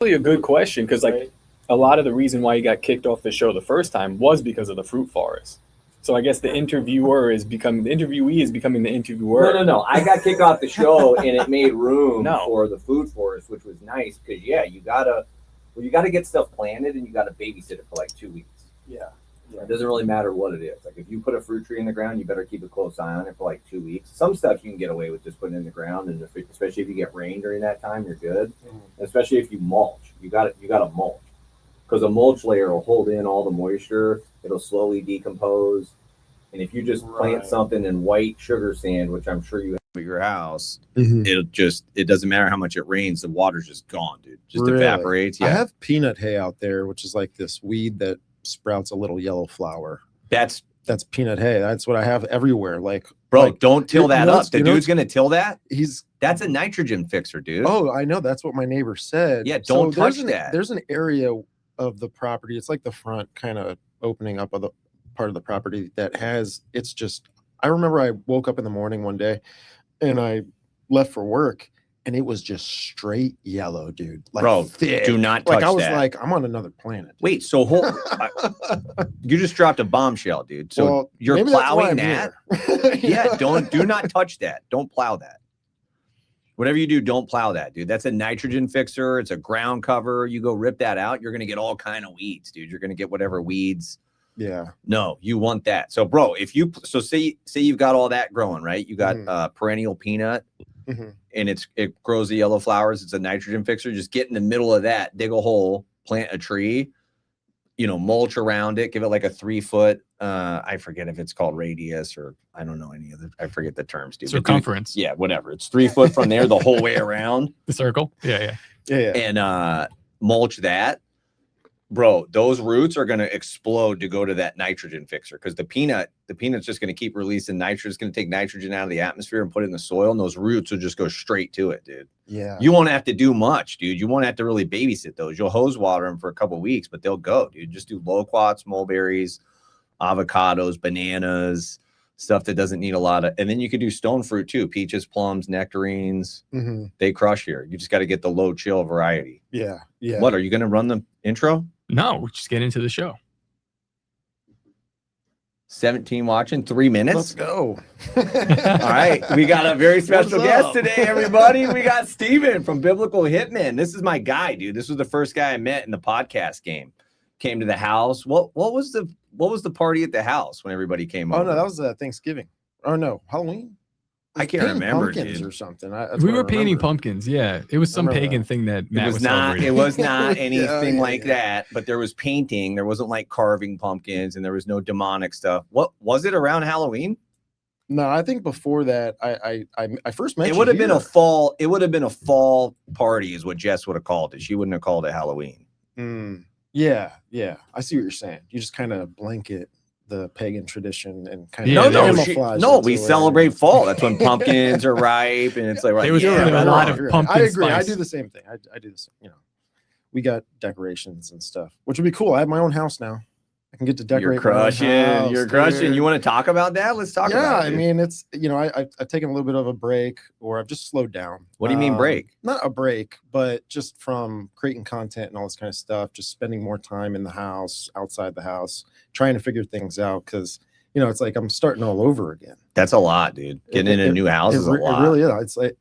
Really a good question, because like a lot of the reason why he got kicked off the show the first time was because of the fruit forest. So I guess the interviewee is becoming the interviewer. No. I got kicked off the show, and it made room for the food forest, which was nice because you gotta get stuff planted, and you gotta babysit it for like 2 weeks. Yeah. It doesn't really matter what it is. Like if you put a fruit tree in the ground, you better keep a close eye on it for like 2 weeks. Some stuff you can get away with just putting in the ground, and especially if you get rain during that time, you're good. Mm-hmm. Especially if you mulch, you got to mulch, because a mulch layer will hold in all the moisture. It'll slowly decompose. And if you just plant something in white sugar sand, which I'm sure you have at your house, it doesn't matter how much it rains, the water's just gone, dude. Just evaporates. Yeah. I have peanut hay out there, which is like this weed that sprouts a little yellow flower. That's peanut hay. That's what I have everywhere. Like, bro, don't till that up. The dude's gonna till that. That's a nitrogen fixer, dude. Oh, I know. That's what my neighbor said. Yeah, don't touch that. There's an area of the property. It's like the front kind of opening up of the part of the property that has. It's just. I remember I woke up in the morning one day, and I left for work, and it was just straight yellow, dude. Like, bro, thick. Do not touch that. Like I was like, I'm on another planet. Dude. Wait, so you just dropped a bombshell, dude. So you're plowing that? Yeah, do not touch that. Don't plow that. Whatever you do, don't plow that, dude. That's a nitrogen fixer. It's a ground cover. You go rip that out, you're gonna get all kind of weeds, dude. You're gonna get whatever weeds. Yeah. No, you want that. So, bro, say you've got all that growing, right? You got perennial peanut. Mm-hmm. And it grows the yellow flowers. It's a nitrogen fixer. Just get in the middle of that, dig a hole, plant a tree, mulch around it, give it like a 3-foot. I forget if it's called radius or I don't know any other. I forget the terms, dude. Circumference. Yeah, whatever. It's 3 foot from there the whole way around. The circle. Yeah. And mulch that. Bro, those roots are going to explode to go to that nitrogen fixer, because the peanut's just going to keep releasing nitrogen. It's going to take nitrogen out of the atmosphere and put it in the soil, and those roots will just go straight to it, dude. Yeah. You won't have to do much, dude. You won't have to really babysit those. You'll hose water them for a couple of weeks, but they'll go, dude. Just do loquats, mulberries, avocados, bananas, stuff that doesn't need a lot of. And then you could do stone fruit too: peaches, plums, nectarines. Mm-hmm. They crush here. You just got to get the low chill variety. Yeah. What, are you going to run the intro? No, we'll just get into the show. 17 watching, 3 minutes. Let's go. All right. We got a very special guest today, everybody. We got Steven from Biblical Hitman. This is my guy, dude. This was the first guy I met in the podcast game. Came to the house. What was the party at the house when everybody came over? Oh no, that was Thanksgiving. Oh no, Halloween. I can't remember, dude. Or something. We were painting pumpkins. Yeah, it was some pagan thing that Matt was celebrating. It was not anything like that. But there was painting. There wasn't like carving pumpkins, and there was no demonic stuff. What was it around Halloween? No, I think before that, I first met. It would have been a fall. It would have been a fall party, is what Jess would have called it. She wouldn't have called it Halloween. Yeah. I see what you're saying. You just kind of blanket the pagan tradition and kind of we celebrate fall. That's when pumpkins are ripe, and it's like there was a lot of pumpkin. I agree. Spice. I do the same thing. I do this. We got decorations and stuff, which would be cool. I have my own house now. I can get to decorate. You're crushing. You want to talk about that? Let's talk about it. Yeah, I mean, it's I've taken a little bit of a break, or I've just slowed down. What do you mean break? Not a break, but just from creating content and all this kind of stuff, just spending more time in the house, outside the house, trying to figure things out, because it's like I'm starting all over again. That's a lot, dude. Getting in a new house is a lot. It really is. It's like,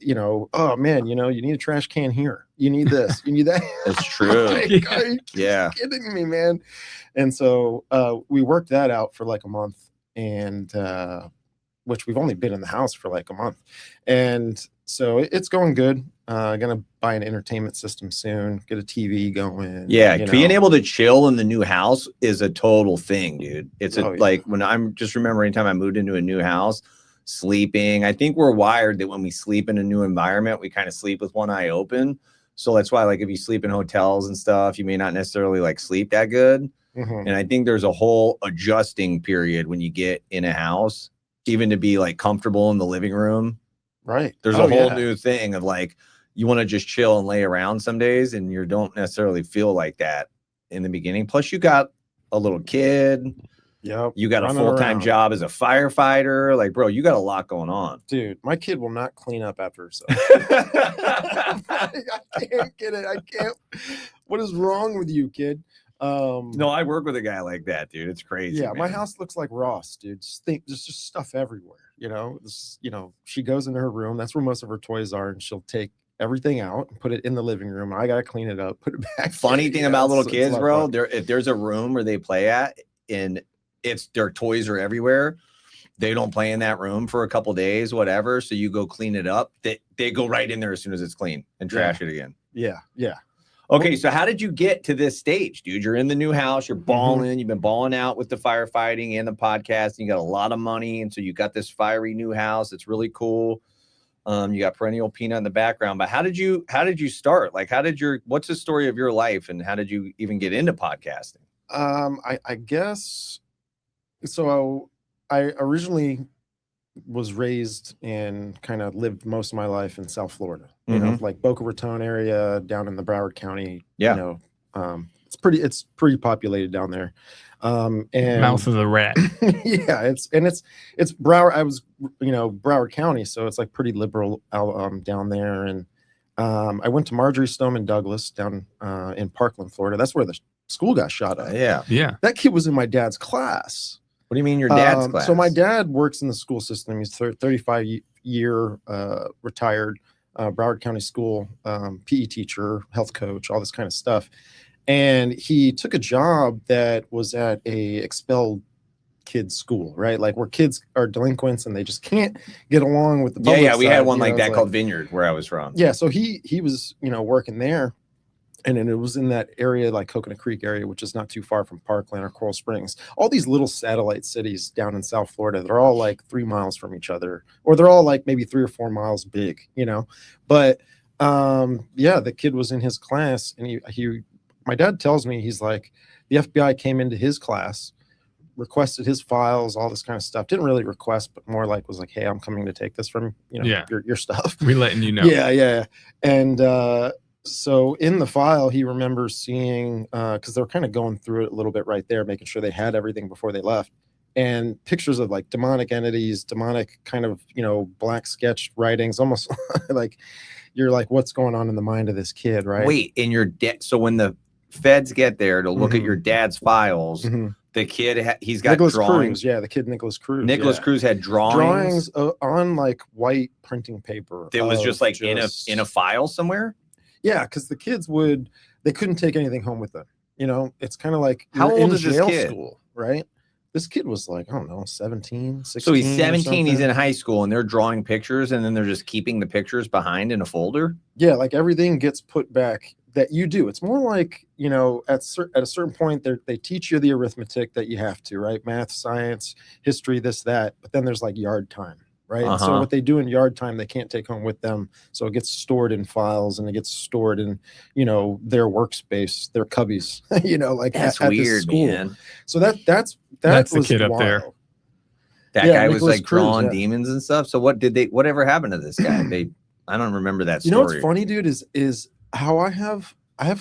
oh man, you need a trash can here. You need this. You need that. That's true. Are you kidding me, man? And so we worked that out for like a month, and which we've only been in the house for like a month. And so it's going good. Gonna buy an entertainment system soon, get a TV going. Yeah, being able to chill in the new house is a total thing, dude. It's like when I'm just remember anytime I moved into a new house, sleeping. I think we're wired that when we sleep in a new environment, we kind of sleep with one eye open. So that's why, like, if you sleep in hotels and stuff, you may not necessarily like sleep that good. Mm-hmm. And I think there's a whole adjusting period when you get in a house, even to be like comfortable in the living room. Right. There's a whole new thing of like, you want to just chill and lay around some days, and you don't necessarily feel like that in the beginning. Plus you got a little kid, Yep. You got a Running full-time around. job as a firefighter. Like, bro, you got a lot going on. Dude, my kid will not clean up after herself. I can't get it. I can't. What is wrong with you, kid? No, I work with a guy like that, dude. It's crazy. Yeah, my man. house looks like Ross, dude. There's just stuff everywhere. She goes into her room. That's where most of her toys are, and she'll take everything out and put it in the living room. I gotta clean it up, put it back. Funny thing about little kids, bro, fun. if there's a room where they play at and their toys are everywhere, they don't play in that room for a couple days, whatever. So you go clean it up. They go right in there as soon as it's clean and trash it again. Yeah. Okay, so how did you get to this stage, dude? You're in the new house, you're balling, you've been balling out with the firefighting and the podcast, and you got a lot of money, and so you got this fiery new house. It's really cool. You got Perennial Peanut in the background, but how did you start? Like, what's the story of your life, and how did you even get into podcasting? I guess so. I originally was raised and kind of lived most of my life in South Florida, you know, like Boca Raton area down in the Broward County. Yeah. It's pretty populated down there. And Mouth of the rat. yeah, it's Broward. I was, Broward County, so it's like pretty liberal down there. And I went to Marjory Stoneman Douglas down in Parkland, Florida. That's where the school got shot at. Yeah. That kid was in my dad's class. What do you mean your dad's class? So my dad works in the school system. He's 35-year retired Broward County School PE teacher, health coach, all this kind of stuff. And he took a job that was at a expelled kids school, right? Like where kids are delinquents and they just can't get along with the public Yeah, we had side, one like that called Vineyard where I was from. Yeah, so he was, working there. And then it was in that area, like Coconut Creek area, which is not too far from Parkland or Coral Springs. All these little satellite cities down in South Florida, they're all like 3 miles from each other, or they're all like maybe 3 or 4 miles big, But the kid was in his class, and my dad tells me, he's like, the FBI came into his class, requested his files, all this kind of stuff. Didn't really request, but more like was like, hey, I'm coming to take this from your stuff. We letting you know. Yeah. And so in the file, he remembers seeing, because they were kind of going through it a little bit right there, making sure they had everything before they left, and pictures of like demonic entities, demonic kind of, black sketch writings, almost like you're like, what's going on in the mind of this kid, right? Wait, in your so when the feds get there to look at your dad's files, the kid, he's got Nicholas drawings. Cruz, the kid Nicholas Cruz. Nicholas Cruz had drawings on like white printing paper. That was just like in a file somewhere. Yeah, because the kids they couldn't take anything home with them. It's kind of like, how old is this kid? School, right? This kid was like, I don't know, 17, 16. So he's 17, he's in high school, and they're drawing pictures, and then they're just keeping the pictures behind in a folder? Yeah, like everything gets put back that you do. It's more like, at a certain point, they teach you the arithmetic that you have to, right? Math, science, history, this, that. But then there's like yard time, right? And so what they do in yard time, they can't take home with them. So it gets stored in files, and it gets stored in, their workspace, their cubbies, like that's at weird, man. So that's the kid up there. That guy Nicholas was like Cruz, drawing demons and stuff. So whatever happened to this guy? I don't remember that story. What's funny, dude, is how I have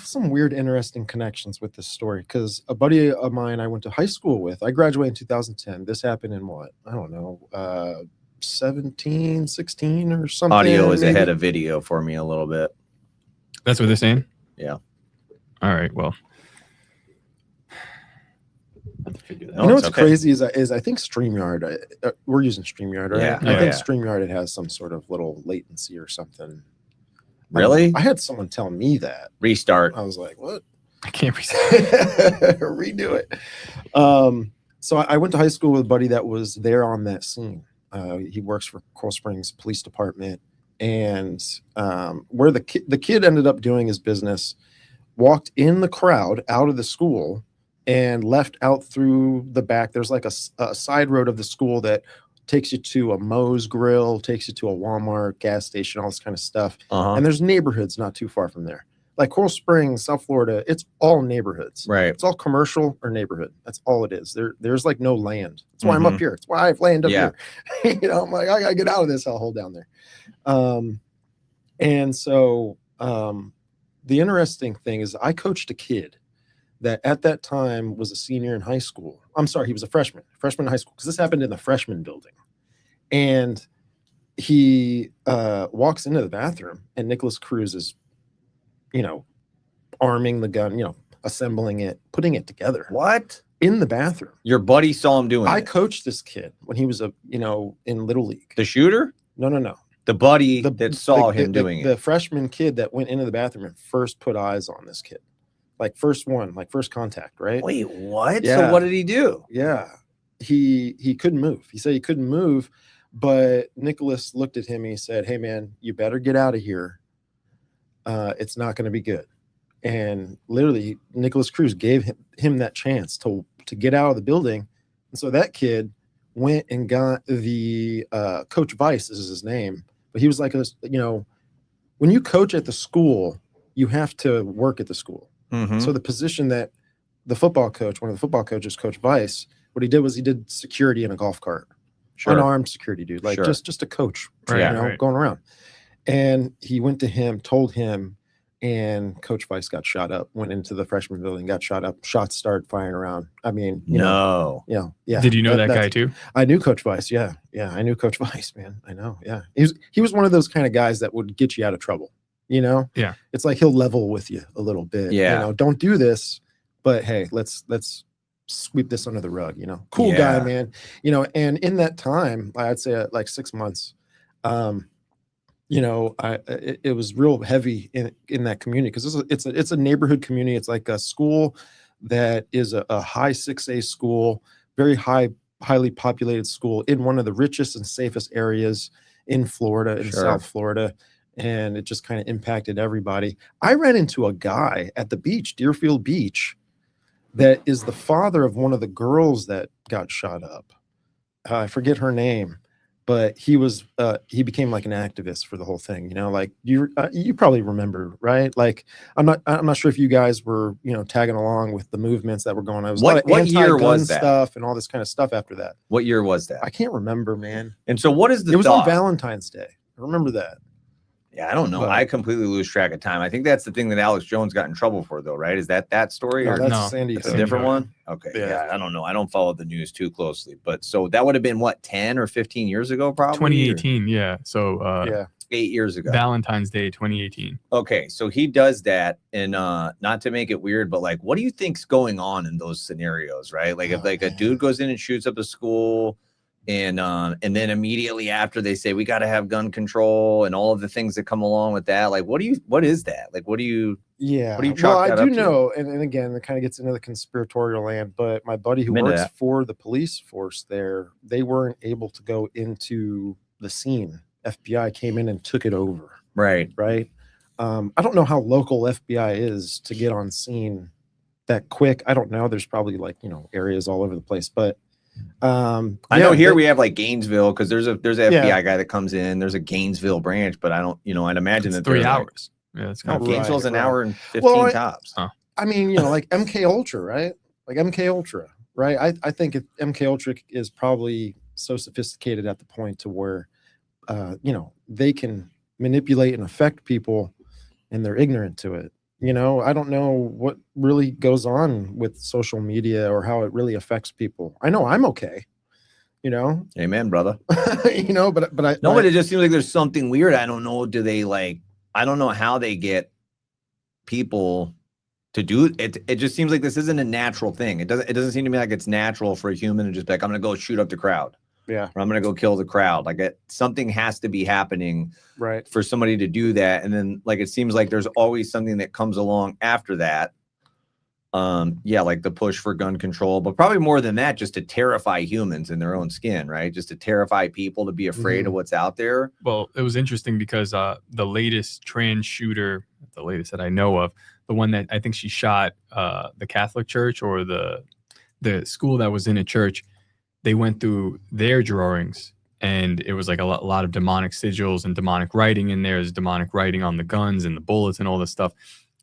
some weird, interesting connections with this story, because a buddy of mine I went to high school with, I graduated in 2010. This happened in what? I don't know, 17, 16 or something. Audio is ahead of video for me a little bit. That's what they're saying? Yeah. All right, well. What's crazy is I think StreamYard, we're using StreamYard, right? Yeah. I think StreamYard, it has some sort of little latency or something. Really? I had someone tell me that. Restart. I was like, what? I can't redo it. So I went to high school with a buddy that was there on that scene. He works for Coral Springs Police Department, and where the kid ended up doing his business, walked in the crowd out of the school and left out through the back. There's like a side road of the school that takes you to a Moe's Grill, takes you to a Walmart, gas station, all this kind of stuff. And there's neighborhoods not too far from there. Like Coral Springs, South Florida, it's all neighborhoods. Right. It's all commercial or neighborhood. That's all it is. There's like no land. That's why I'm up here. That's why I have land up here. I'm like, I gotta get out of this hellhole down there. And so the interesting thing is I coached a kid that at that time was a senior in high school. I'm sorry, he was a freshman in high school, because this happened in the freshman building. And he walks into the bathroom, and Nicholas Cruz is, arming the gun, assembling it, putting it together. What? In the bathroom. Your buddy saw him doing I it. coached this kid when he was in Little League. The shooter? No. The buddy that saw him doing it. The freshman kid that went into the bathroom and first put eyes on this kid. Like first contact, right? Wait, what? Yeah. So what did he do? Yeah. He couldn't move. He said he couldn't move, but Nicholas looked at him and he said, "Hey man, you better get out of here. It's not going to be good." And literally Nicholas Cruz gave him that chance to get out of the building. And so that kid went and got the Coach Vice is his name, but he was like, when you coach at the school, you have to work at the school. Mm-hmm. So the position that one of the football coaches, Coach Vice, what he did was he did security in a golf cart. Sure. Unarmed security dude, like just a coach, Right. going around. And he went to him, told him, and Coach Vice got shot up, went into the freshman building, got shot up, shots started firing around. I mean, no. Yeah. Did you know that guy too? I knew Coach Vice. Yeah. I knew Coach Vice, man. I know. Yeah. He was one of those kind of guys that would get you out of trouble, Yeah. It's like he'll level with you a little bit. Yeah. Don't do this, but hey, let's sweep this under the rug, Cool guy, man. And in that time, I'd say like 6 months, it was real heavy in that community, because it's a neighborhood community. It's like a school that is a high 6A school, very highly populated school in one of the richest and safest areas in Florida, in South Florida. And it just kind of impacted everybody. I ran into a guy at the beach, Deerfield Beach, that is the father of one of the girls that got shot up. I forget her name. But he became like an activist for the whole thing, like you probably remember, right? Like I'm not sure if you guys were, tagging along with the movements that were going on. It was What year was that? Stuff and all this kind of stuff after that. What year was that? I can't remember, man. And so what is the It was thought? on Valentine's Day. I remember that. Yeah, I don't know. But I completely lose track of time. I think that's the thing that Alex Jones got in trouble for, though, right? Is that story? No, Or that's No, Sandy. it's a Hook. different one? Okay. Yeah. Yeah, I don't know. I don't follow the news too closely. But so that would have been what, 10 or 15 years ago, probably? 2018. Yeah. So Yeah. 8 years ago. Valentine's Day 2018. Okay, so he does that, and not to make it weird, but like, what do you think's going on in those scenarios, right? Like, if like a dude goes in and shoots up a school, and then immediately after they say we got to have gun control and all of the things that come along with that, like, what is that? Like, what do you? Yeah. What do you Well, chalk that I up do to? know, and again, it kind of gets into the conspiratorial land, but my buddy who I'm into works that. for the police force there, they weren't able to go into the scene. FBI came in and took it over. Right. Right. I don't know how local FBI is to get on scene that quick. I don't know. There's probably like, areas all over the place, but I know here we have like Gainesville, because there's an FBI guy that comes in. There's a Gainesville branch, but I don't, I'd imagine It's that 3 they're like- hours. Yeah, that's No, kind of Gainesville's an Right. hour and 15 Well, tops. I mean, like MK Ultra, right? Like MK Ultra, right? I think MK Ultra is probably so sophisticated at the point to where, they can manipulate and affect people, and they're ignorant to it. I don't know what really goes on with social media or how it really affects people. I know I'm okay, Amen, brother. but No, but it just seems like there's something weird. I don't know. I don't know how they get people to do it. It just seems like this isn't a natural thing. It doesn't seem to me like it's natural for a human to just be like, I'm going to go shoot up the crowd. Yeah. Or I'm going to go kill the crowd. Like something has to be happening Right. for somebody to do that. And then like, it seems like there's always something that comes along after that. Like the push for gun control, but probably more than that, just to terrify humans in their own skin, right? Just to terrify people to be afraid of what's out there. Well, it was interesting because the latest trans shooter, the latest that I know of, the one that I think she shot the Catholic church or the school that was in a church, they went through their drawings, and it was like a lot of demonic sigils and demonic writing in there. There's demonic writing on the guns and the bullets and all this stuff.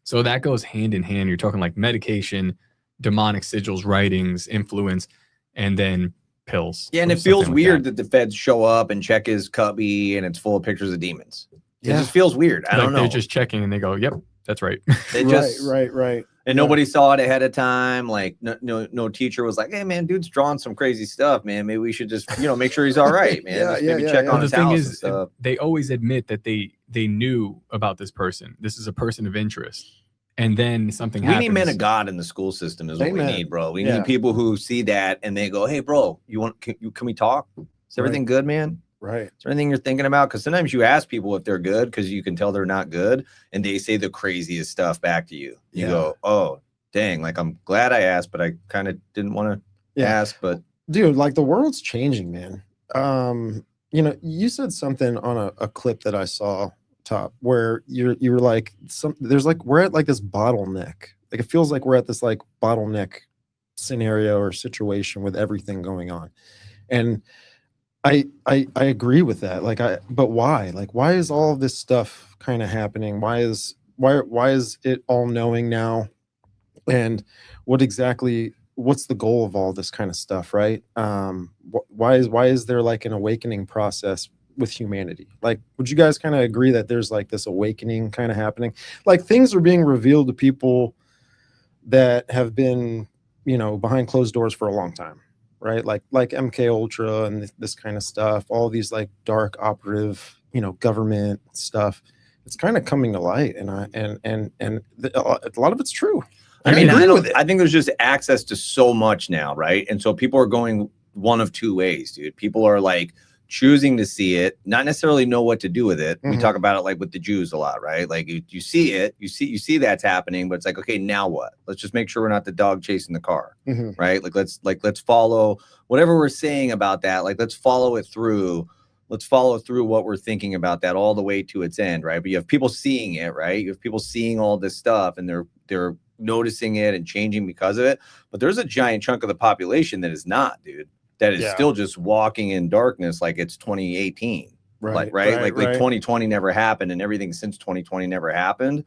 So that goes hand in hand. You're talking like medication, demonic sigils, writings, influence, and then pills. Yeah, and it or something feels like weird that the feds show up and check his cubby and it's full of pictures of demons. It Yeah. just feels weird. I don't know. They're just checking and they go, yep, that's right. It just, Right. And nobody saw it ahead of time. Like no teacher was like, "Hey man, dude's drawing some crazy stuff, man. Maybe we should just, make sure he's all right, man. Yeah, Just yeah, maybe yeah, check yeah. on Well, the his thing house is, and stuff." they always admit that they knew about this person. This is a person of interest, and then something We happens. need men of God in the school system is what Amen. we need, bro. We Yeah. need people who see that and they go, "Hey, bro, can we talk? Is everything good, man? Right. Is there anything you're thinking about?" Because sometimes you ask people if they're good because you can tell they're not good, and they say the craziest stuff back to you. You go, "Oh, dang, like I'm glad I asked, but I kind of didn't want to ask." But dude, like the world's changing, man. You said something on a clip that I saw, Top, where you were like, we're at like this bottleneck. Like it feels like we're at this like bottleneck scenario or situation with everything going on. And I agree with that. But why? Like, why is all of this stuff kind of happening? Why is it all knowing now? And what's the goal of all this kind of stuff, right? Why is there like an awakening process with humanity? Like, would you guys kind of agree that there's like this awakening kind of happening? Like things are being revealed to people that have been, behind closed doors for a long time, right? Like MK Ultra and this kind of stuff, all these like dark operative, government stuff. It's kind of coming to light, and a lot of it's true. I think there's just access to so much now, right? And so people are going one of two ways, dude. People are like choosing to see it, not necessarily know what to do with it. We talk about it like with the Jews a lot, right? Like you see it, you see that's happening, but it's like, okay, now what? Let's just make sure we're not the dog chasing the car, right? Let's follow whatever we're saying about that. Like let's follow it through. Let's follow through what we're thinking about that all the way to its end, right? But you have people seeing it, right? You have people seeing all this stuff, and they're noticing it and changing because of it. But there's a giant chunk of the population that is not, dude. That is still just walking in darkness like it's 2018. Right. 2020 never happened, and everything since 2020 never happened.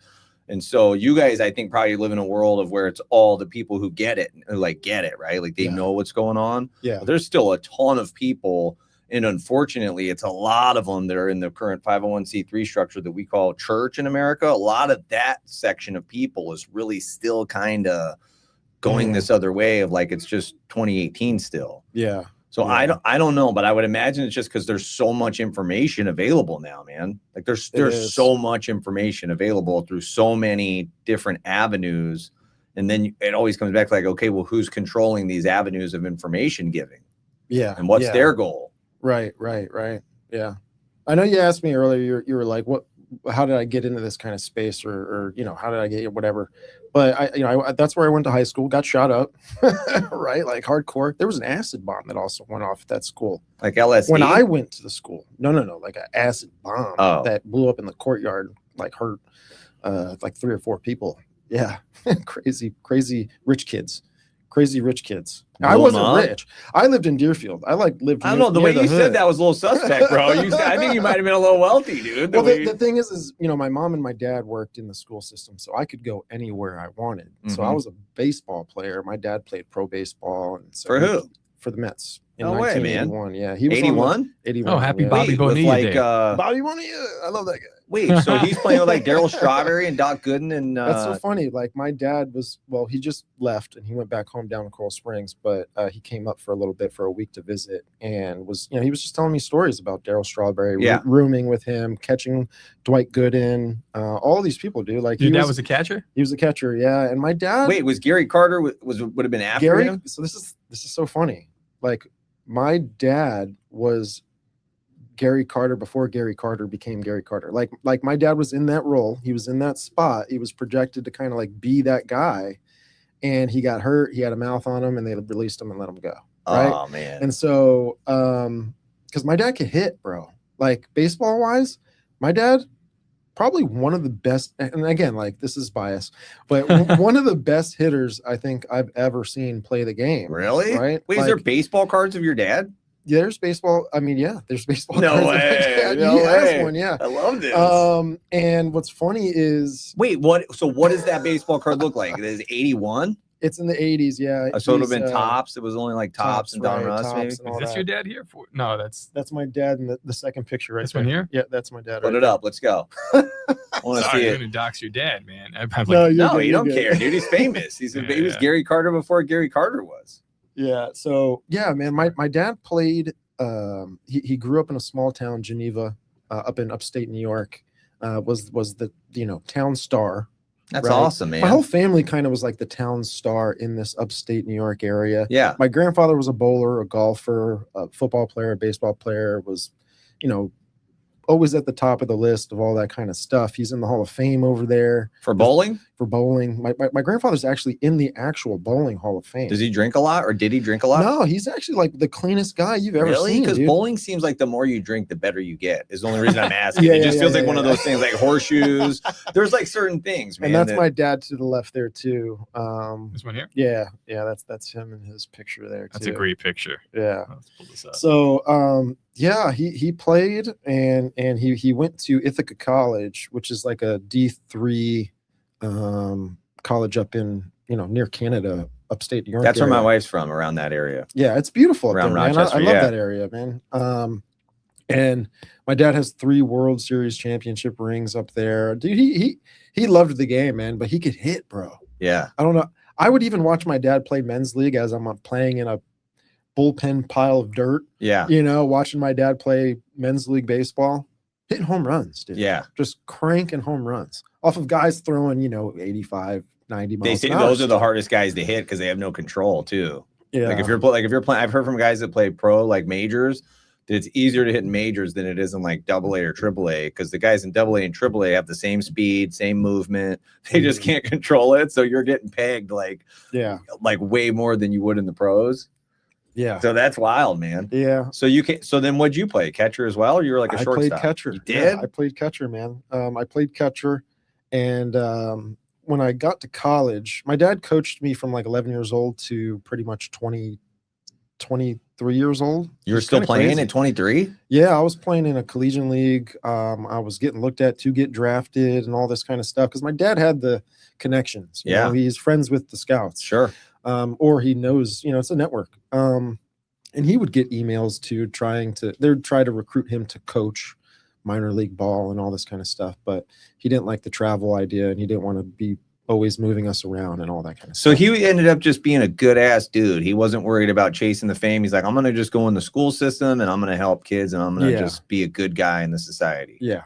And so you guys, I think, probably live in a world of where it's all the people who get it, right? Like they know what's going on. Yeah. But there's still a ton of people. And unfortunately, it's a lot of them that are in the current 501c3 structure that we call church in America. A lot of that section of people is really still kind of going this other way of like, it's just 2018 still. Yeah. So I don't know, but I would imagine it's just because there's so much information available now, man. Like there's so much information available through so many different avenues. And then it always comes back to like, okay, well, who's controlling these avenues of information giving? Yeah. And what's their goal? Right. Yeah. I know you asked me earlier, you were like, how did I get into this kind of space or how did I get whatever? But I that's where I went to high school, got shot up, right? Like hardcore. There was an acid bomb that also went off at that school. Like LSD? When I went to the school. No, like an acid bomb that blew up in the courtyard, like hurt like 3 or 4 people. Yeah. crazy rich kids. I wasn't rich. I lived in Deerfield. I lived. I don't know. The way you said that was a little suspect, bro. I think you might have been a little wealthy, dude. Well, the thing is, my mom and my dad worked in the school system, so I could go anywhere I wanted. So I was a baseball player. My dad played pro baseball. And so for who? For the Mets. No way, man. Yeah, he was 81. 81. Oh, happy Bobby Bonilla Day. Bobby Bonilla. I love that guy. Wait, so he's playing with like Darryl Strawberry and Doc Gooden and that's so funny. Like my dad he just left and he went back home down in Coral Springs, but he came up for a little bit for a week to visit and he was just telling me stories about Darryl Strawberry, rooming with him, catching Dwight Gooden, all these people, dude. Like your dad was a catcher? He was a catcher, yeah. And my dad was Gary Carter would have been after him? So this is so funny. Like my dad was Gary Carter before Gary Carter became Gary Carter. Like my dad was in that role. He was in that spot. He was projected to kind of like be that guy. And he got hurt. He had a mouth on him and they released him and let him go. Right? Oh, man. And so, because my dad could hit, bro. Like baseball wise, my dad, probably one of the best. And again, like this is bias, but one of the best hitters I think I've ever seen play the game. Really? Right? Wait, is there baseball cards of your dad? Yeah, there's baseball. I mean, yeah, there's baseball. No way. No he way. has one, yeah. I love this. And what's funny is what does that baseball card look like? It is 81? It's in the 80s, yeah. So it would have He's, been Tops. It was only like Tops and Don right, Russ, Tops maybe. and all Is this that. your dad here? No, that's my dad in the second picture right this there. one here. Yeah, that's my dad. Put right it up. Let's go. I want to Sorry, see you're it. gonna dox your dad, man. I'm like, No, you're No, good, you you're don't good. care, dude. He's famous. He was Yeah. Gary Carter before Gary Carter was. Yeah. So yeah, man, my dad played. He grew up in a small town, Geneva, up in upstate New York. Was the town star. That's Right. awesome, man. My whole family kind of was like the town star in this upstate New York area. Yeah. My grandfather was a bowler, a golfer, a football player, a baseball player, was, always at the top of the list of all that kind of stuff. He's in the Hall of Fame over there For bowling? for bowling. My grandfather's actually in the actual bowling Hall of Fame. Does he drink a lot, or did he drink a lot? No, he's actually like the cleanest guy you've ever Really? seen. Because Dude. bowling seems like the more you drink, the better you get. Is the only reason I'm asking. Yeah, It just yeah, feels yeah, like one of yeah. those things, like horseshoes. There's like certain things, man. And that's that- my dad to the left there too. this one here. Yeah, that's him in his picture there too. That's a great picture. Yeah. Let's pull this up. So yeah, he played and he went to Ithaca College, which is like a D3 college up in near Canada, upstate New York. That's where my area. wife's from, around that area. Yeah, it's beautiful up Around there, man. Rochester, I love yeah. that area, man. And my dad has 3 World Series championship rings up there. Dude, he loved the game, man, but he could hit, bro. Yeah. I don't know. I would even watch my dad play men's league as I'm playing in a bullpen pile of dirt, Yeah. watching my dad play men's league baseball, hitting home runs, dude. Yeah. Just cranking home runs off of guys throwing, 85, 90 miles They say an hour. those are the hardest guys to hit because they have no control too. Yeah. Like if you're playing, I've heard from guys that play pro, like majors, that it's easier to hit in majors than it is in like AA or AAA, because the guys in AA and AAA have the same speed, same movement. They just can't control it. So you're getting pegged like way more than you would in the pros. Yeah. So that's wild, man. Yeah. So then what'd you play? Catcher as well? Or you were like a I shortstop? played catcher. You Yeah, did? I played catcher, man. I played catcher. And when I got to college, my dad coached me from like 11 years old to pretty much 23 years old. You were It's still kinda playing crazy. at 23? Yeah, I was playing in a collegiate league. I was getting looked at to get drafted and all this kind of stuff because my dad had the connections. You know, he's friends with the scouts. Sure. Or he knows, it's a network. And he would get emails they'd try to recruit him to coach minor league ball and all this kind of stuff. But he didn't like the travel idea and he didn't want to be always moving us around and all that kind of So stuff. he ended up just being a good ass dude. He wasn't worried about chasing the fame. He's like, I'm going to just go in the school system and I'm going to help kids and I'm going to just be a good guy in the society. Yeah,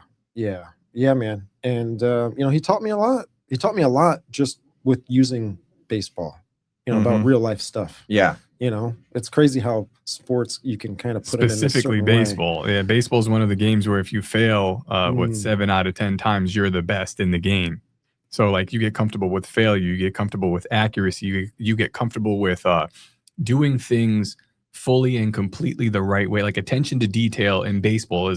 man. And, he taught me a lot. He taught me a lot just with using baseball, about real life stuff. Yeah. It's crazy how sports you can kind of put it in a Specifically certain way. baseball. Yeah, baseball is one of the games where if you fail with 7 out of 10 times, you're the best in the game. So like you get comfortable with failure, you get comfortable with accuracy, you get comfortable with doing things fully and completely the right way. Like attention to detail in baseball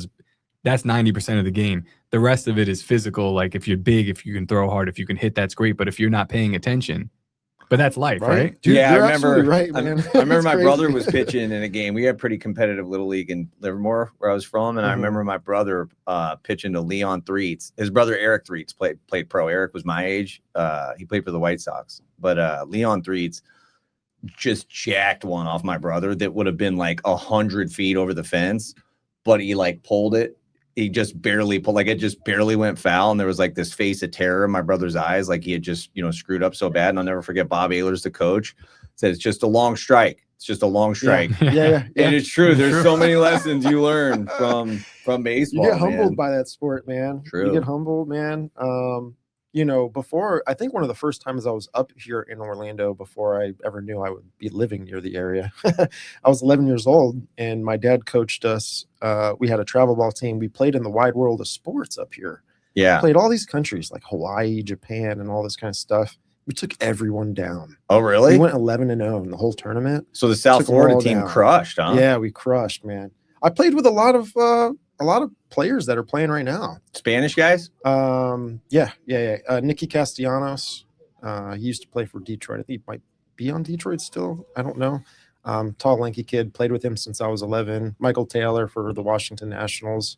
that's 90% of the game. The rest of it is physical. Like if you're big, if you can throw hard, if you can hit, that's great. But if you're not paying attention, but that's life, right? Dude, yeah, I you're remember. absolutely right, man. I remember It's my crazy. brother was pitching in a game. We had pretty competitive little league in Livermore, where I was from, and I remember my brother pitching to Leon Threets. His brother Eric Threets played pro. Eric was my age. He played for the White Sox, but Leon Threets just jacked one off my brother that would have been like 100 feet over the fence, but he like pulled it. He just barely pulled, like it just barely went foul. And there was like this face of terror in my brother's eyes. Like he had just, screwed up so bad. And I'll never forget Bob Ehlers, the coach, said, it's just a long strike. It's just a long strike. Yeah. And it's true. There's so many lessons you learn from baseball. You get humbled man. by that sport, man. True. You get humbled, man. Before, I think one of the first times I was up here in Orlando before I ever knew I would be living near the area, I was 11 years old and my dad coached us. We had a travel ball team. We played in the wide world of sports up here. Yeah. Played all these countries like Hawaii, Japan, and all this kind of stuff. We took everyone down. Oh, really? We went 11-0 in the whole tournament. So the South Took them Florida all team down. crushed, huh? Yeah, we crushed, man. I played with a lot of players that are playing right now. Spanish guys? Yeah. Nicky Castellanos. He used to play for Detroit. I think he might be on Detroit still. I don't know. Tall, lanky kid. Played with him since I was 11. Michael Taylor for the Washington Nationals.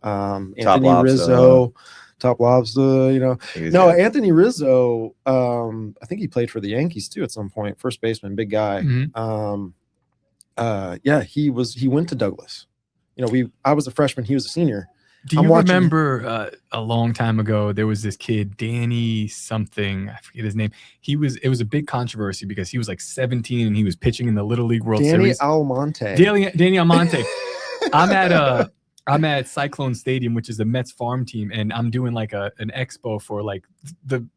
Anthony Lobsta. Rizzo, TopLobsta, you know. He was No, good. Anthony Rizzo, I think he played for the Yankees too at some point. First baseman, big guy. Mhm. Yeah, he went to Douglas. You know, I was a freshman, he was a senior. Do you remember a long time ago there was this kid, Danny something, I forget his name. It was a big controversy because he was like 17 and he was pitching in the Little League World Series. Almonte. Danny Almonte. I'm at Cyclone Stadium, which is the Mets farm team, and I'm doing like an expo for like the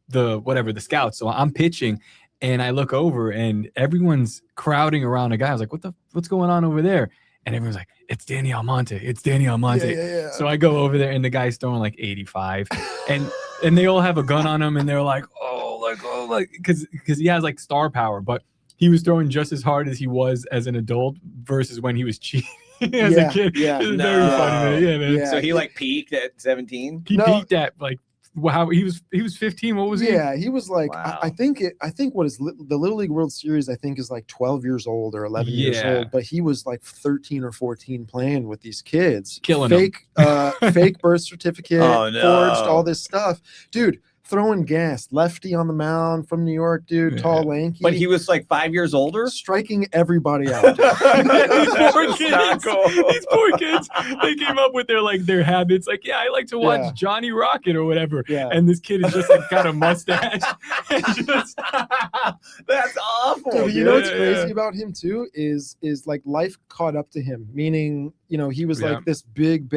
scouts. So I'm pitching, and I look over, and everyone's crowding around a guy. I was like, what's going on over there? And everyone's like, it's Danny Almonte. It's Danny Almonte. Yeah. So I go over there, and the guy's throwing like 85, and they all have a gun on him, and they're like, because he has like star power, but he was throwing just as hard as he was as an adult versus when he was cheating. As a kid. Yeah. It was very funny, man. Yeah, man. Yeah. So he like peaked at 17. He peaked at like wow. He was 15. What was he? Yeah, he was like, Wow. I think what is the Little League World Series, I think, is like 12 years old or 11 years Yeah. old, but he was like 13 or 14 playing with these kids, Killing them. fake birth certificate, Oh, no. forged all this stuff, dude. Throwing gas, lefty on the mound from New York, dude, Yeah. tall, lanky. But he was like 5 years older. striking everybody out. These poor That's kids. not cool. These poor kids. They came up with their habits. Like, yeah, I like to watch Yeah. Johnny Rocket or whatever. Yeah. And this kid is just like got a mustache. And just That's awful. Dude, you know what's Yeah, crazy yeah. about him too is like life caught up to him. Meaning, you know, he was Yeah. like this big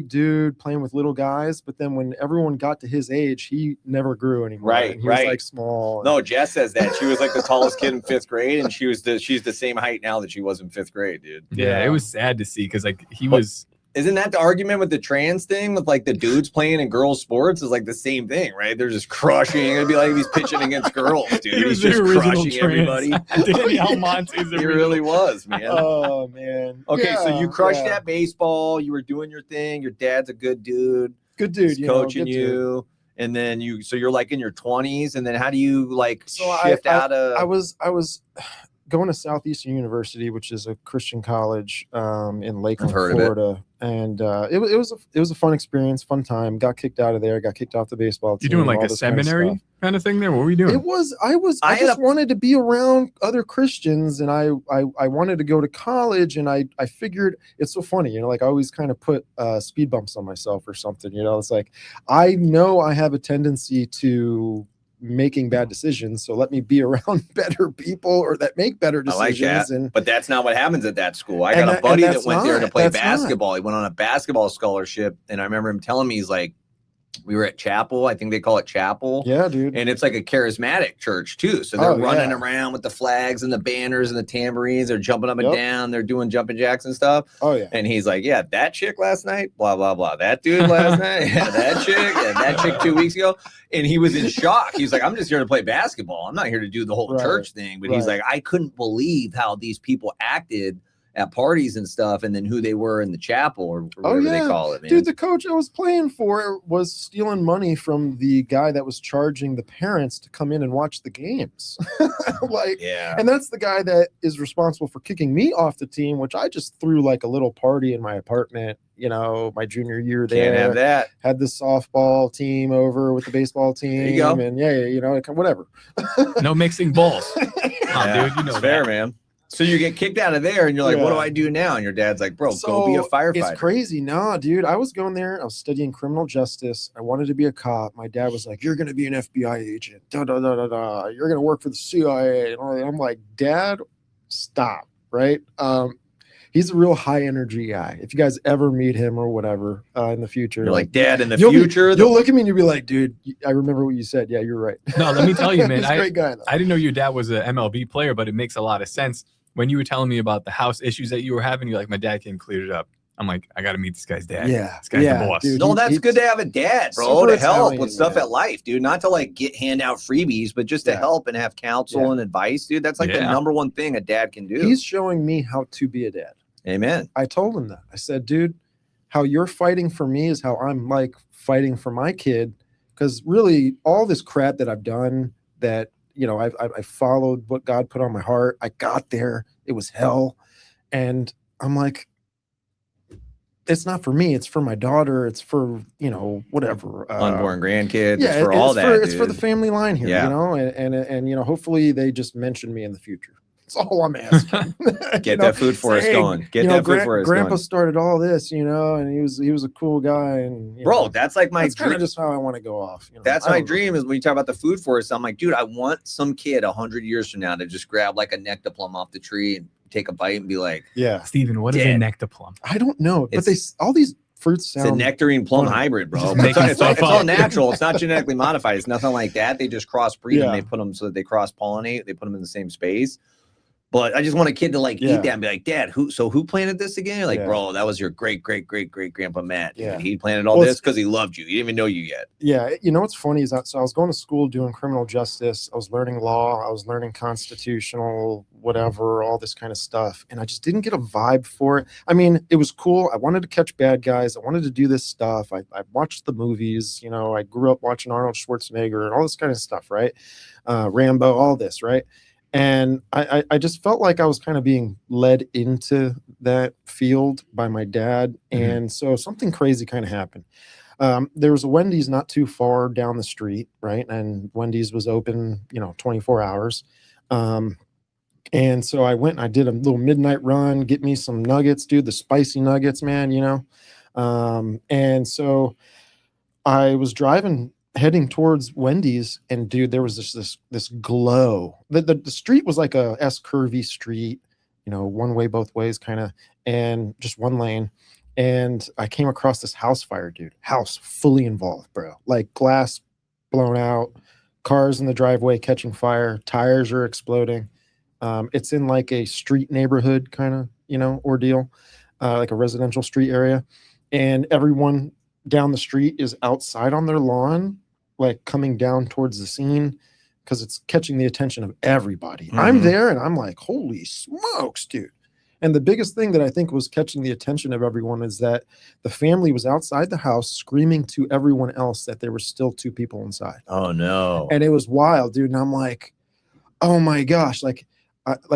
dude playing with little guys. But then when everyone got to his age, he never grew anymore. Right, and he right. was like small. No, Jess says that she was like the tallest kid in 5th grade, and she's the same height now that she was in 5th grade, dude. yeah, it was sad to see because like he was. Isn't that the argument with the trans thing with like the dudes playing in girls sports is like the same thing, right? They're just crushing. It'd be like he's pitching against girls, dude. He He's was the just original crushing trans. everybody. Danny Almonte is the He original. really was, man. Oh man. Okay, so you Yeah, crushed yeah. that baseball. You were doing your thing. Your dad's a good dude. Good dude. He's you know, coaching good dude. you. And then you're like in your 20s. And then how do you like So shift out of? I was going to Southeastern University, which is a Christian college in Lakeland, I've heard of it. Florida, and it was a fun experience, fun time. Got kicked out of there, got kicked off the baseball team. You're doing like all a this kind of seminary stuff. kind of thing there. What were you doing? I just wanted to be around other Christians, and I wanted to go to college, and I figured it's so funny, you know, like I always kind of put speed bumps on myself or something, you know. It's like I know I have a tendency to making bad decisions, so let me be around better people or that make better I like decisions. that. And But that's not what happens at that school. I And got a that- buddy and that that's went there to not- play that's not. basketball. He went on a basketball scholarship. And I remember him telling me, he's like, we were at chapel. I think they call it chapel. yeah, dude. And it's like a charismatic church too. So they're Oh, running yeah. around with the flags and the banners and the tambourines. They're jumping up and Yep. down. They're doing jumping jacks and stuff. Oh yeah. And he's like, yeah, that chick last night, blah, blah, blah. That dude last night, yeah, that chick, and that chick 2 weeks ago. And he was in shock. He was like, I'm just here to play basketball. I'm not here to do the whole Right, church thing. But he's right. like, I couldn't believe how these people acted at parties and stuff, and then who they were in the chapel or whatever they yeah. call it, man. Dude, the coach I was playing for was stealing money from the guy that was charging the parents to come in and watch the games. Like, yeah. and that's the guy that is responsible for kicking me off the team, which I just threw like a little party in my apartment, you know, my junior year there. Can't have that. Had the softball team over with the baseball team. you go. And yeah, you know, whatever. No mixing balls. Come on, Yeah, dude. You know it's fair, that. man. So you get kicked out of there, and you're like, Yeah. "What do I do now?" And your dad's like, "Bro, go be a firefighter." It's crazy. Nah, dude. I was going there. I was studying criminal justice. I wanted to be a cop. My dad was like, "You're going to be an FBI agent. Da, da, da, da, da. You're going to work for the CIA." And I'm like, "Dad, stop." Right? He's a real high energy guy. If you guys ever meet him or whatever in the future, You're like, "Dad, in the you'll future, you'll look at me and you'll be like, "Dude, I remember what you said. Yeah, you're right." No, let me tell you, man. He's a great guy. Though. I didn't know your dad was an MLB player, but it makes a lot of sense. When you were telling me about the house issues that you were having, you're like, my dad came cleared it up. I'm like, I got to meet this guy's dad. Yeah, This guy's yeah, the boss. dude. No, He- that's he's good to have a dad, bro, super to help Italian, with stuff man. at life, dude. Not to like hand out freebies, but just to Yeah. help and have counsel Yeah. and advice, dude. That's like the Yeah. number one thing a dad can do. He's showing me how to be a dad. Amen. I told him that. I said, dude, how you're fighting for me is how I'm like fighting for my kid. Because really, all this crap that I've done, that, you know, I followed what God put on my heart. I got there. It was hell. And I'm like, it's not for me. It's for my daughter. It's for, whatever. Unborn grandkids. Yeah, it's for all that. It's for the family line here, Yeah. and hopefully they just mention me in the future. That's all I'm asking. Get that food forest going. Get that food forest Grandpa going. started all this, and he was a cool guy, and Bro, that's like my that's kind dream. of just how I want to go off. That's my dream is when you talk about the food forest. I'm like, dude, I want some kid 100 years from now to just grab like a nectar-plum off the tree and take a bite and be like, yeah, Steven, what is a nectar-plum? I don't know, but all these fruits sound. It's a nectarine plum hybrid, bro. It's all natural. It's not genetically modified. It's nothing like that. They just crossbreed them. They put them so that they cross-pollinate. They put them in the same space. But I just want a kid to like eat that and be like, Dad, who planted this again? You're like, bro, that was your great grandpa Matt. Yeah. He planted all this because he loved you. He didn't even know you yet. Yeah. What's funny is that I was going to school doing criminal justice. I was learning law. I was learning constitutional, whatever, all this kind of stuff. And I just didn't get a vibe for it. I mean, it was cool. I wanted to catch bad guys. I wanted to do this stuff. I watched the movies. I grew up watching Arnold Schwarzenegger and all this kind of stuff, right? Rambo, all this, right? And I just felt like I was kind of being led into that field by my dad. And so something crazy kind of happened. There was a Wendy's not too far down the street, right? And Wendy's was open, 24 hours. And so I went and I did a little midnight run, get me some nuggets, dude, the spicy nuggets, man, and so I was heading towards Wendy's, and dude, there was this glow. The street was like a S-curvy street, one way both ways kind of, and just one lane. And I came across this house fire, dude. House fully involved, bro. Like glass blown out, cars in the driveway catching fire, tires are exploding. It's in like a street neighborhood kind of, ordeal, like a residential street area, and everyone down the street is outside on their lawn, like coming down towards the scene because it's catching the attention of everybody. I'm there and I'm like, holy smokes, dude. And the biggest thing that I think was catching the attention of everyone is that the family was outside the house screaming to everyone else that there were still 2 people inside. Oh no. And it was wild, dude. And I'm like, oh my gosh, like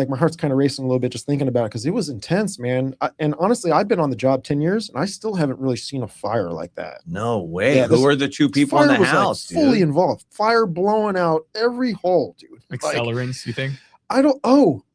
my heart's kind of racing a little bit just thinking about it because it was intense, man. And honestly, I've been on the job 10 years and I still haven't really seen a fire like that. No way. Who are the 2 people in the house? Like fully involved. Fire blowing out every hole, dude. Accelerants, you think?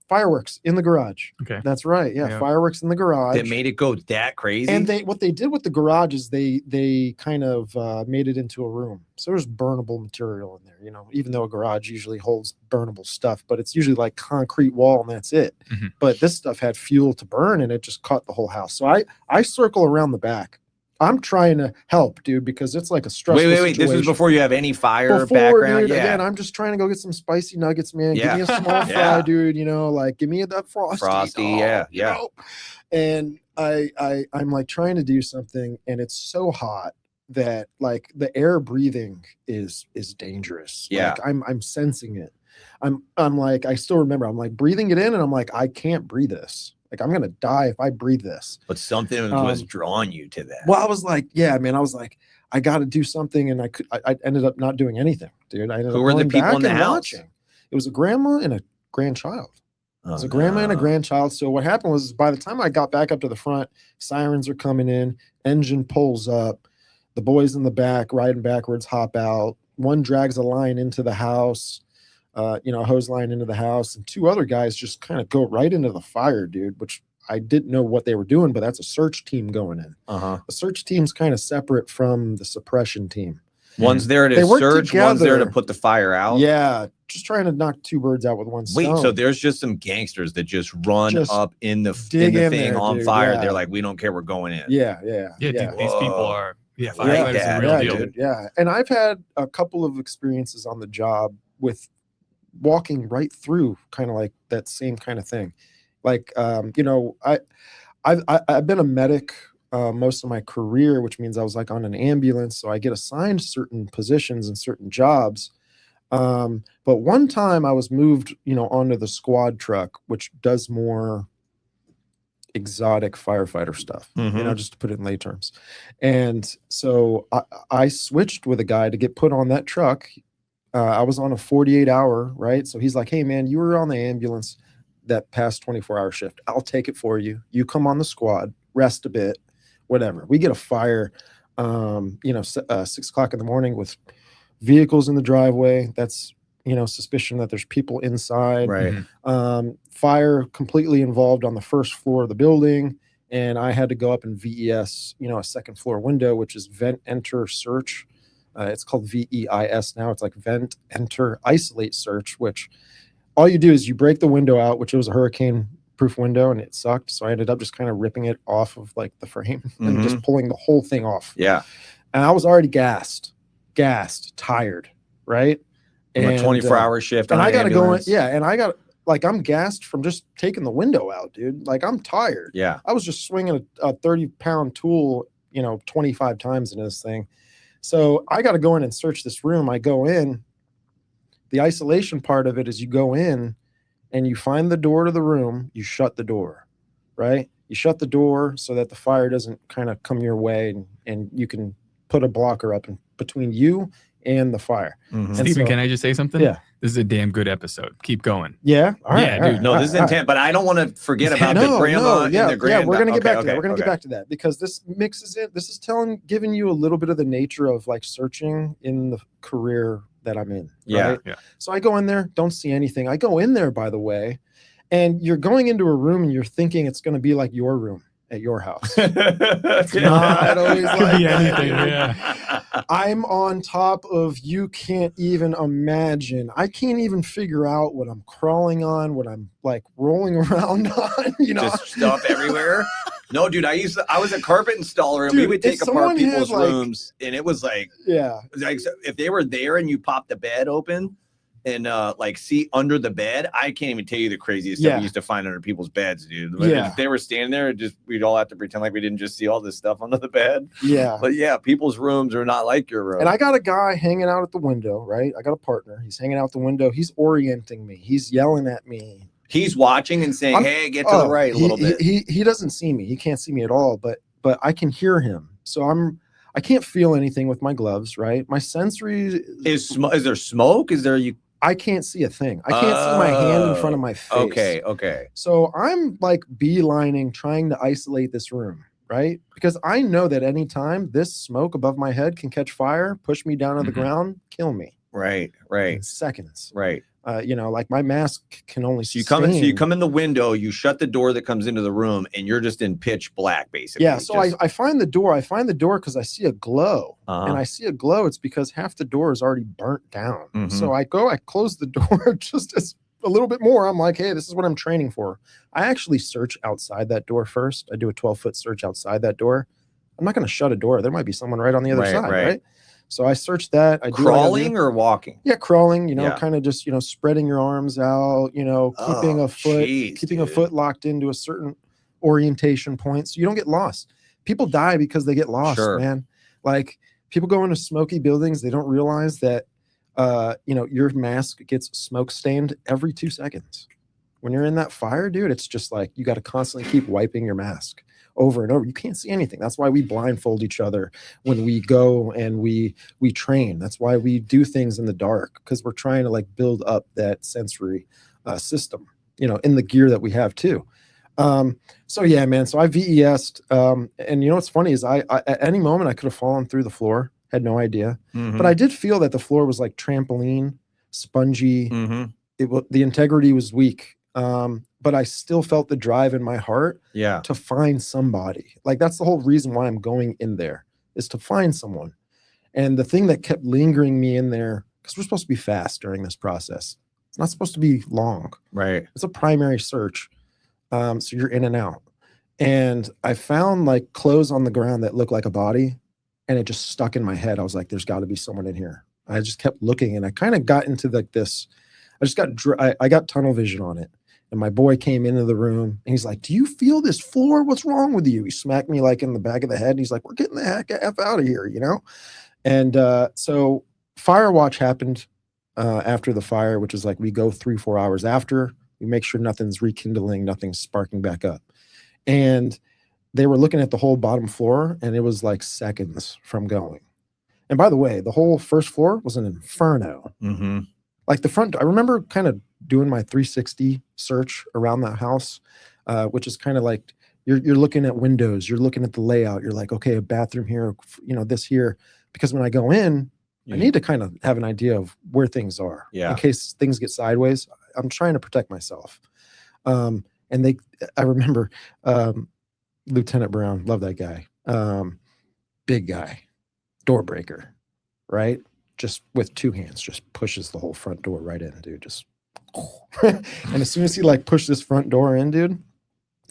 Fireworks in the garage. Okay. That's right. Yeah. Fireworks in the garage. That made it go that crazy. And what they did with the garage is they kind of made it into a room. So there's burnable material in there, even though a garage usually holds burnable stuff, but it's usually like concrete wall and that's it. But this stuff had fuel to burn and it just caught the whole house. So I circle around the back. I'm trying to help, dude, because it's like a stressful situation. This is before you have any fire background. Dude, again, I'm just trying to go get some spicy nuggets, man. Give me a small fry, dude. Like give me that frosty. And I'm like trying to do something, and it's so hot that like the air breathing is dangerous. Yeah, like, I'm sensing it. I'm like, I still remember. I'm like breathing it in, and I'm like, I can't breathe this. Like, I'm going to die if I breathe this. But something was drawing you to that. Well, I was like, yeah, man, I was like, I got to do something. And I ended up not doing anything, dude. Who were the people in the house? Watching. It was a grandma and a grandchild. It was a grandma and a grandchild. So what happened was by the time I got back up to the front, sirens are coming in, engine pulls up, the boys in the back riding backwards hop out. One drags a line into the house. A hose line into the house, and 2 other guys just kind of go right into the fire, dude, which I didn't know what they were doing, but that's a search team going in. The search team's kind of separate from the suppression team. One's there to search, one's there to put the fire out. Yeah, just trying to knock 2 birds out with one stone. Wait, so there's just some gangsters that just run up in the thing there, on dude, fire. They're like, we don't care, we're going in. Yeah. Dude, these people are firefighters are real deal. Dude, yeah. And I've had a couple of experiences on the job with walking right through kind of like that same kind of thing. Like, I've been a medic most of my career, which means I was like on an ambulance. So I get assigned certain positions and certain jobs. But one time I was moved, onto the squad truck, which does more exotic firefighter stuff, just to put it in lay terms. And so I switched with a guy to get put on that truck. I was on a 48-hour, right? So he's like, hey, man, you were on the ambulance that past 24-hour shift. I'll take it for you. You come on the squad, rest a bit. whatever. We get a fire, 6 o'clock in the morning with vehicles in the driveway. That's, suspicion that there's people inside. Right. Fire completely involved on the first floor of the building. And I had to go up and VES, a second floor window, which is vent, enter, search. It's called VEIS now. It's like vent, enter, isolate, search, which all you do is you break the window out, which it was a hurricane-proof window, and it sucked. So I ended up just kind of ripping it off of like the frame and just pulling the whole thing off. Yeah. And I was already gassed, tired, right? From a 24-hour shift. And on I got to go in. ambulance. Yeah. And I'm gassed from just taking the window out, dude. Like, I'm tired. Yeah. I was just swinging a 30-pound tool, 25 times into this thing. So I got to go in and search this room. I go in. The isolation part of it is you go in and you find the door to the room. You shut the door, right? You shut the door so that the fire doesn't kind of come your way, and you can put a blocker up in between you and the fire. Mhm. Stephen, can I just say something? Yeah. This is a damn good episode. Keep going. Yeah. All right. Yeah, all dude. right, No, all this is right, all right. intent, but I don't want to forget about the grandma and the grand. Yeah, we're gonna get back to that. Okay, We're gonna get back to that because this mixes it. This is giving you a little bit of the nature of like searching in the career that I'm in. Yeah, right? yeah. So I go in there, don't see anything. I go in there, by the way, and you're going into a room and you're thinking it's going to be like your room at your house. It's not always Could like be that, anything. dude. Yeah. I'm on top of, you can't even imagine. I can't even figure out what I'm crawling on, what I'm like rolling around on, Just stuff everywhere. No, dude, I was a carpet installer, and we Dude, would take if apart someone had, people's like- rooms, and it was like Yeah. if they were there and you popped the bed open and like see under the bed, I can't even tell you the craziest stuff Yeah. we used to find under people's beds, dude. But Yeah. if they were standing there, we'd all have to pretend like we didn't just see all this stuff under the bed. Yeah. But yeah, people's rooms are not like your room. And I got a guy hanging out at the window, right? I got a partner. He's hanging out the window. He's orienting me. He's yelling at me. He's watching and saying, "Hey, get to the right a little bit." He doesn't see me. He can't see me at all, but I can hear him. So I can't feel anything with my gloves, right? My sensory Is there smoke? Is there you? I can't see a thing. I can't see my hand in front of my face. Okay. So I'm like beelining, trying to isolate this room, right? Because I know that any time this smoke above my head can catch fire, push me down to the ground, kill me Right. in seconds. Right. Like my mask can only So you come in the window, you shut the door that comes into the room, and you're just in pitch black, basically. Yeah. So I find the door. I find the door because I see a glow. Uh-huh. And I see a glow. It's because half the door is already burnt down. Mhm. So I close the door just as a little bit more. I'm like, hey, this is what I'm training for. I actually search outside that door first. I do a 12-foot search outside that door. I'm not going to shut a door. There might be someone right on the other side, right? So I search that. I do crawling or walking? Yeah, crawling, Yeah. kind of just, spreading your arms out, keeping Oh, a foot, jeez, keeping a dude. foot locked into a certain orientation point so you don't get lost. People die because they get lost, Sure. man. Like people go into smoky buildings, they don't realize that your mask gets smoke stained every 2 seconds. When you're in that fire, dude, it's just like you got to constantly keep wiping your mask over and over. You can't see anything. That's why we blindfold each other when we go and we train. That's why we do things in the dark, because we're trying to like build up that sensory system, in the gear that we have too. So yeah, man. So I VES'd, and what's funny is I at any moment I could have fallen through the floor. Had no idea, but I did feel that the floor was like trampoline, spongy. The integrity was weak. But I still felt the drive in my heart Yeah. to find somebody. Like that's the whole reason why I'm going in there, is to find someone. And the thing that kept lingering me in there, because we're supposed to be fast during this process. It's not supposed to be long. Right. It's a primary search. So you're in and out. And I found like clothes on the ground that looked like a body, and it just stuck in my head. I was like, there's got to be someone in here. I just kept looking, and I kind of got into like this. I got tunnel vision on it. And my boy came into the room and he's like, do you feel this floor? What's wrong with you? He smacked me like in the back of the head. And he's like, we're getting the heck out of here, And so fire watch happened after the fire, which is like we go 3-4 hours after. We make sure nothing's rekindling, nothing's sparking back up. And they were looking at the whole bottom floor, and it was like seconds from going. And by the way, the whole first floor was an inferno. Mm-hmm. Like the front, I remember kind of doing my 360 search around that house, which is kind of like You're looking at windows, you're looking at the layout, you're like, okay, a bathroom here, this here. Because when I go in, I need to kind of have an idea of where things are. Yeah. In case things get sideways, I'm trying to protect myself. And I remember Lieutenant Brown, love that guy. Big guy, door breaker, right? Just with 2 hands, just pushes the whole front door right in, dude. Just and as soon as he like pushed this front door in, dude,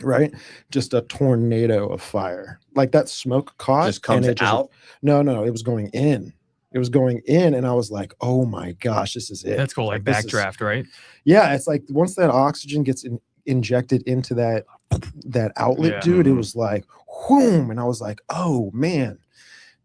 right? Just a tornado of fire. Like that smoke caught. Just comes out? No, it was going in. It was going in, and I was like, oh my gosh, this is it. That's called like backdraft, right? Yeah, it's like once that oxygen gets injected into that outlet, dude, it was like, whoom, and I was like, oh man,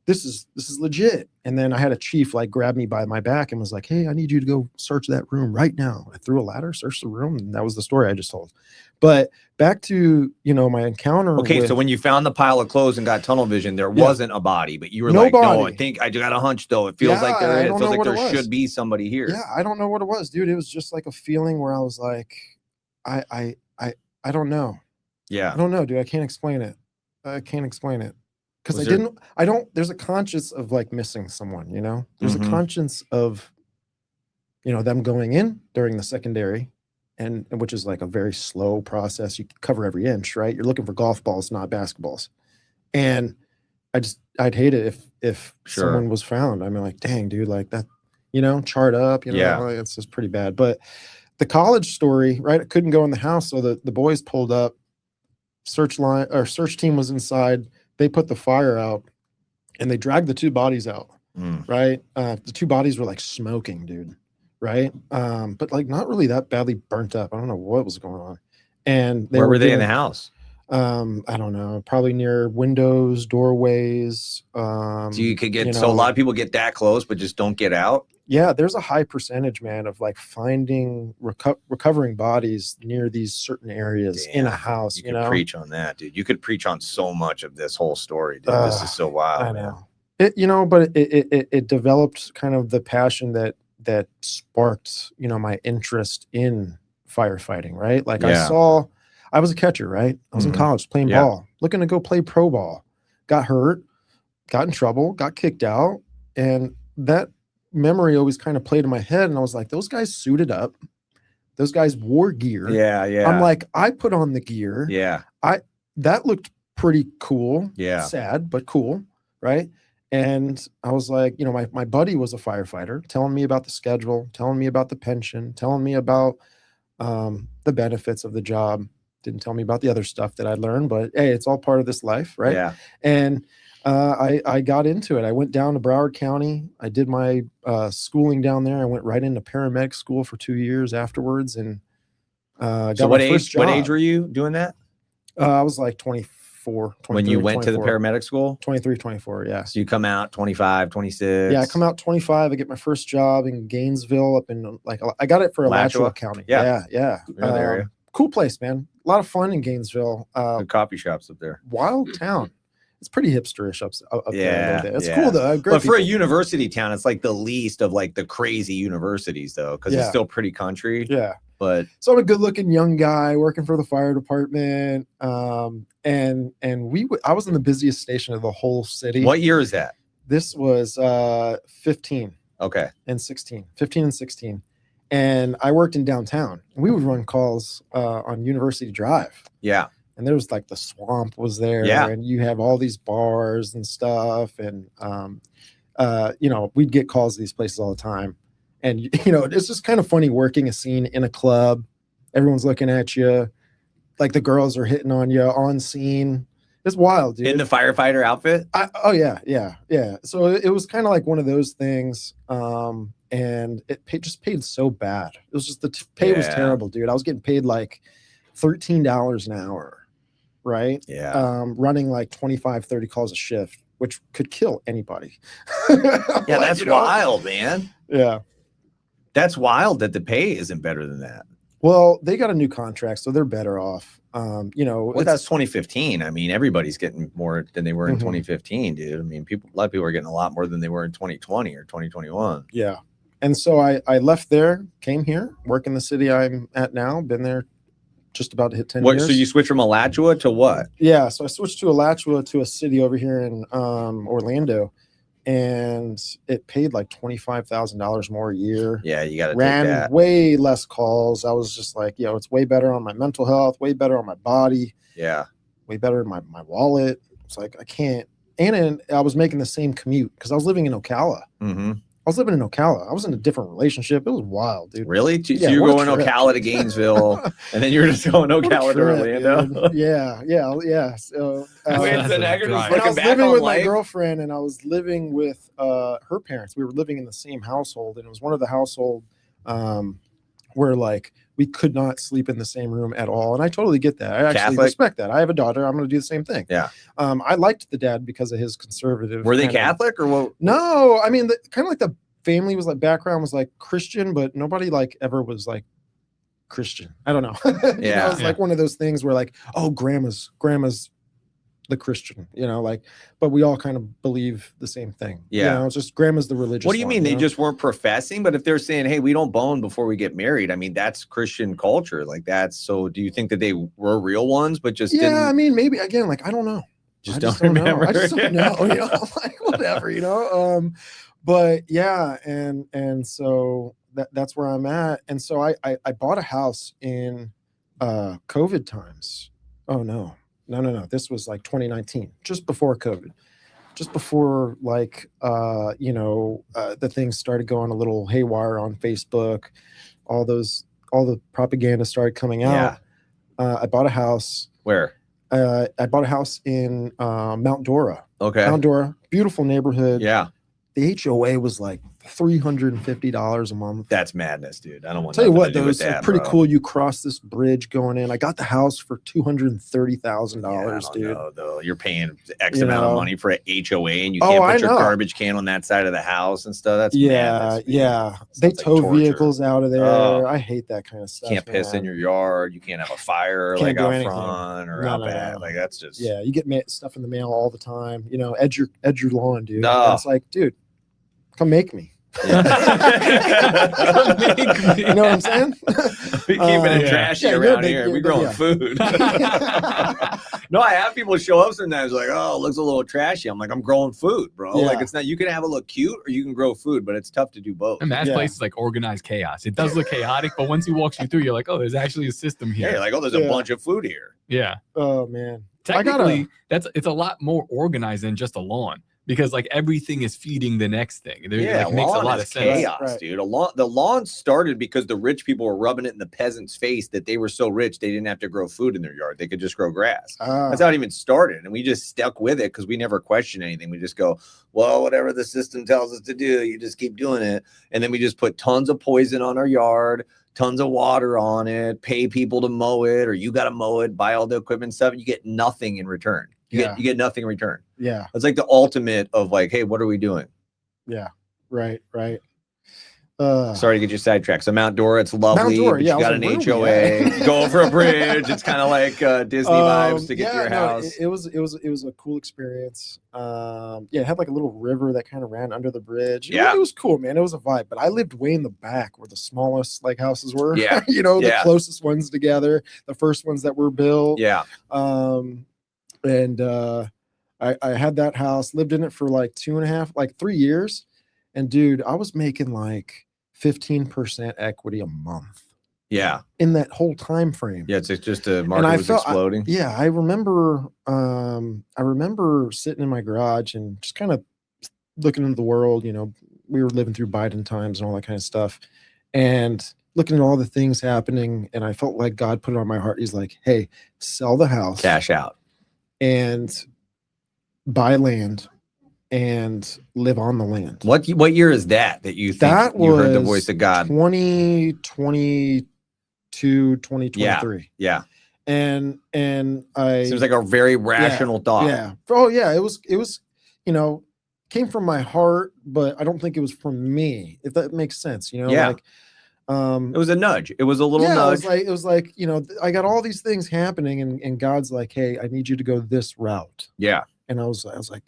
this is legit. And then I had a chief like grab me by my back and was like, hey, I need you to go search that room right now. I threw a ladder, searched the room, and that was the story I just told. But back to my encounter. Okay, so when you found the pile of clothes and got tunnel vision, there wasn't a body, but you were No body. no, I think I got a hunch though. It feels like there is. It feels like there should be somebody here. Yeah, I don't know what it was, dude. It was just like a feeling where I was like, I don't know. Yeah. I don't know, dude. I can't explain it. Because there's a conscience of like missing someone, there's a conscience of, them going in during the secondary and which is like a very slow process. You cover every inch, right? You're looking for golf balls, not basketballs. And I'd hate it if someone was found. I mean, like, dang, dude, like that, chart up, like, it's just pretty bad. But the college story, right? I couldn't go in the house. So the boys pulled up, search team was inside. They put the fire out and they dragged the 2 bodies out, right? The 2 bodies were like smoking, dude, right? But like not really that badly burnt up. I don't know what was going on. And where were they in the house? I don't know, probably near windows, doorways. So you could get, so a lot of people get that close, but just don't get out. Yeah, there's a high percentage, man, of like finding recovering bodies near these certain areas in a house. You could preach on that, dude. You could preach on so much of this whole story, dude. This is so wild. I know. But it developed kind of the passion that sparked, my interest in firefighting, right? Like I was a catcher, right? I was in college playing ball, looking to go play pro ball. Got hurt, got in trouble, got kicked out, and that memory always kind of played in my head, and I was like, those guys suited up, those guys wore gear. Yeah. I'm like, I put on the gear. Yeah. That looked pretty cool. Yeah. Sad, but cool, right? And I was like, my buddy was a firefighter, telling me about the schedule, telling me about the pension, telling me about the benefits of the job. Didn't tell me about the other stuff that I learned, but hey, it's all part of this life, right? Yeah. And I got into it. I went down to Broward County. I did my schooling down there. I went right into paramedic school for 2 years afterwards. And so what age were you doing that? I was like 24. When you went to the paramedic school? 23, 24, yeah. So you come out 25, 26? Yeah, I come out 25. I get my first job in Gainesville up in, like, I got it for Alachua County. Yeah. Area. Cool place, man. A lot of fun in Gainesville. Good coffee shops up there. Wild town. It's pretty hipsterish up there. It's cool though. But for a university town, it's like the least of like the crazy universities though, because it's still pretty country. Yeah. But so I'm a good-looking young guy working for the fire department. And I was in the busiest station of the whole city. What year is that? This was 15. Okay. And 16. 15 and 16. And I worked in downtown. We would run calls on University Drive. Yeah. And there was like the swamp was there. Yeah. And you have all these bars and stuff. And, we'd get calls to these places all the time. And, it's just kind of funny working a scene in a club. Everyone's looking at you. Like the girls are hitting on you on scene. It's wild, dude. In the firefighter outfit? Yeah. So it was kind of like one of those things. And it just paid so bad. It was just the pay was terrible, dude. I was getting paid like $13 an hour, right? Yeah. Running like 25, 30 calls a shift, which could kill anybody. Yeah, that's wild, man. Yeah. That's wild that the pay isn't better than that. Well, they got a new contract, so they're better off. Well, that's 2015. I mean, everybody's getting more than they were in 2015, dude. I mean, a lot of people are getting a lot more than they were in 2020 or 2021. Yeah. And so I left there, came here, work in the city I'm at now, been there just about to hit 10 What? years. So you switched from Alachua to what? Yeah, so I switched to Alachua, to a city over here in Orlando, and it paid like $25,000 more a year. Yeah, you got to take Ran that. way less calls. I was just like, it's way better on my mental health, way better on my body, Yeah. way better in my wallet. It's like I can't. And I was making the same commute because I was living in Ocala. Mm-hmm. I was living in Ocala. I was in a different relationship. It was wild, dude. Really? So Yeah, you're what a going trip. Ocala to Gainesville, and then you're just going Ocala to Orlando. Dude. Yeah. So Wait, so now you're just and I looking was back living on with life. my girlfriend, and I was living with her parents. We were living in the same household, and it was one of the household where like we could not sleep in the same room at all. And I totally get that. I actually Catholic? respect that. I have a daughter. I'm going to do the same thing. Yeah. I liked the dad because of his conservative. Were they kind of- Catholic or what? No, I mean, kind of like the family was like background was like Christian, but nobody like ever was like Christian. I don't know. Yeah. It's like one of those things where like, oh, grandma's the Christian, like, but we all kind of believe the same thing. Yeah. It's just grandma's the religious. What do you one, mean? They know? just weren't professing? But if they're saying, hey, we don't bone before we get married, I mean, that's Christian culture. Like that's, so do you think that they were real ones, but just didn't? I mean, maybe again, like, I don't know. Just I don't just don't remember. know. I just don't know, like whatever, but yeah. And so that's where I'm at. And so I bought a house in COVID times. Oh no. This was like 2019, just before COVID, just before like, the things started going a little haywire on Facebook, all the propaganda started coming out. I bought a house. Where? I bought a house in Mount Dora. Okay. Mount Dora, beautiful neighborhood. Yeah. The HOA was like $350 a month. That's madness, dude. I don't want Tell you nothing what, to do though, with it's that, pretty bro. cool. You cross this bridge going in. I got the house for $230,000, dude. No, though. You're paying X amount of money for an HOA, and you Oh, can't I put your know. garbage can on that side of the house and stuff. That's madness, man. Yeah. They Sounds like tow torture. vehicles out of there. Oh. I hate that kind of stuff. You can't piss in your yard. You can't have a fire Can't like do out anything. front or No, out no, back. no. Like that's just You get stuff in the mail all the time. Edge your lawn, dude. No. And it's like, dude, come make me. Yeah. You know what I'm saying? We keep it Yeah. trashy Yeah, around you're here. big- We growing yeah. food. No, I have people show up sometimes like, oh, it looks a little trashy. I'm like, I'm growing food, bro. Yeah. Like it's not, you can have it look cute or you can grow food, but it's tough to do both. And that Yeah. place is like organized chaos. It does look chaotic, but once he walks you through, you're like, oh, there's actually a system here. Yeah, you're like, oh, there's Yeah. a bunch of food here. Yeah. Oh man. Technically, it's a lot more organized than just a lawn because like everything is feeding the next thing. It like, makes a lawn lot is of sense. chaos, Right. dude. The lawn started because the rich people were rubbing it in the peasants' face that they were so rich they didn't have to grow food in their yard. They could just grow grass. That's how it even started. And we just stuck with it because we never questioned anything. We just go, well, whatever the system tells us to do, you just keep doing it. And then we just put tons of poison on our yard, tons of water on it, pay people to mow it, or you got to mow it, buy all the equipment and stuff. And you get nothing in return. You get nothing in return. Yeah. It's like the ultimate of like, hey, what are we doing? Yeah. Right. Sorry to get you sidetracked. So Mount Dora, it's lovely. Mount Dora, but yeah, you got I an was like, where are we HOA. You go over a bridge. It's kind of like Disney vibes to get to your house. It was a cool experience. It had like a little river that kind of ran under the bridge. It was cool, man. It was a vibe. But I lived way in the back where the smallest like houses were. Yeah. The closest ones together, the first ones that were built. Yeah. And I had that house, lived in it for like 3 years. And dude, I was making like 15% equity a month. Yeah. In that whole time frame. Yeah, it's just the market was exploding. I remember sitting in my garage and just kind of looking into the world. We were living through Biden times and all that kind of stuff. And looking at all the things happening, and I felt like God put it on my heart. He's like, hey, sell the house. Cash out. And buy land and live on the land. What year is that you think that you heard the voice of God? 2022, 2023. Yeah. And I seems like a very rational thought. Yeah. Oh yeah. It was, came from my heart, but I don't think it was from me, if that makes sense. Yeah. Like, it was a nudge. It was a little nudge. It was like, I got all these things happening and God's like, hey, I need you to go this route. Yeah. And I was like,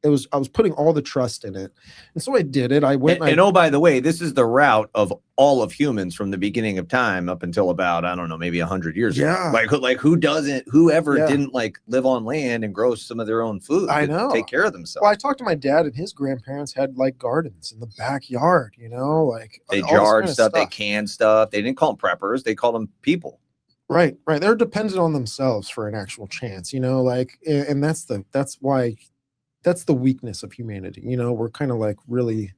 I was putting all the trust in it. And so I did it. I went and oh, by the way, this is the route of all of humans from the beginning of time up until about, I don't know, maybe 100 years ago. Like whoever didn't like live on land and grow some of their own food. I know. Take care of themselves. Well, I talked to my dad, and his grandparents had like gardens in the backyard, like they jarred stuff, they canned stuff. They didn't call them preppers. They called them people. Right. They're dependent on themselves for an actual chance, and that's the weakness of humanity. We're kind of like really,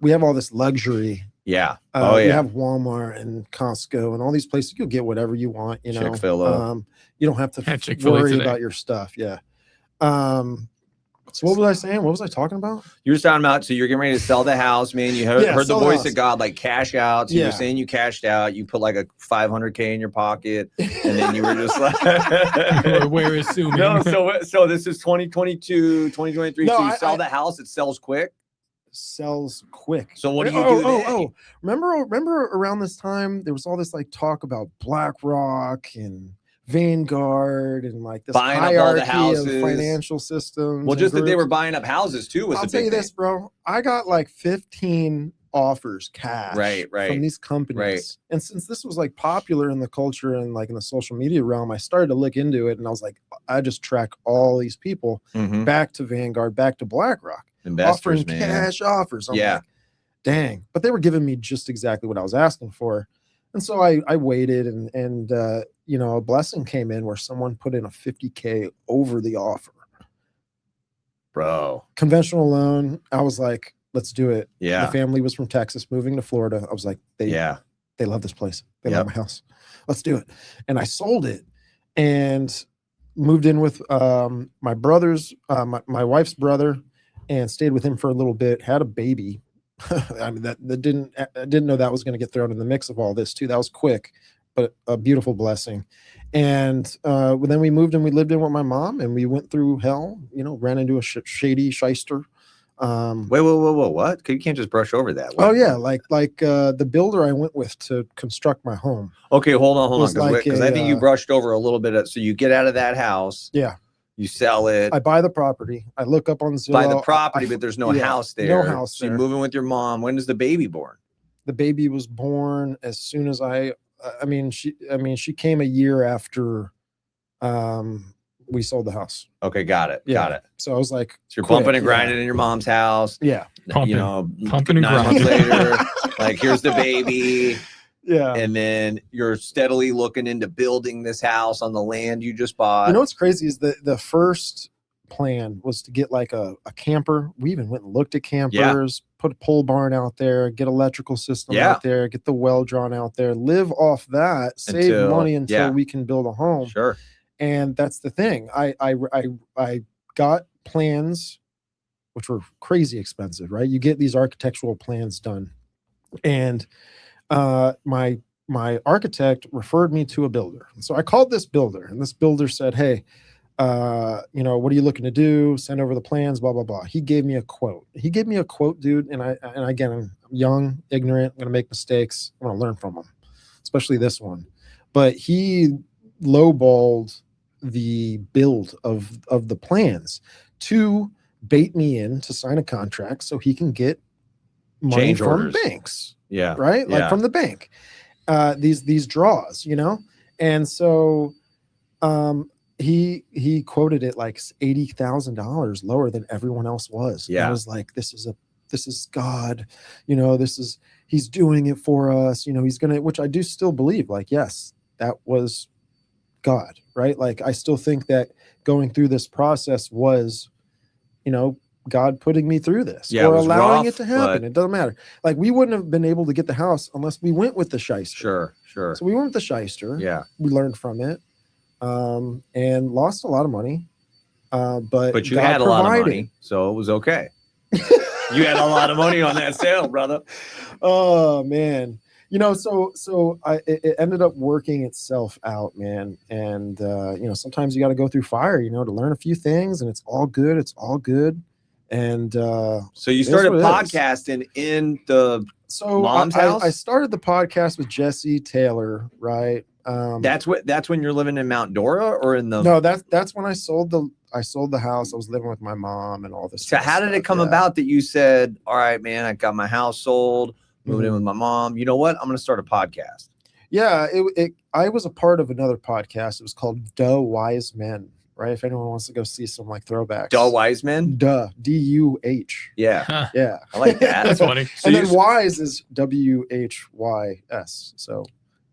we have all this luxury. Yeah. You have Walmart and Costco and all these places. You'll get whatever you want, Chick-fil-A. You don't have to worry about your stuff. Yeah. So what was I saying? What was I talking about? You were talking about, so you're getting ready to sell the house, man. You heard the voice of God, like cash out. So you're saying you cashed out. You put like a $500K in your pocket, and then you were just like, we're assuming. No, so this is 2022, 2023. No, so you sell the house, it sells quick. Sells quick. So what do you do? Oh! Remember around this time there was all this like talk about BlackRock and Vanguard and like this buying hierarchy up all the houses. Of financial systems. Well, just that they were buying up houses too was I'll a tell big you thing. this, bro. I got like 15 offers cash from these companies. Right. And since this was like popular in the culture and like in the social media realm, I started to look into it, and I was like, I just track all these people back to Vanguard, back to BlackRock, investors, offering cash offers. I'm like, dang. But they were giving me just exactly what I was asking for. And so I waited, and a blessing came in where someone put in a $50K over the offer. Bro. Conventional loan. I was like, let's do it. Yeah. The family was from Texas, moving to Florida. I was like, they love this place. They love my house. Let's do it. And I sold it and moved in with my brother's, my wife's brother, and stayed with him for a little bit, had a baby. I mean, I didn't know that was going to get thrown in the mix of all this too. That was quick, but a beautiful blessing. And then we moved and we lived in with my mom, and we went through hell, ran into a shady shyster. Wait, what? You can't just brush over that. Oh yeah. Like the builder I went with to construct my home. Okay. Hold on. Because I think you brushed over a little bit. So you get out of that house. Yeah. You sell it. I buy the property. I look up on Zillow. Buy the property, but there's no house there. No house so there. You're moving with your mom. When is the baby born? The baby was born as soon as she came a year after we sold the house. Okay, got it. So I was like, so you're bumping and grinding in your mom's house. Yeah. Pumping and 9 months grinding. later, like here's the baby. Yeah. And then you're steadily looking into building this house on the land you just bought. What's crazy is the first plan was to get like a camper. We even went and looked at campers, put a pole barn out there, get electrical system out there, get the well drawn out there, live off that, save money until we can build a home. Sure. And that's the thing. I got plans, which were crazy expensive, right? You get these architectural plans done. And my architect referred me to a builder. So I called this builder, and this builder said, hey, what are you looking to do? Send over the plans, blah, blah, blah. He gave me a quote, dude. And again, I'm young, ignorant, I'm going to make mistakes. I'm going to learn from him, especially this one. But he lowballed the build of the plans to bait me in to sign a contract so he can get money Change from orders. banks. Yeah. Right. Like from the bank, these draws, and so, he quoted it like $80,000 lower than everyone else was. Yeah. And I was like, this is God, he's doing it for us. He's going to, which I do still believe, like, yes, that was God, right? Like, I still think that going through this process was, God putting me through this or allowing it to happen. It doesn't matter. Like, we wouldn't have been able to get the house unless we went with the shyster. Sure. So we went with the shyster. Yeah. We learned from it, and lost a lot of money. But you God had a lot of provided. money, so it was okay. You had a lot of money on that sale, brother. Oh man. So it ended up working itself out, man. And, sometimes you got to go through fire, to learn a few things, and it's all good. And, so you started podcasting in the So Mom's house? I started the podcast with Jesse Taylor, right? That's when you're living in Mount Dora or in the No, that's when I sold the house. I was living with my mom and all this. So how did it come about that you said, all right, man, I got my house sold, moved in with my mom. You know what? I'm going to start a podcast. Yeah, I was a part of another podcast. It was called Duh Wise Men, right? If anyone wants to go see some like throwbacks. Duh Wise Men? Duh, D-U-H. Yeah. Yeah. I like that. That's funny. So and then Wise is W-H-Y-S. So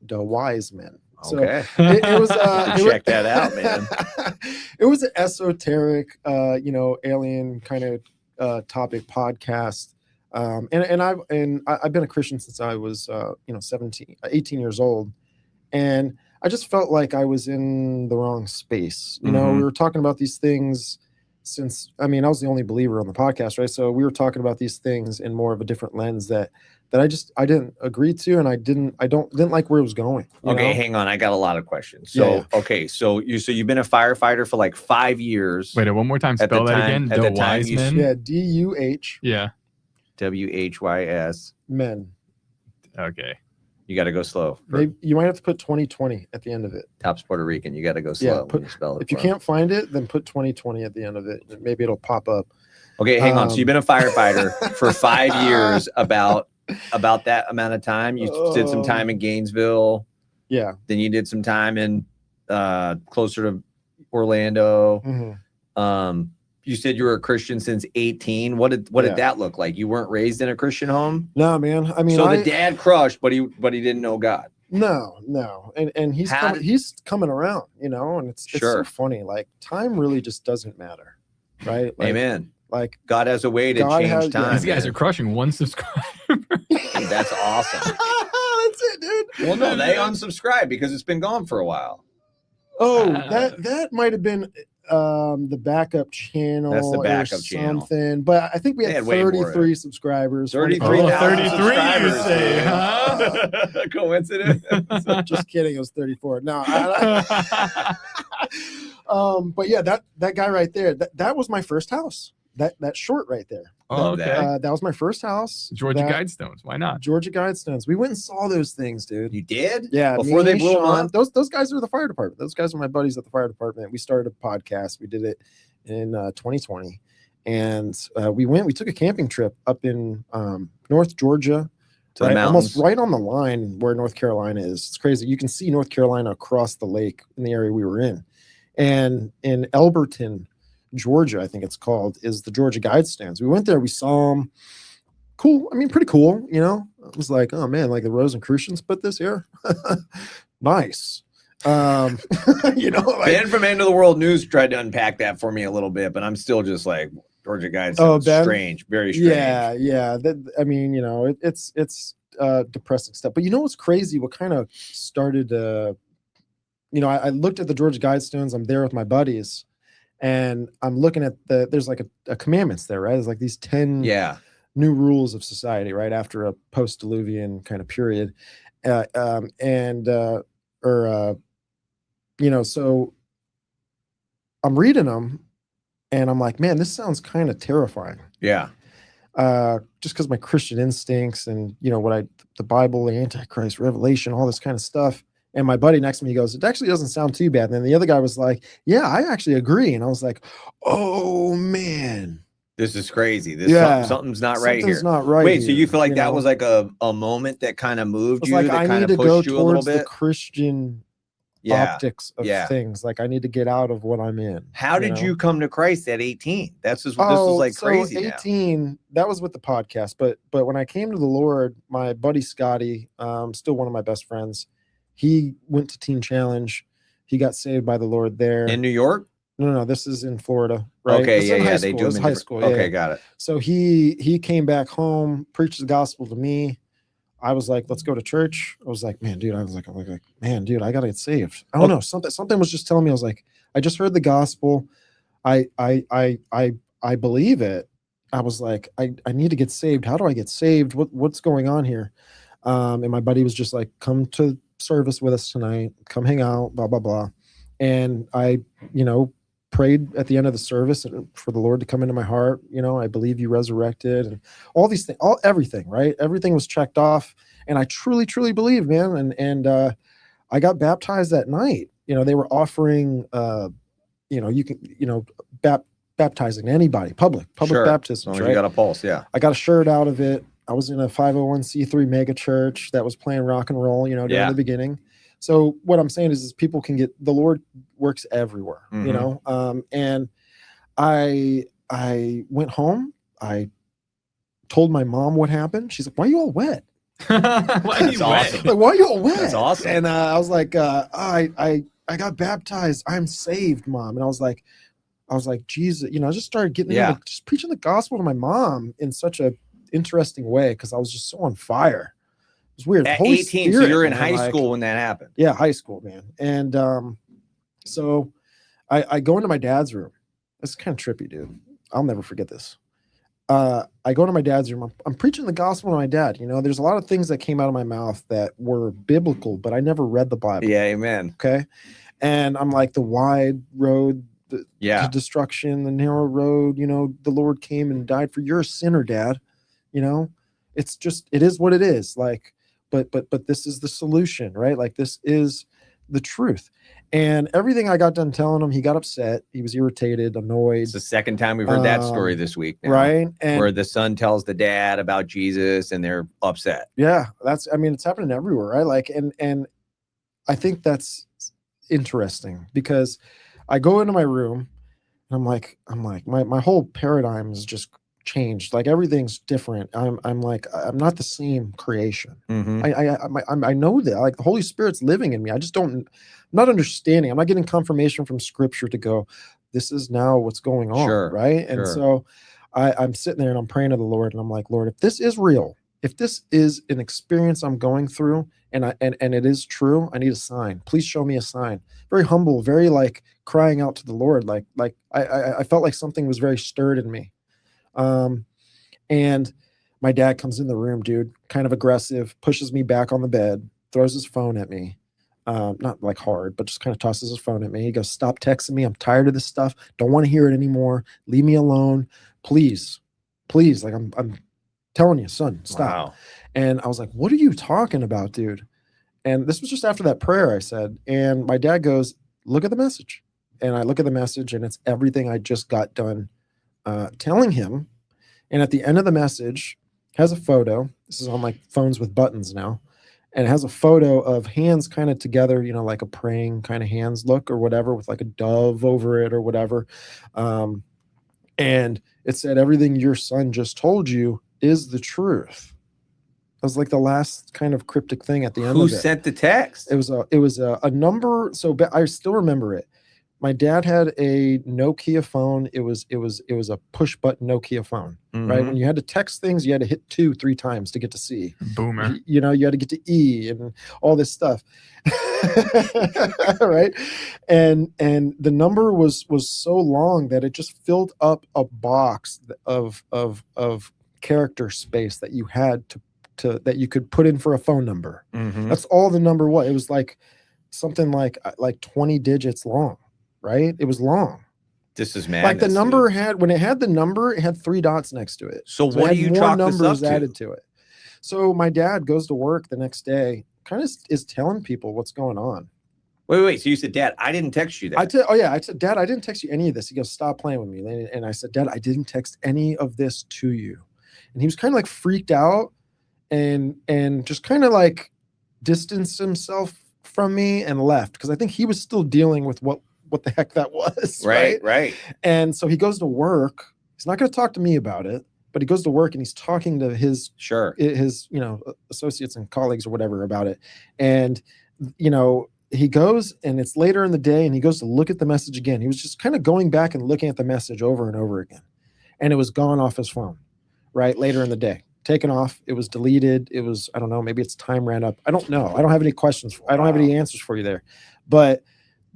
Duh Wise Men. So okay. it was check that out, man. It was an esoteric alien kind of topic podcast. And I've been a Christian since I was 18 years old, and I just felt like I was in the wrong space. We were talking about these things since I was the only believer on the podcast, right? So we were talking about these things in more of a different lens that I didn't agree to, and I didn't like where it was going. Okay, hang on. I got a lot of questions. So okay, so you've been a firefighter for like 5 years. Wait, one more time. Spell that again. At the The time Wise you- Men. Yeah, D-U-H. Yeah. W-H-Y-S. Men. Okay. You got to go slow. Maybe you might have to put 2020 at the end of it. Top's Puerto Rican. You got to go slow when you spell it. If you can't find it, then put 2020 at the end of it. Maybe it'll pop up. Okay, hang on. So you've been a firefighter for 5 years. About that amount of time. You did some time in Gainesville. Yeah. Then you did some time in closer to Orlando. Mm-hmm. You said you were a Christian since 18. What did that look like? You weren't raised in a Christian home? No, man. So the dad crushed, but he didn't know God. No. And he's coming around, and it's so funny. Like time really just doesn't matter. Right? Like, amen. Like God has a way to change time. These guys are crushing one subscriber. Dude, that's awesome. That's it, dude. Well, no, they unsubscribed because it's been gone for a while. Oh, that might have been the backup channel. That's the backup channel. Something. But I think we had 33 subscribers. 33,000 33, you say, huh? Coincidence? Just kidding. It was 34. No. But yeah, that guy right there, that was my first house. That short right there. Oh, okay. That was my first house. Georgia Guidestones. Why not? Georgia Guidestones. We went and saw those things, dude. You did? Yeah. Before they blew them on? Those guys are the fire department. Those guys are my buddies at the fire department. We started a podcast. We did it in 2020. And we took a camping trip up in North Georgia. To the mountains. Almost right on the line where North Carolina is. It's crazy. You can see North Carolina across the lake in the area we were in. And in Elberton, Georgia, I think it's called, is the Georgia Guidestones. We went there, we saw them. Cool. Pretty cool. It was like, oh man, like the Rosicrucians put this here. Nice. Ben from End of the World News tried to unpack that for me a little bit, but I'm still just like Georgia Guidestones. Strange, very strange. Yeah. It's depressing stuff. But you know what's crazy? What kind of started? I looked at the Georgia Guidestones. I'm there with my buddies. And I'm looking at there's like a commandments there, right? There's like these 10 new rules of society, right? After a post-Diluvian kind of period. So I'm reading them and I'm like, man, this sounds kind of terrifying. Yeah. Just because my Christian instincts and, the Bible, the Antichrist, Revelation, all this kind of stuff. And my buddy next to me, he goes, it actually doesn't sound too bad. And then the other guy was like, yeah, I actually agree. And I was like, oh, man. This is crazy. Something's not right here. Something's not right. Wait, so you feel like that was like a moment that kind of moved you, like, that kind of pushed you a little bit? The Christian optics of things. Like I need to get out of what I'm in. How did you come to Christ at 18? This is like crazy. 18, now. That was with the podcast. But when I came to the Lord, my buddy Scotty, still one of my best friends, he went to Teen Challenge. He got saved by the Lord there. In New York? No, this is in Florida. Right? Okay, they do them in high school. Okay, got it. So he came back home, preached the gospel to me. I was like, let's go to church. I was like, man, dude, I gotta get saved. I don't know. Something was just telling me, I was like, I just heard the gospel. I believe it. I was like, I need to get saved. How do I get saved? What's going on here? And my buddy was just like, come to service with us tonight, come hang out, blah, blah, blah. And I, prayed at the end of the service for the Lord to come into my heart. You know, I believe you resurrected, and all these things, everything, right? Everything was checked off. And I truly, truly believe, man. And I got baptized that night. You know, they were offering, you know, you can, you know, baptizing anybody, public Sure. baptism. As long as you got a pulse, yeah. I got a shirt out of it. I was in a 501c3 mega church that was playing rock and roll, you know, during the beginning. So what I'm saying is people can get, the Lord works everywhere, you know? And I went home. I told my mom what happened. She's like, why are you all wet? That's awesome. Like, why are you all wet? That's awesome. And I was like, I got baptized. I'm saved, Mom. And I was like, Jesus, you know, I just started getting into just preaching the gospel to my mom in such a interesting way because I was just so on fire. It was weird. At Holy 18, Spirit, so you're in man, high school when that happened. Yeah, high school, man. And so I go into my dad's room. This is kind of trippy, dude. I'll never forget this. I go into my dad's room. I'm preaching the gospel to my dad. You know, there's a lot of things that came out of my mouth that were biblical, but I never read the Bible. Yeah, amen. Okay. And I'm like, the wide road, the destruction, the narrow road, you know, the Lord came and died for your sinner, Dad. You know, it's just, it is what it is. Like, but this is the solution, right? Like, this is the truth. And everything I got done telling him, he got upset. He was irritated, annoyed. It's the second time we've heard that story this week now, right? And where the son tells the dad about Jesus and they're upset. Yeah, that's, I mean, it's happening everywhere, right? Like, and I think that's interesting because I go into my room and I'm like, my whole paradigm is just changed. Like, everything's different. I'm like, I'm not the same creation. I know that, like, the Holy Spirit's living in me. I just I'm not understanding. I'm not getting confirmation from Scripture to go, this is now what's going on, right? And so I'm sitting there and I'm praying to the Lord, and I'm like, Lord, if this is real, if this is an experience I'm going through, and it is true, I need a sign. Please show me a sign. Very humble, very like crying out to the Lord. Like I felt like something was very stirred in me. And my dad comes in the room, dude, kind of aggressive, pushes me back on the bed, throws his phone at me. Not like hard, but just kind of tosses his phone at me. He goes, stop texting me. I'm tired of this stuff. Don't want to hear it anymore. Leave me alone. Please. Like, I'm telling you, son, stop. Wow. And I was like, what are you talking about, dude? And this was just after that prayer I said, and my dad goes, look at the message. And I look at the message, and it's everything I just got done telling him. And at the end of the message has a photo. This is on like phones with buttons now. And it has a photo of hands kind of together, you know, like a praying kind of hands look or whatever, with like a dove over it or whatever. And it said, everything your son just told you is the truth. That was like the last kind of cryptic thing at the end of it. Who sent the text? It was a number. So I still remember it. My dad had a Nokia phone. It was a push button Nokia phone, right? When you had to text things, you had to hit 2-3 times to get to C. Boomer. You know, you had to get to E and all this stuff, right? And the number was so long that it just filled up a box of character space that you had to that you could put in for a phone number. That's all the number was. It was like something like 20 digits long. Right? It was long. This is madness. Like, the number when it had the number, it had 3 dots next to it. So what do you chalk this up to? Added to it. So my dad goes to work the next day, kind of is telling people what's going on. Wait. So you said, Dad, I didn't text you that. I said, Dad, I didn't text you any of this. He goes, stop playing with me. And I said, Dad, I didn't text any of this to you. And he was kind of like freaked out and just kind of like distanced himself from me and left, because I think he was still dealing with what the heck that was. Right. And so he goes to work. He's not going to talk to me about it, but he goes to work and he's talking to his you know, associates and colleagues or whatever about it. And, you know, he goes, and it's later in the day, and he goes to look at the message again. He was just kind of going back and looking at the message over and over again. And it was gone off his phone, right? Later in the day, taken off. It was deleted. It was, I don't know, maybe its time ran up. I don't know. I don't have any questions. I don't have any answers for you there, but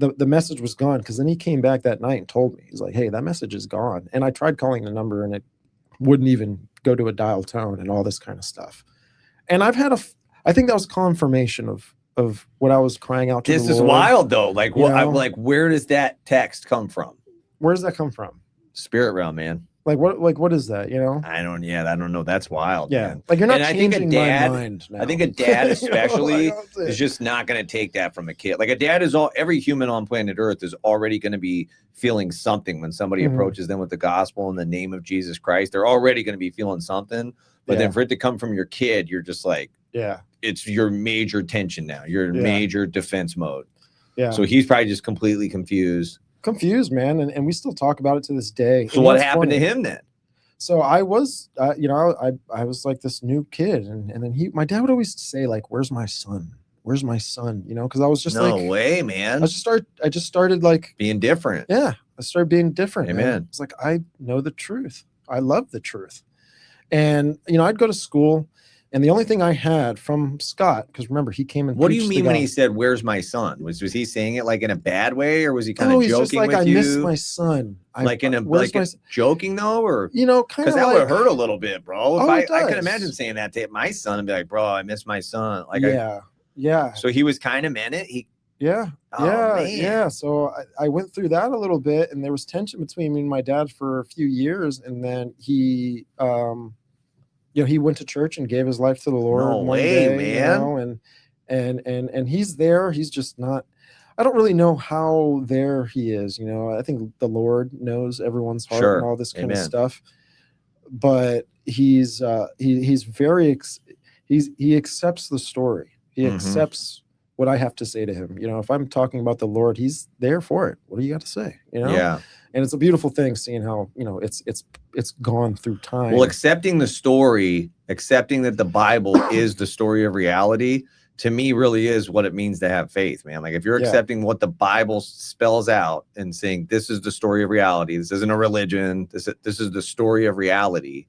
the message was gone, because then he came back that night and told me. He's like, hey, that message is gone. And I tried calling the number, and it wouldn't even go to a dial tone and all this kind of stuff. And I think that was confirmation of what I was crying out to. This is wild though. Like, what? Like, where does that text come from? Where does that come from? Spirit realm, man. Like what is that? You know? I don't know. That's wild. Yeah. Man. Like you're not And I think changing my mind now. I think a dad especially You know, like, is just not going to take that from a kid. Like a dad is every human on planet Earth is already going to be feeling something when somebody approaches them with the gospel in the name of Jesus Christ. They're already going to be feeling something. But then for it to come from your kid, you're just like, it's your major tension now. You're in major defense mode. Yeah. So he's probably just completely confused. Confused, man. And we still talk about it to this day. So what happened to him then? So I was, I was like this new kid. And then my dad would always say like, where's my son? Where's my son? You know, because I was just no way, man. I just started like being different. Yeah. I started being different. Amen. Man. It's like, I know the truth. I love the truth. And, you know, I'd go to school. And the only thing I had from Scott, because remember, he came and what do you mean when he said, where's my son? Was he saying it like in a bad way, or was he kind of joking just like, with I you? miss my son. Like in a joking though, or you know, kind of because that like, would hurt a little bit, bro. If I can imagine saying that to my son and be like, bro, I miss my son. Like yeah. So he was kind of meant it. Yeah. So I went through that a little bit, and there was tension between me and my dad for a few years, and then he you know, he went to church and gave his life to the Lord. No way, man. You know, and he's there. He's just not. I don't really know how there he is. You know, I think the Lord knows everyone's heart and all this kind of stuff. But he's very he accepts the story. He accepts what I have to say to him. You know, if I'm talking about the Lord, he's there for it. What do you got to say? You know? Yeah. And it's a beautiful thing seeing how, you know, it's gone through time. Well, accepting the story, accepting that the Bible is the story of reality, to me really is what it means to have faith, man. Like if you're accepting what the Bible spells out and saying, this is the story of reality. This isn't a religion. This is the story of reality.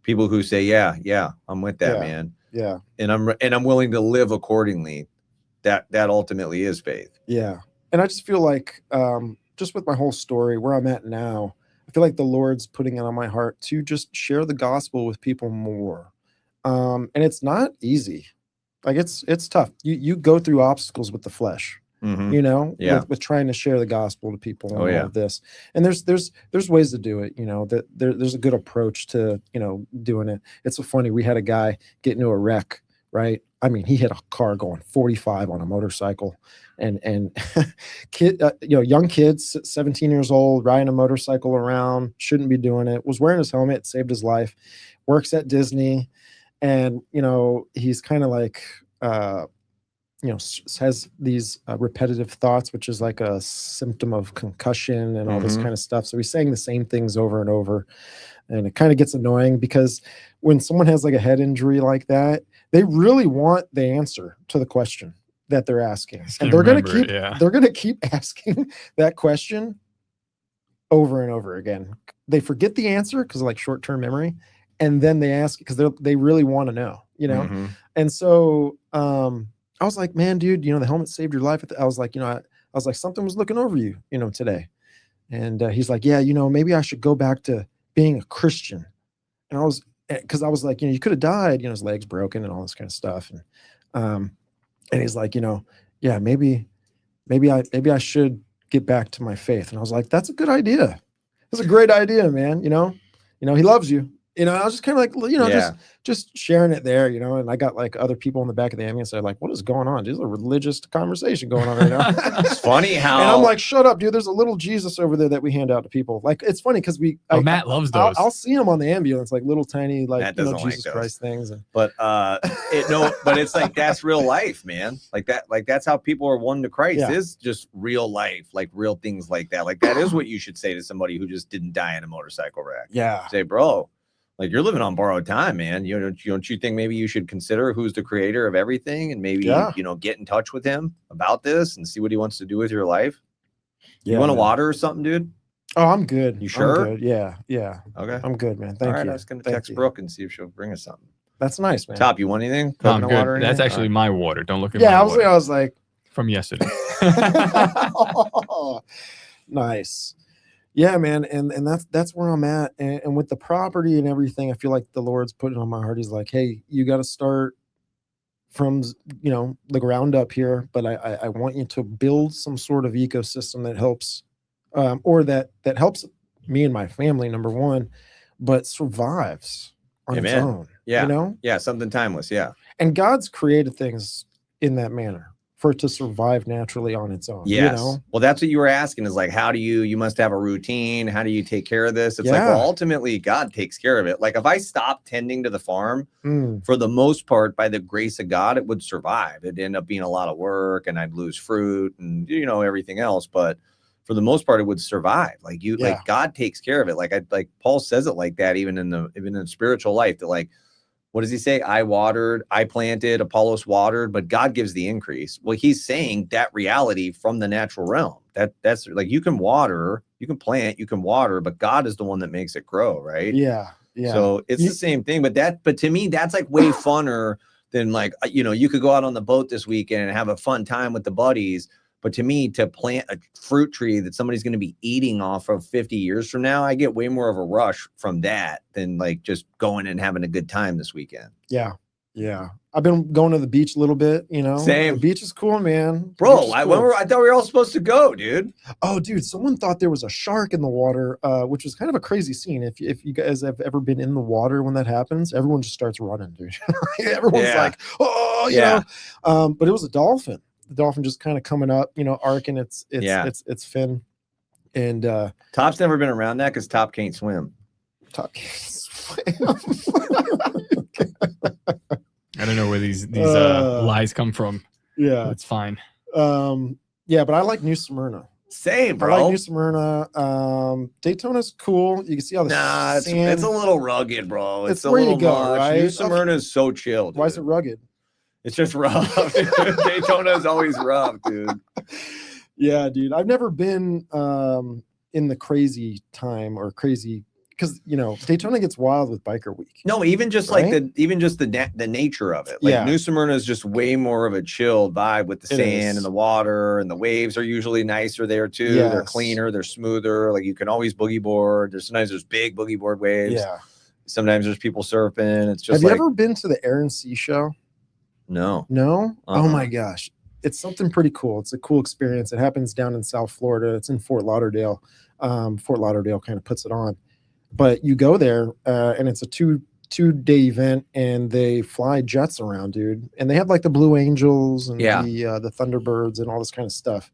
People who say, yeah, I'm with that, man. Yeah. And I'm willing to live accordingly. That ultimately is faith. Yeah. And I just feel like, just with my whole story, where I'm at now, I feel like the Lord's putting it on my heart to just share the gospel with people more. And it's not easy. Like it's tough. You go through obstacles with the flesh, you know, with trying to share the gospel to people and all of this. And there's ways to do it, you know, that there's a good approach to, you know, doing it. It's so funny. We had a guy get into a wreck, right? I mean, he hit a car going 45 on a motorcycle, and you know, young kids, 17 years old, riding a motorcycle around, shouldn't be doing it, was wearing his helmet, saved his life, works at Disney. And, you know, he's kind of like, you know, has these repetitive thoughts, which is like a symptom of concussion and all this kind of stuff. So he's saying the same things over and over. And it kind of gets annoying because when someone has like a head injury like that, they really want the answer to the question that they're asking. And they're going to keep asking that question over and over again. They forget the answer because of like short-term memory. And then they ask because they really want to know, you know? And so I was like, man, dude, you know, the helmet saved your life. I was like, you know, I was like, something was looking over you, you know, today. And he's like, yeah, you know, maybe I should go back to being a Christian. And because I was like, you know, you could have died, you know, his leg's broken and all this kind of stuff. And he's like, you know, yeah, maybe I should get back to my faith. And I was like, that's a good idea. That's a great idea, man. You know, he loves you. You know, I was just kind of like, you know, just sharing it there, you know, and I got like other people in the back of the ambulance. They're like, what is going on? There's a religious conversation going on right now. It's funny how. And I'm like, shut up, dude. There's a little Jesus over there that we hand out to people. Like, it's funny because Matt loves those. I'll see him on the ambulance, like little tiny, like, you know, Jesus Christ things. But but it's like, that's real life, man. Like that's how people are won to Christ is just real life, like real things like that. Like that is what you should say to somebody who just didn't die in a motorcycle wreck. Yeah. Say, bro, like you're living on borrowed time, man. Don't you think maybe you should consider who's the creator of everything and maybe, you know, get in touch with him about this and see what he wants to do with your life? You want a water or something, dude? Oh, I'm good. You sure? I'm good. Yeah. Okay. I'm good, man. Thank you. I was going to text Brooke and see if she'll bring us something. That's nice, man. Top, you want anything? No, I'm good. Water That's actually my water. Don't look at my water. I was like. From yesterday. Nice. Yeah, man, and that's where I'm at, and with the property and everything, I feel like the Lord's putting it on my heart. He's like, hey, you got to start from, you know, the ground up here, but I want you to build some sort of ecosystem that helps or that helps me and my family, number one, but survives on its own. Yeah. You know? Yeah, something timeless. Yeah. And God's created things in that manner for it to survive naturally on its own. Yes. You know? Well, that's what you were asking, is like, how do you must have a routine. How do you take care of this? It's like, well, ultimately God takes care of it. Like if I stopped tending to the farm, for the most part, by the grace of God, it would survive. It'd end up being a lot of work and I'd lose fruit and, you know, everything else. But for the most part, it would survive. Like like God takes care of it. Like Paul says it like that, even in the spiritual life, that like, what does he say? I watered, I planted, Apollos watered, but God gives the increase. Well, he's saying that reality from the natural realm. That's like, you can water, you can plant, you can water, but God is the one that makes it grow, right? Yeah. Yeah. So it's the same thing, but to me, that's like way funner than like, you know, you could go out on the boat this weekend and have a fun time with the buddies. But to me, to plant a fruit tree that somebody's going to be eating off of 50 years from now, I get way more of a rush from that than like just going and having a good time this weekend. Yeah. Yeah. I've been going to the beach a little bit, you know. Same. The beach is cool, man. Bro, I thought we were all supposed to go, dude. Oh, dude, someone thought there was a shark in the water, which was kind of a crazy scene. If you guys have ever been in the water when that happens, everyone just starts running, dude. Everyone's like, oh, you know. But it was a dolphin. The dolphin just kind of coming up, you know, arcing its fin. And Top's never been around that because Top can't swim. Top can't swim. I don't know where these lies come from. Yeah, it's fine. Yeah, but I like New Smyrna. Same, bro. I like New Smyrna. Daytona's cool. You can see all the sand. It's a little rugged, bro. It's a where little you go, much. right? New Smyrna is so chill, dude. Why is it rugged? It's just rough. Daytona is always rough, dude. Yeah, dude. I've never been in the crazy time or crazy, because you know Daytona gets wild with biker week. No, even just like the nature of it. Like New Smyrna is just way more of a chill vibe with the sand and the water, and the waves are usually nicer there too. Yes. They're cleaner, they're smoother. Like you can always boogie board. Sometimes there's big boogie board waves. Yeah. Sometimes there's people surfing. It's just. Have you ever been to the Air and Sea show? No. Oh my gosh, it's something pretty cool. It's a cool experience. It happens down in South Florida. It's in Fort Lauderdale. Fort Lauderdale kind of puts it on, but you go there and it's a two-day event, and they fly jets around, dude, and they have like the Blue Angels and the Thunderbirds and all this kind of stuff.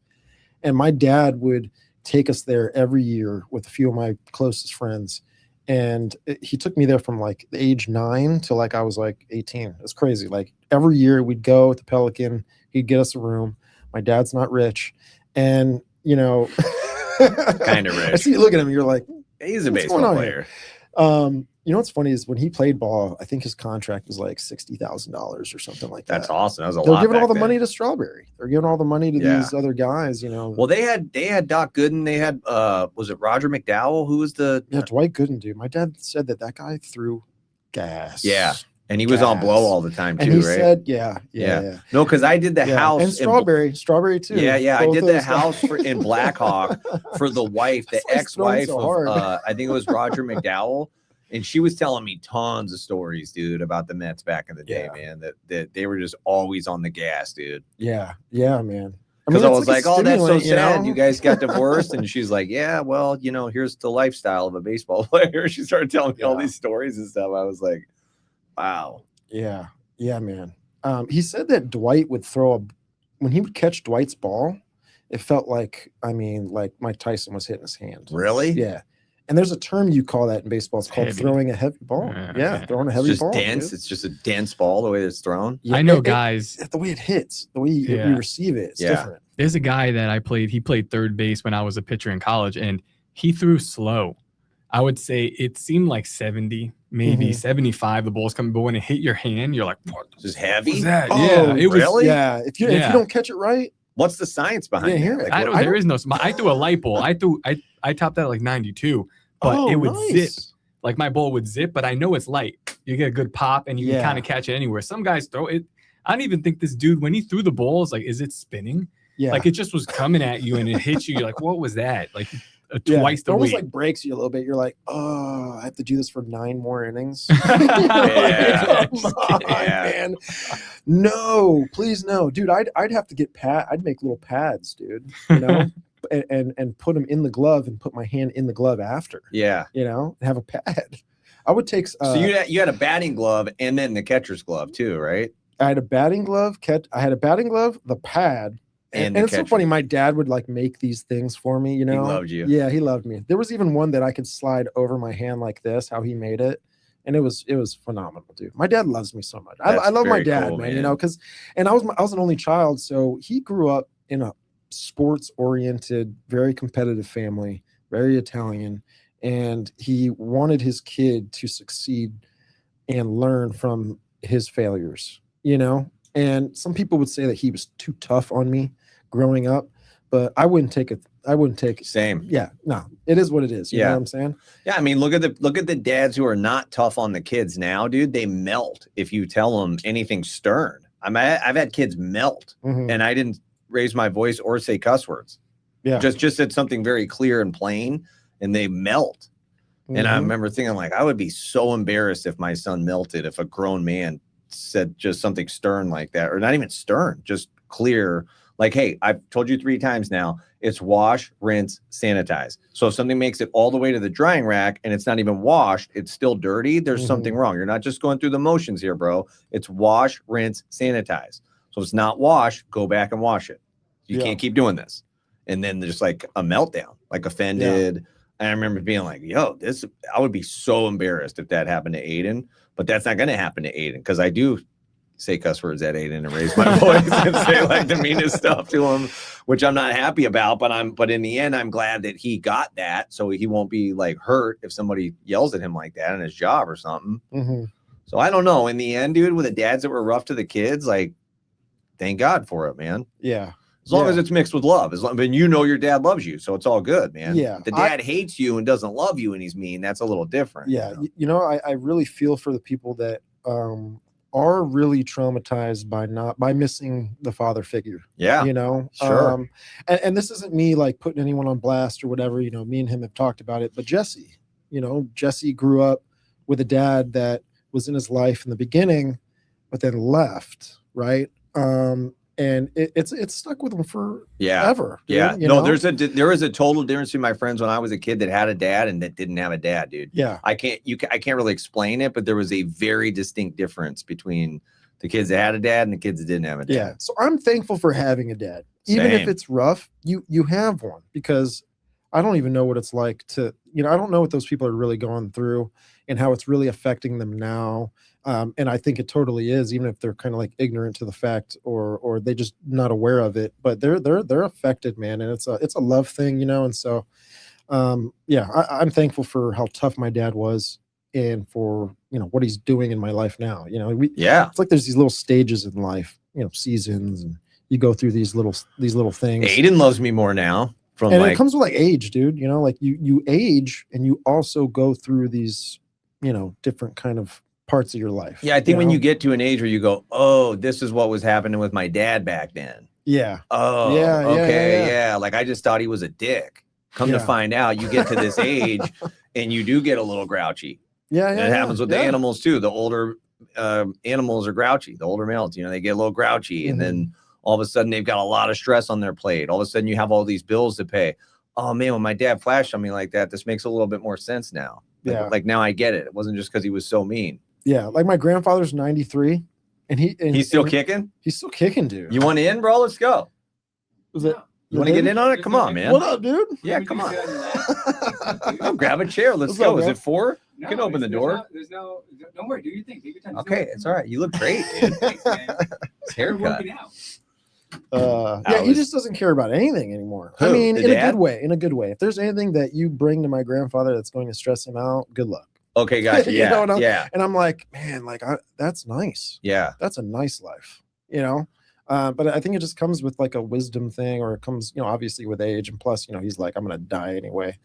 And my dad would take us there every year with a few of my closest friends. And he took me there from like the age 9 to like I was like 18. It's crazy. Like every year we'd go at the Pelican. He'd get us a room. My dad's not rich, and you know, kind of rich. I see you look at him. You're like, he's a baseball player. You know what's funny is when he played ball, I think his contract was like $60,000 or something like that. That's awesome. That was a They're lot. giving all the money to Strawberry. They're giving all the money to these other guys. You know. Well, they had Doc Gooden. They had was it Roger McDowell? Who was the Dwight Gooden, dude. My dad said that guy threw gas. Yeah. And he was on blow all the time too, and he right? Said, yeah. No, because I did the house and Strawberry too. Yeah. I did the house in Blackhawk for the wife, the ex-wife of I think it was Roger McDowell, and she was telling me tons of stories, dude, about the Mets back in the day, man. That they were just always on the gas, dude. Yeah, man. Because I was like, oh, that's so sad. You guys got divorced. And she's like, yeah, well, you know, here's the lifestyle of a baseball player. She started telling me all these stories and stuff. I was like, wow. Yeah, man. He said that Dwight would when he would catch Dwight's ball, it felt like Mike Tyson was hitting his hand. Really? Yeah. And there's a term you call that in baseball. It's called throwing a heavy ball. Throwing a heavy ball. It's just dense. Dude. It's just a dense ball the way it's thrown. Yeah, I know guys. The way it hits, the way you receive it, it's different. There's a guy that he played third base when I was a pitcher in college, and he threw slow. I would say it seemed like 70, maybe 75. The ball's coming, but when it hit your hand, you're like, "What? Is heavy?" Was that? Oh, it was really. Yeah. If you don't catch it right, what's the science behind it? Like, there is no. I threw a light ball. I topped that at like 92, but it would zip. Like my ball would zip, but I know it's light. You get a good pop, and you can kind of catch it anywhere. Some guys throw it. I don't even think this dude, when he threw the ball, is like, is it spinning? Yeah. Like it just was coming at you and it hit you. You're like, what was that? Like twice the weight. It almost like breaks you a little bit. You're like, oh, I have to do this for 9 more innings. Come on, man. No, please no. Dude, I'd have to get I'd make little pads, dude. You know? and put them in the glove and put my hand in the glove after. Yeah. You know, and have a pad. I would take. So you had a batting glove and then the catcher's glove too, right? I had a batting glove. I had a batting glove, the pad. And it's so funny. My dad would like make these things for me, you know. He loved you. Yeah, he loved me. There was even one that I could slide over my hand like this, how he made it. And it was phenomenal, dude. My dad loves me so much. I love my dad, cool, man, you know, and I was an only child. So he grew up in a sports oriented, very competitive family, very Italian. And he wanted his kid to succeed and learn from his failures, you know. And some people would say that he was too tough on me growing up, but I wouldn't take it. Same. Yeah, no, it is what it is. You know what I'm saying? Yeah, I mean, look at the dads who are not tough on the kids now, dude. They melt if you tell them anything stern. I've had kids melt, and I didn't raise my voice or say cuss words. Yeah, just said something very clear and plain, and they melt. And I remember thinking, like, I would be so embarrassed if my son melted if a grown man said just something stern like that, or not even stern, just clear. Like, hey, I've told you 3 times now, it's wash, rinse, sanitize. So if something makes it all the way to the drying rack and it's not even washed, it's still dirty, there's something wrong. You're not just going through the motions here, bro. It's wash, rinse, sanitize. So if it's not washed, go back and wash it. You can't keep doing this. And then there's like a meltdown, like offended. Yeah. And I remember being like, yo, I would be so embarrassed if that happened to Aiden, but that's not going to happen to Aiden because I do say cuss words at Aiden and raise my voice and say like the meanest stuff to him, which I'm not happy about, but in the end, I'm glad that he got that. So he won't be like hurt if somebody yells at him like that in his job or something. So I don't know. In the end, dude, with the dads that were rough to the kids, like, thank God for it, man. Yeah. As long as it's mixed with love, and you know your dad loves you, so it's all good, man. Yeah. If the dad hates you and doesn't love you and he's mean, that's a little different. Yeah. I really feel for the people that are really traumatized by missing the father figure. Yeah. You know? Sure. And this isn't me like putting anyone on blast or whatever, you know, me and him have talked about it, but Jesse grew up with a dad that was in his life in the beginning, but then left, right? And it's stuck with him for ever. Yeah. Dude, No, there is a total difference between my friends when I was a kid that had a dad and that didn't have a dad, dude. Yeah. I can't really explain it, but there was a very distinct difference between the kids that had a dad and the kids that didn't have a dad. Yeah. So I'm thankful for having a dad. Even if it's rough, you have one, because I don't even know what it's like to, I don't know what those people are really going through and how it's really affecting them now. And I think it totally is, even if they're kind of like ignorant to the fact or they just not aware of it, but they're affected, man. And it's a love thing, And so, I'm thankful for how tough my dad was and for, what he's doing in my life now. It's like there's these little stages in life, seasons, and you go through these little things. Aiden loves me more now. It comes with like age, dude. Like you age and you also go through these, different kind of parts of your life. Yeah, I think when you get to an age where you go, oh, this is what was happening with my dad back then. Yeah. Oh, yeah. Okay. Yeah. Like I just thought he was a dick. Come to find out, you get to this age and you do get a little grouchy. Yeah. And it happens with the animals too. The older animals are grouchy. The older males, they get a little grouchy, and then all of a sudden they've got a lot of stress on their plate. All of a sudden you have all these bills to pay. Oh man, when my dad flashed on me like that, this makes a little bit more sense now. Like now I get it. It wasn't just because he was so mean. Yeah, like my grandfather's 93, and he's still kicking. He's still kicking, dude. You want in, bro? Let's go. Was it? You want to get in on it? Come on, man. What up, dude? Yeah, come on. Come grab a chair. Let's go. Is it 4? You can open the door. There's no. Don't worry. Do your thing. Take your time. Okay, it's all right. You look great, dude. Thanks, man. Haircut. He just doesn't care about anything anymore. Who? I mean, The dad? In a good way. If there's anything that you bring to my grandfather that's going to stress him out, good luck. Okay, gotcha. Yeah, yeah. And I'm like, man, that's nice. Yeah, that's a nice life, But I think it just comes with like a wisdom thing, or it comes, obviously with age, and plus, he's like, I'm gonna die anyway,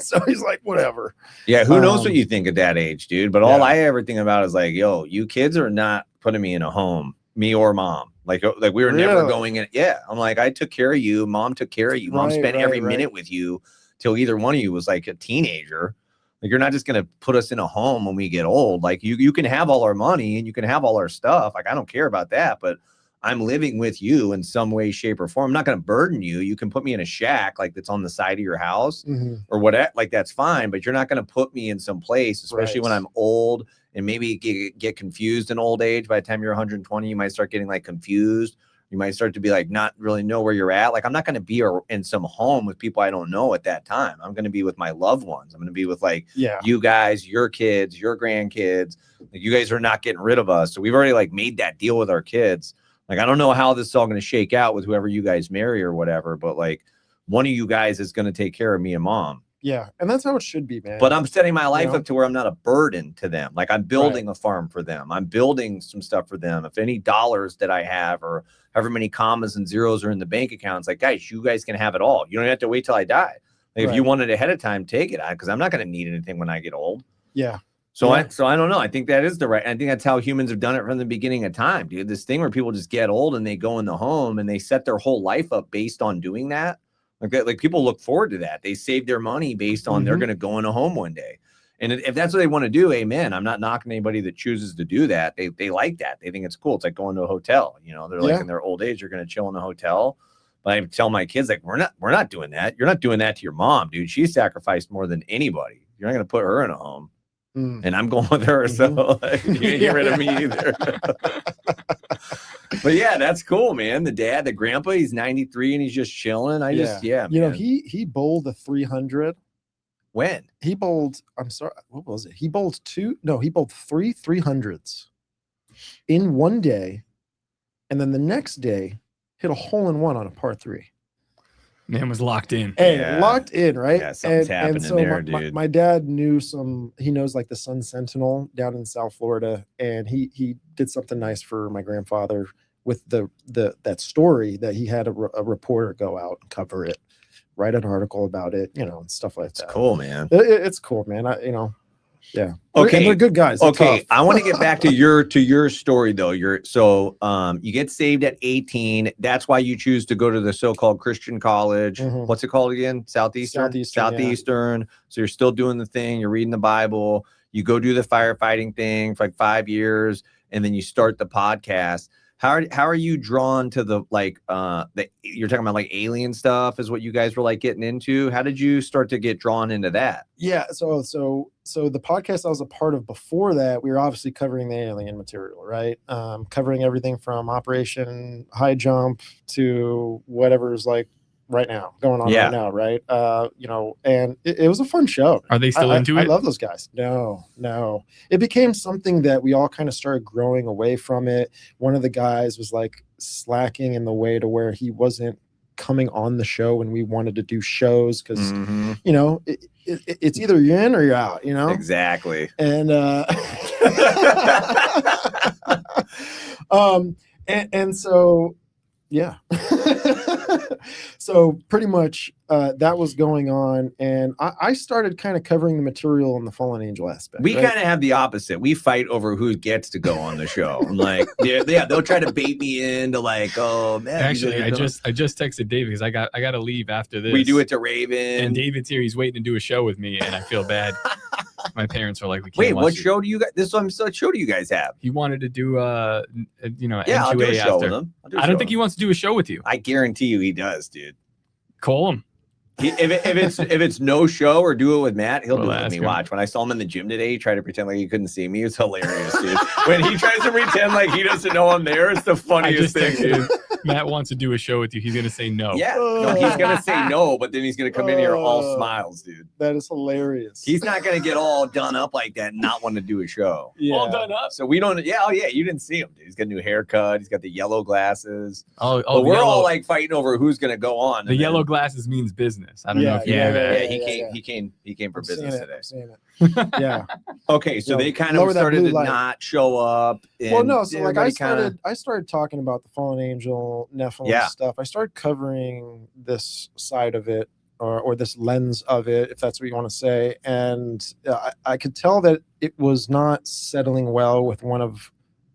so he's like, whatever. Yeah, who knows what you think at that age, dude? But all I ever think about is like, yo, you kids are not putting me in a home, me or mom. Like we were never going in. Yeah, I'm like, I took care of you. Mom took care of you. Mom spent every minute with you till either one of you was like a teenager. Like, you're not just going to put us in a home when we get old. Like you can have all our money and you can have all our stuff. Like, I don't care about that, but I'm living with you in some way, shape, or form. I'm not going to burden you. You can put me in a shack like that's on the side of your house or whatever. Like that's fine, but you're not going to put me in some place, especially when I'm old and maybe get confused in old age. By the time you're 120, you might start getting like confused. You might start to be like, not really know where you're at. Like, I'm not going to be in some home with people I don't know at that time. I'm going to be with my loved ones. I'm going to be with like you guys, your kids, your grandkids. Like, you guys are not getting rid of us. So we've already like made that deal with our kids. Like, I don't know how this is all going to shake out with whoever you guys marry or whatever, but like one of you guys is going to take care of me and mom. Yeah. And that's how it should be, man. But I'm setting my life up to where I'm not a burden to them. Like, I'm building a farm for them. I'm building some stuff for them. If any dollars that I have or however many commas and zeros are in the bank accounts, like, guys, you guys can have it all. You don't have to wait till I die. Like, if you want it ahead of time, take it, because I'm not going to need anything when I get old. Yeah. So I don't know. I think that is I think that's how humans have done it from the beginning of time, dude. This thing where people just get old and they go in the home and they set their whole life up based on doing that. Like people look forward to that. They save their money based on they're going to go in a home one day. And if that's what they want to do, amen. I'm not knocking anybody that chooses to do that. They like that. They think it's cool. It's like going to a hotel. You know, they're like in their old age, they're going to chill in a hotel. But I tell my kids, like, we're not doing that. You're not doing that to your mom, dude. She sacrificed more than anybody. You're not going to put her in a home. And I'm going with her. So like, you can't get rid of me either. But yeah, that's cool, man. The dad, the grandpa, he's 93 and he's just chilling. You know, he bowled a 300. When? He bowled, I'm sorry, what was it? He bowled three 300s in one day. And then the next day hit a hole in one on a par 3. Man was locked in. Hey, locked in, right? Yeah, something's happening so there, dude. My dad knew he knows like the Sun Sentinel down in South Florida, and he did something nice for my grandfather with that story that he had a reporter go out and cover it, write an article about it, you know, and stuff like that. It's cool, man. It's cool, man. Yeah. Okay. And they're good guys. They're tough. I want to get back to your story though. You get saved at 18. That's why you choose to go to the so-called Christian college. What's it called again? Southeastern. Yeah. So you're still doing the thing. You're reading the Bible. You go do the firefighting thing for like 5 years, and then you start the podcast. How are you drawn to the you're talking about like alien stuff is what you guys were like getting into? How did you start to get drawn into that? Yeah, so the podcast I was a part of before that, we were obviously covering the alien material, right? Covering everything from Operation High Jump to whatever's like right now going on right now, right? You know, and it was a fun show. Are they still into it? I love those guys. No. It became something that we all kind of started growing away from it. One of the guys was like slacking in the way to where he wasn't coming on the show when we wanted to do shows because you know it's either you're in or you're out, you know. Exactly. And and so yeah. So pretty much that was going on, and I started kind of covering the material in the fallen angel aspect. We kind of have the opposite. We fight over who gets to go on the show. I'm like, they'll try to bait me into like, oh man. Actually, I just texted David because I got to leave after this. We do it to Raven, and David's here. He's waiting to do a show with me, and I feel bad. My parents are like, we can't. Wait, what show do you guys? What show do you guys have? He wanted to do I'll do a show with him. I don't think he wants to do a show with you. I guarantee you he does, dude. Call him. If it's no show or do it with Matt, he'll do it with me. Him. Watch. When I saw him in the gym today, he tried to pretend like he couldn't see me. It's hilarious, dude. When he tries to pretend like he doesn't know I'm there, it's the funniest thing, dude. Matt wants to do a show with you. He's gonna say no. Yeah, no, he's gonna say no, but then he's gonna come in here all smiles, dude. That is hilarious. He's not gonna get all done up like that and not want to do a show. Yeah. All done up. So we don't. Yeah, you didn't see him, dude. He's got a new haircut. He's got the yellow glasses. But we're all like fighting over who's gonna go on. The yellow glasses means business. I don't know if you he came for business today. Yeah. Okay, so they kind of started to not show up. Well, no, so like I started talking about the fallen angel, Nephilim stuff. I started covering this side of it, or this lens of it, if that's what you want to say. And I could tell that it was not settling well with one of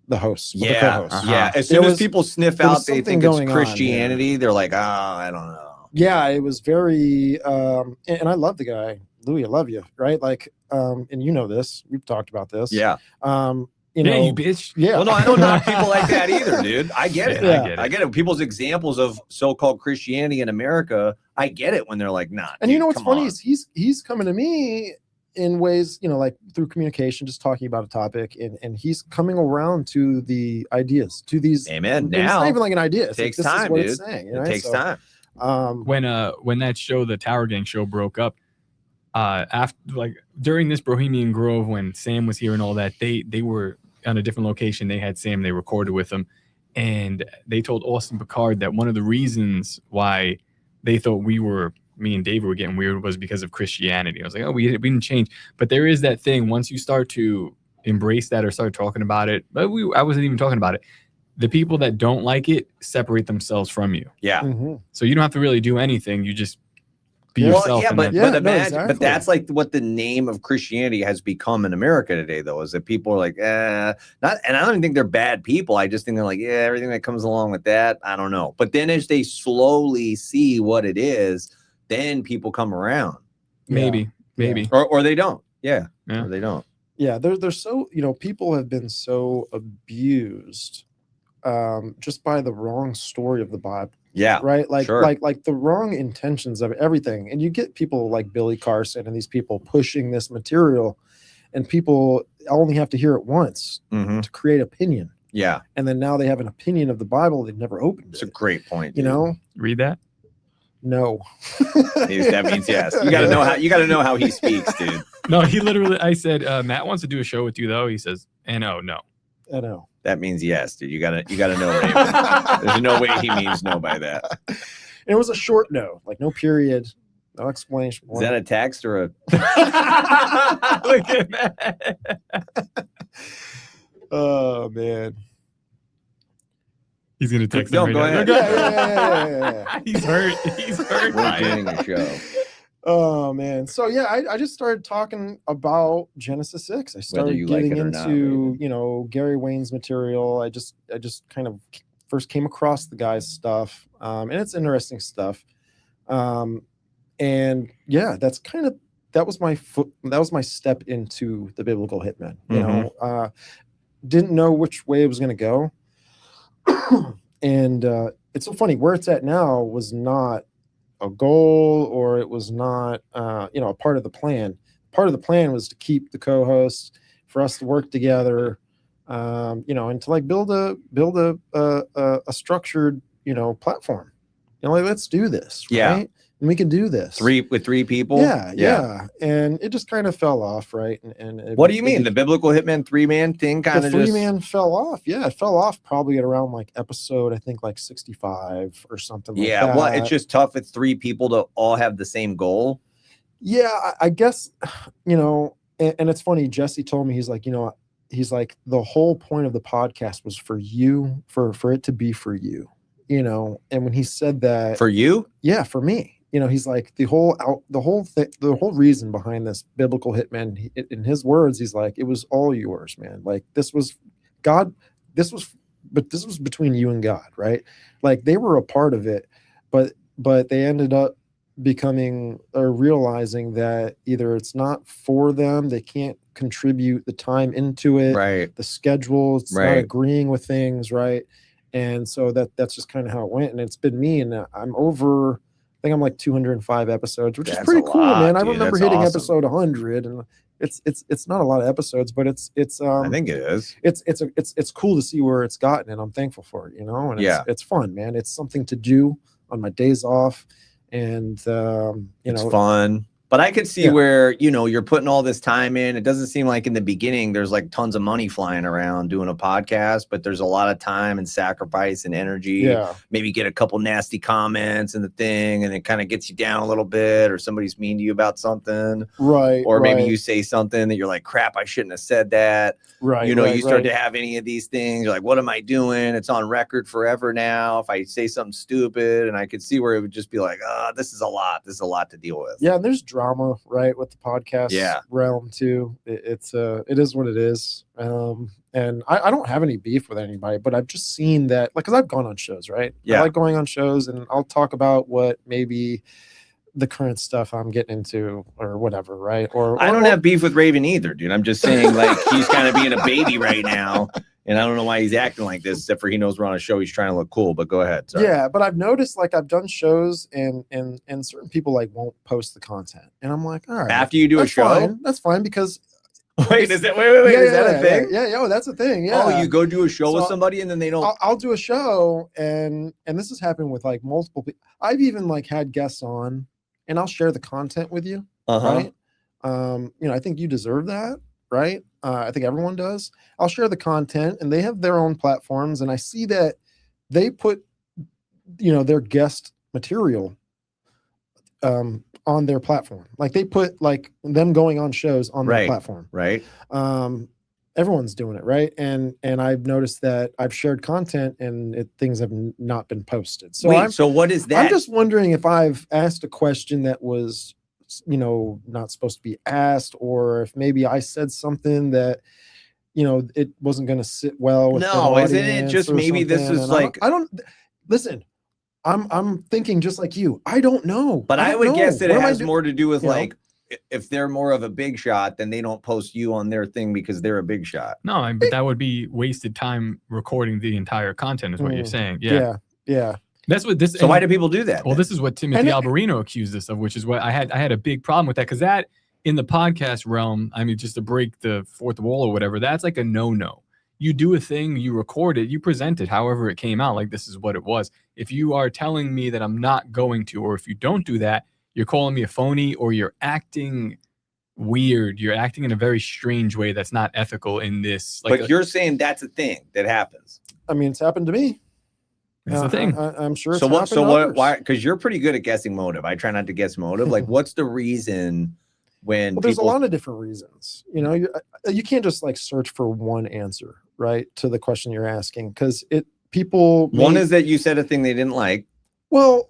the hosts. The co-hosts. Yeah. As soon as people sniff out they think it's Christianity, they're like, I don't know. Yeah, it was very, and I love the guy, Louis. I love you, right? Like, and you know this. We've talked about this. Yeah. you Yeah, know, you bitch. yeah. Well, no, I don't knock people like that either, dude. I get it. Yeah. I get it. People's examples of so-called Christianity in America, I get it when they're like, nah. And dude, you know what's come funny on. is he's coming to me in ways, you know, like through communication, just talking about a topic, and he's coming around to the ideas, to these. Amen. and it's not Now even like an idea. It's takes like, this time, is what dude. it's saying. It Right? takes time. When that show, the Tower Gang show, broke up, after like during this Bohemian Grove, when Sam was here and all that, they were on a different location. They had Sam, they recorded with him, and they told Austin Picard that one of the reasons why they thought me and David were getting weird was because of Christianity. I was like, oh, we didn't change. But there is that thing, once you start to embrace that or start talking about it, but I wasn't even talking about it. The people that don't like it separate themselves from you. Yeah. Mhm. So you don't have to really do anything. You just be Well, yourself. yeah, and but, then- Yeah, but no, imagine, exactly. but that's like what the name of Christianity has become in America today, though, is that people are like, not, and I don't even think they're bad people. I just think they're like, yeah, everything that comes along with that, I don't know. But then as they slowly see what it is, then people come around, maybe. or they don't. Yeah, Yeah. or they don't. Yeah, they're so, you know, people have been so abused just by the wrong story of the Bible. Yeah, Right, like sure. like the wrong intentions of everything, and you get people like Billy Carson and these people pushing this material, and people only have to hear it once Mhm. to create opinion, Yeah, and then now they have an opinion of the Bible they've never opened it's a it. great point. You dude. know, Read that. no. That means yes. You got to know how he speaks, dude. No, he literally, I said, Matt wants to do a show with you, though. He says, and oh, no. I know. That means yes, dude. You gotta know, Raymond. There's no way he means no by that. It was a short no, like no period, no explanation. Is that a text or a? Look at that. Oh man. He's going to text No, him go right ahead. Yeah. now. He's hurt. He's hurt. We're by it. doing a show. Oh man. So yeah, I just started talking about Genesis 6. I started you like getting it or not, into, Raymond. you know, Gary Wayne's material. I just kind of first came across the guy's stuff. And it's interesting stuff. And yeah, that was my step into the Biblical Hitman. You know, didn't know which way it was going to go. And it's so funny, where it's at now was not a goal, or it was not you know, a part of the plan. Part of the plan was to keep the co-hosts, for us to work together, you know, and to like build a structured, you know, platform. You know, like, let's do this, right? Yeah. And we can do this. With three people. Yeah. And it just kind of fell off, right? And What do you mean? The Biblical Hitman 3-man thing kind the of just. 3-man fell off. Yeah, it fell off probably at around like episode, I think like 65 or something like Yeah, that. well, it's just tough. It's three people to all have the same goal. Yeah, I guess, you know, and it's funny, Jesse told me, he's like, you know, he's like, the whole point of the podcast was for you, for it to be for you, you know. And when he said that, For you? yeah, for me, you know, he's like, the whole reason behind this Biblical Hitman, in his words, he's like, it was all yours, man. Like, this was God, this was between you and God, right? Like, they were a part of it, but they ended up becoming or realizing that either it's not for them, they can't contribute the time into it, Right. the schedule, it's not Right. agreeing with things, right? And so that's just kind of how it went. And it's been me, and I'm over, I think I'm like 205 episodes, which is That's pretty a cool, lot, man. I dude. remember That's hitting awesome. episode 100, and it's not a lot of episodes, but it's I think it is. it's cool to see where it's gotten, and I'm thankful for it, you know. And Yeah. it's fun, man. It's something to do on my days off, and you It's know, fun. But I could see Yeah. where, you know, you're putting all this time in. It doesn't seem like in the beginning there's like tons of money flying around doing a podcast, but there's a lot of time and sacrifice and energy. yeah, Maybe get a couple nasty comments in the thing, and it kind of gets you down a little bit, or somebody's mean to you about something, right, or maybe right, you say something that you're like, crap, I shouldn't have said that. right, You know, right, you start right. to have any of these things, you're like, what am I doing? It's on record forever now. If I say something stupid, and I could see where it would just be like, this is a lot to deal with. Yeah, and there's drama, right, with the podcast Yeah. realm too. It is what it is. And I don't have any beef with anybody, but I've just seen that, like, because I've gone on shows, right? Yeah. I like going on shows, and I'll talk about what maybe the current stuff I'm getting into or whatever, right? Or I don't have beef with Raven either, dude. I'm just saying, like, he's kind of being a baby right now, and I don't know why he's acting like this, except for he knows we're on a show. He's trying to look cool, but go ahead. Sorry. Yeah, but I've noticed, like, I've done shows and certain people like won't post the content, and I'm like, all right, After you do a show, that's fine because wait, is that is that a thing? Yeah, that's a thing. Yeah. Oh, you go do a show with somebody and then they don't. I'll do a show, and this has happened with like multiple people. I've even like had guests on, and I'll share the content with you, right? I think you deserve that, right? I think everyone does. I'll share the content, and they have their own platforms, and I see that they put, their guest material on their platform. Like they put like them going on shows on their platform. Right. Everyone's doing it, right? And I've noticed that I've shared content and things have not been posted. So so what is that? I'm just wondering if I've asked a question that was, not supposed to be asked, or if maybe I said something that, it wasn't going to sit well with no, isn't it just maybe this is like I don't listen. I'm thinking just like you. I don't know. But I would guess that it has more to do with like if they're more of a big shot, then they don't post you on their thing because they're a big shot. No, but that would be wasted time recording the entire content is what you're saying. Yeah. That's what this. So why do people do that? Well, this is what Timothy Alberino accused us of, which is what I had a big problem with that, because that in the podcast realm, I mean, just to break the fourth wall or whatever, that's like a no. You do a thing, you record it, you present it however it came out, like this is what it was. If you are telling me that I'm not going to, or if you don't do that, you're calling me a phony, or you're acting weird. You're acting in a very strange way that's not ethical in this. But you're saying that's a thing that happens. I mean, it's happened to me. It's a thing. I'm sure. So what? So what? Why? Because you're pretty good at guessing motive. I try not to guess motive. Like, what's the reason? When there's a lot of different reasons. You can't just like search for one answer, right, to the question you're asking, because one is that you said a thing they didn't like. Well,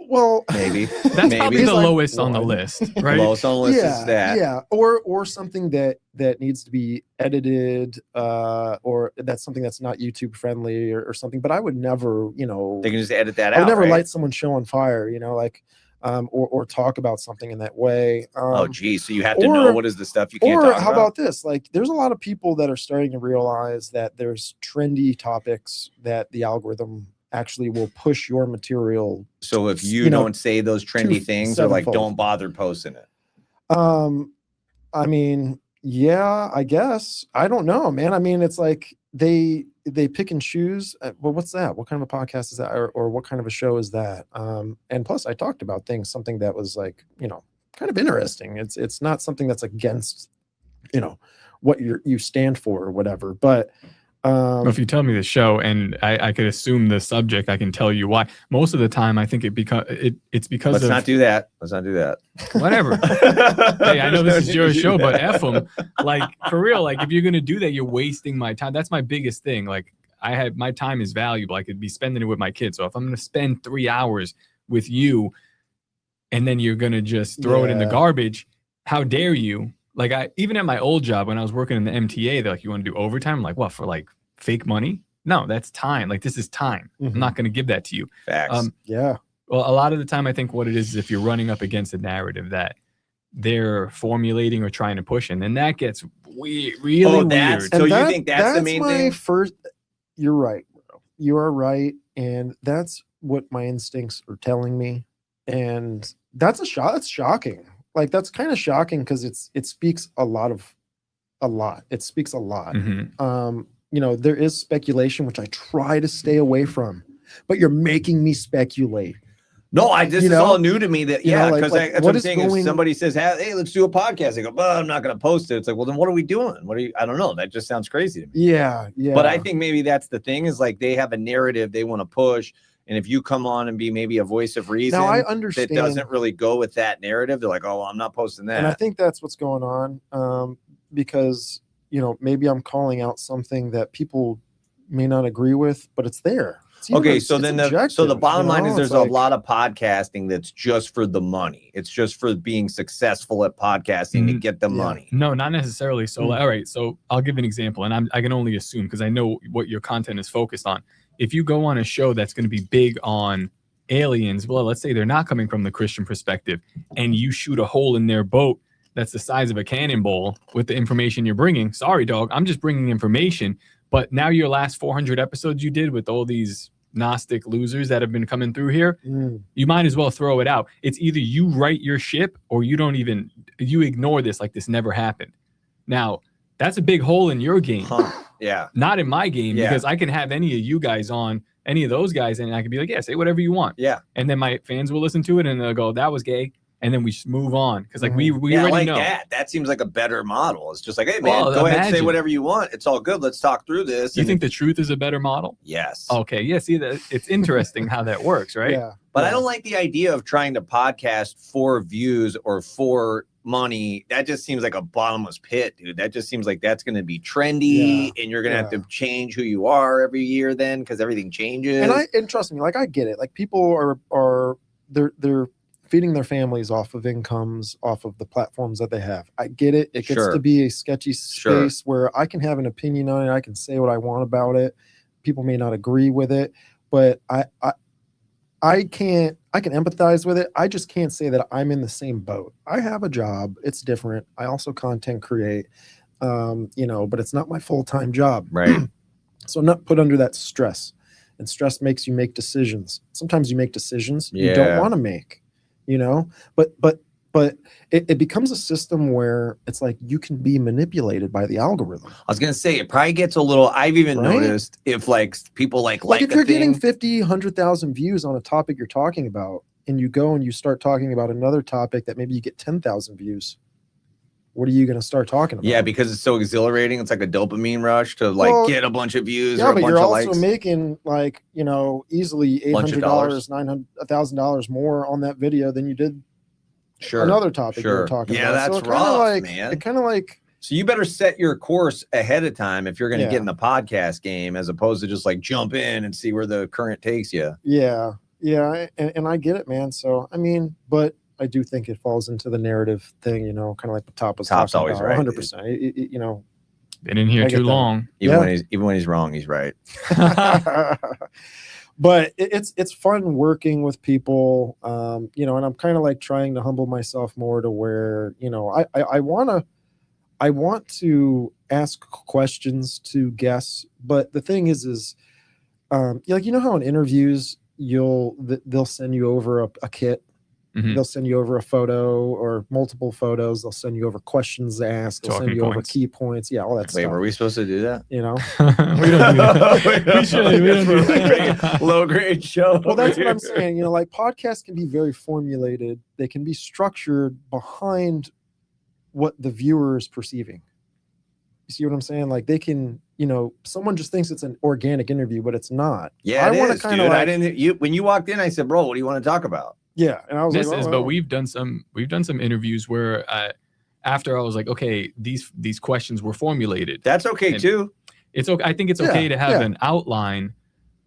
maybe that's probably the lowest on the list, right? Lowest on the list is that. Yeah, or something that needs to be edited, or that's something that's not YouTube friendly or something. But I would never, they can just edit that out. I would never light someone's show on fire, or talk about something in that way. Oh, geez. So you have to know what is the stuff you can't talk about. Or how about this? Like, there's a lot of people that are starting to realize that there's trendy topics that the algorithm actually will push your material. So if you don't say those trendy things, or like don't bother posting it. I mean, yeah, I guess. I don't know, man. I mean, it's like they pick and choose. Well, what's that? What kind of a podcast is that? Or what kind of a show is that? And plus I talked about something that was like, kind of interesting. It's not something that's against, what you stand for or whatever, but if you tell me the show and I could assume the subject, I can tell you why. Most of the time, I think it's because Let's not do that. Whatever. Hey, I know this is your show, but F them. Like, for real, like, if you're going to do that, you're wasting my time. That's my biggest thing. Like, my time is valuable. I could be spending it with my kids. So if I'm going to spend 3 hours with you and then you're going to just throw it in the garbage, how dare you? Like, even at my old job, when I was working in the MTA, they're like, you want to do overtime? I'm like, what, for like fake money? No, that's time. Like, this is time. I'm not going to give that to you. Facts. Yeah. Well, a lot of the time, I think what it is if you're running up against a narrative that they're formulating or trying to push, and then that gets really weird. So you think that's the main thing? You're right, bro. You are right, and that's what my instincts are telling me, and that's shocking. Like, that's kind of shocking because it speaks a lot. It speaks a lot. There is speculation, which I try to stay away from, but you're making me speculate. No, this is all new to me. That because that's what I'm saying. If somebody says, "Hey, let's do a podcast," I go, "Well, I'm not going to post it." It's like, well, then what are we doing? I don't know. That just sounds crazy to me. Yeah. But I think maybe that's the thing, is like they have a narrative they want to push. And if you come on and be maybe a voice of reason, now, I understand that doesn't really go with that narrative, they're like, oh, well, I'm not posting that. And I think that's what's going on, because, maybe I'm calling out something that people may not agree with, but it's there. Okay, so then the bottom line is there's a lot of podcasting that's just for the money. It's just for being successful at podcasting to get the money. No, not necessarily. So, all right, so I'll give an example, and I can only assume because I know what your content is focused on. If you go on a show that's going to be big on aliens, well, let's say they're not coming from the Christian perspective, and you shoot a hole in their boat that's the size of a cannonball with the information you're bringing. Sorry, dog, I'm just bringing information. But now your last 400 episodes you did with all these Gnostic losers that have been coming through here, you might as well throw it out. It's either you right your ship or you ignore this like this never happened. Now, that's a big hole in your game. Yeah. Not in my game, because I can have any of you guys on, any of those guys, and I can be like, yeah, say whatever you want. Yeah. And then my fans will listen to it and they'll go, that was gay. And then we just move on. Because like we yeah, already like know. That seems like a better model. It's just like, hey man, Well, go ahead and say imagine. whatever you want. It's all good. Let's talk through this. You think the truth is a better model? Yes. Okay. Yeah. See, that it's interesting how that works, right? Yeah. But I don't like the idea of trying to podcast for views or for money. That just seems like a bottomless pit, dude. That just seems like that's going to be trendy, and you're going to have to change who you are every year then, because everything changes. And trust me, like I get it. Like people are they're feeding their families off of incomes, off of the platforms that they have. I get it. It gets to be a sketchy space where I can have an opinion on it. I can say what I want about it. People may not agree with it, but I can empathize with it. I just can't say that I'm in the same boat. I have a job. It's different. I also content create, but it's not my full-time job. Right. So I'm not put under that stress, and stress makes you make decisions. Sometimes you make decisions you don't want to make, but it becomes a system where it's like you can be manipulated by the algorithm. I was going to say, it probably gets a little, I've even noticed if like people like if you're getting 50, 100,000 views on a topic you're talking about, and you go and you start talking about another topic that maybe you get 10,000 views, what are you going to start talking about? Yeah, because it's so exhilarating. It's like a dopamine rush to get a bunch of views or a bunch of likes. Yeah, but you're also making easily $800, $1,000 more on that video than you did another topic you were talking about. Yeah, that's rough, man. It kind of like... So you better set your course ahead of time if you're going to get in the podcast game, as opposed to just like jump in and see where the current takes you. Yeah, and I get it, man. So, I mean, but I do think it falls into the narrative thing, kind of like what Top's always right. 100%. Been in here too long. Even when he's wrong, he's right. But it's fun working with people, and I'm kind of like trying to humble myself more to where, I want to ask questions to guests, but the thing is how in interviews they'll send you over a kit. Mm-hmm. They'll send you over a photo or multiple photos. They'll send you over questions to ask. They'll send you over key points. Yeah, all that stuff. Wait, were we supposed to do that? We don't do that. We should. We don't do that. Low grade show. Well, that's what I'm saying. Like podcasts can be very formulated. They can be structured behind what the viewer is perceiving. You see what I'm saying? Like they can, someone just thinks it's an organic interview, but it's not. Yeah, it is, dude. I didn't. When you walked in, I said, "Bro, what do you want to talk about?" Yeah, and I was but we've done some interviews where after I was like, okay, these questions were formulated. That's okay too. It's okay. I think it's okay to have an outline.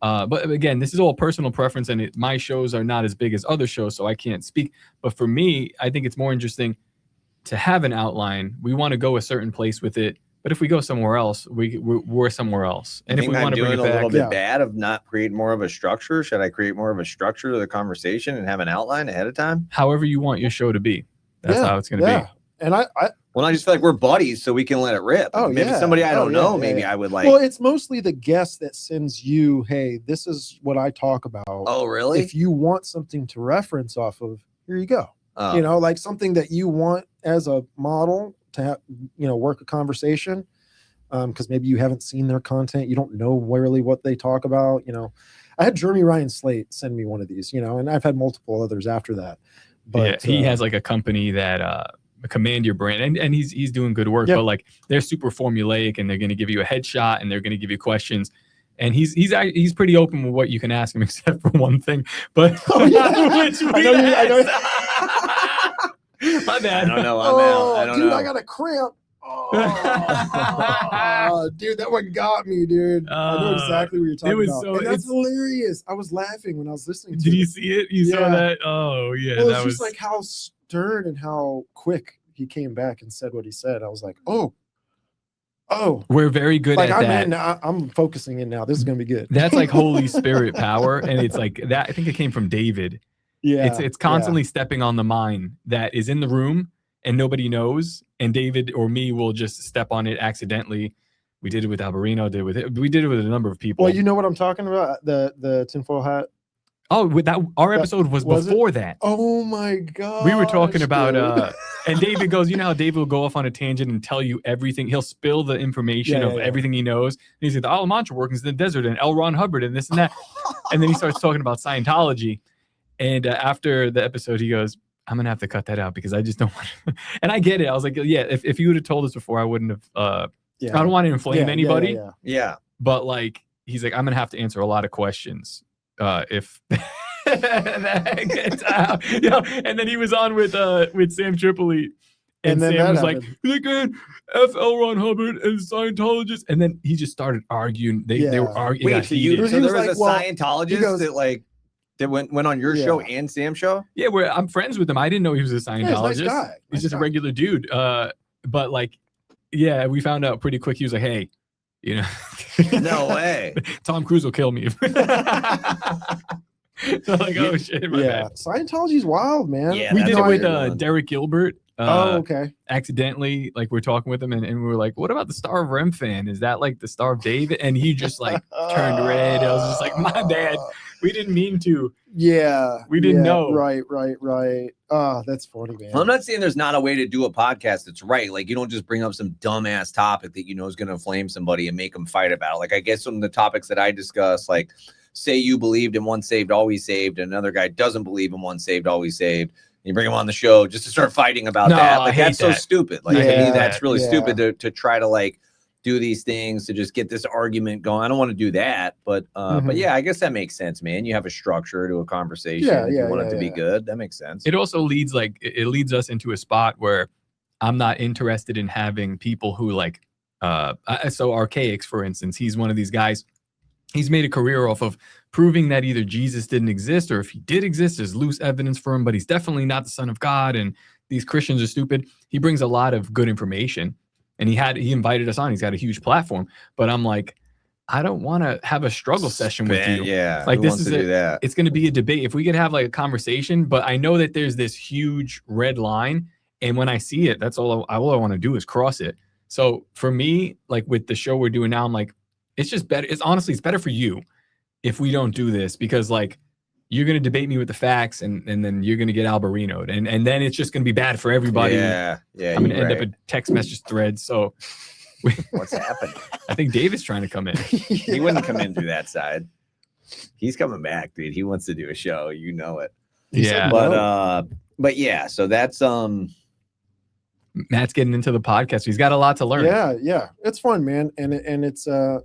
But again, this is all personal preference, and my shows are not as big as other shows, so I can't speak. But for me, I think it's more interesting to have an outline. We want to go a certain place with it. But if we go somewhere else, we're somewhere else. And if we want to bring it back, a little bit bad of not create more of a structure. Should I create more of a structure to the conversation and have an outline ahead of time? However you want your show to be. That's how it's going to be. And I just feel like we're buddies, so we can let it rip. Oh, maybe somebody I don't know. Maybe I would like. Well, it's mostly the guest that sends you, hey, this is what I talk about. Oh, really? If you want something to reference off of, here you go. Like something that you want as a model to have, work a conversation, because maybe you haven't seen their content, you don't know really what they talk about. I had Jeremy Ryan Slate send me one of these, and I've had multiple others after that. But he has like a company that Command Your Brand, and he's doing good work. But like they're super formulaic, and they're going to give you a headshot, and they're going to give you questions. And he's pretty open with what you can ask him, except for one thing. But I know. My bad. I don't know. I don't know. I got a cramp. Oh, dude, that one got me, dude. I know exactly what you're talking about. And that's hilarious. I was laughing when I was listening to it. Did you see it? You saw that? Oh, yeah. Well, it's just like how stern and how quick he came back and said what he said. I was like, oh, Oh, We're very good like at I'm that. in. I'm focusing in now. This is gonna be good. That's like Holy Spirit power, and it's like that. I think it came from David. Yeah, It's constantly stepping on the mine that is in the room and nobody knows, and David or me will just step on it accidentally. We did it with Alberino. We did it with a number of people. Well, you know what I'm talking about? The tinfoil hat. Oh, with that, our episode was before that. Oh my god. We were talking about and David goes, you know how David will go off on a tangent and tell you everything. He'll spill the information of everything he knows. And he's like, the Alamancha workings in the desert and L. Ron Hubbard and this and that. And then he starts talking about Scientology. And after the episode, he goes, I'm going to have to cut that out because I just don't want to. And I get it. I was like, yeah, if you would have told us before, I wouldn't have. I don't want to inflame anybody. Yeah. But like, he's like, I'm going to have to answer a lot of questions if that gets out. You know? And then he was on with Sam Tripoli. And then Sam was like, man, F. L. Ron Hubbard and Scientologists. And then he just started arguing. They were arguing. Wait, so there was a Scientologist that went on your show and Sam's show? Yeah, I'm friends with him. I didn't know he was a Scientologist. Nice guy. He's just a regular dude. But like, yeah, we found out pretty quick. He was like, hey, you know. No way. Tom Cruise will kill me. So like, oh shit, my bad. Scientology's wild, man. Yeah, we did it with Derek Gilbert. Okay. Accidentally, like we're talking with him and we were like, what about the Star of Rem fan? Is that like the Star of David? And he just like turned red. I was just like, my bad. We didn't mean to. Yeah. We didn't know. Right. Oh, that's funny, man. Well, I'm not saying there's not a way to do a podcast that's right. Like, you don't just bring up some dumbass topic that you know is going to inflame somebody and make them fight about it. Like, I guess some of the topics that I discuss, like, say you believed in once saved, always saved, and another guy doesn't believe in once saved, always saved. You bring him on the show just to start fighting about that. Like, that's so stupid. Like, to me, that's really stupid to try to like do these things to just get this argument going. I don't want to do that, but yeah, I guess that makes sense, man. You have a structure to a conversation. You want it to be good. That makes sense. It also leads us into a spot where I'm not interested in having people who like so Archaics, for instance. He's one of these guys. He's made a career off of proving that either Jesus didn't exist or if he did exist, there's loose evidence for him, but he's definitely not the Son of God. And these Christians are stupid. He brings a lot of good information, and he invited us on. He's got a huge platform, but I'm like, I don't want to have a struggle session with you. Yeah. Like, this is it's going to be a debate. If we could have like a conversation, but I know that there's this huge red line. And when I see it, that's all I want to do is cross it. So for me, like with the show we're doing now, I'm like, it's just better. It's better for you if we don't do this, because like you're going to debate me with the facts and then you're going to get Alberino'd and then it's just going to be bad for everybody. Yeah. I'm going to end up in text message threads. So what's happening? I think David's trying to come in. He wouldn't come in through that side. He's coming back, dude. He wants to do a show. You know it. Yeah. But yeah, so that's Matt's getting into the podcast. He's got a lot to learn. Yeah. It's fun, man. And it's a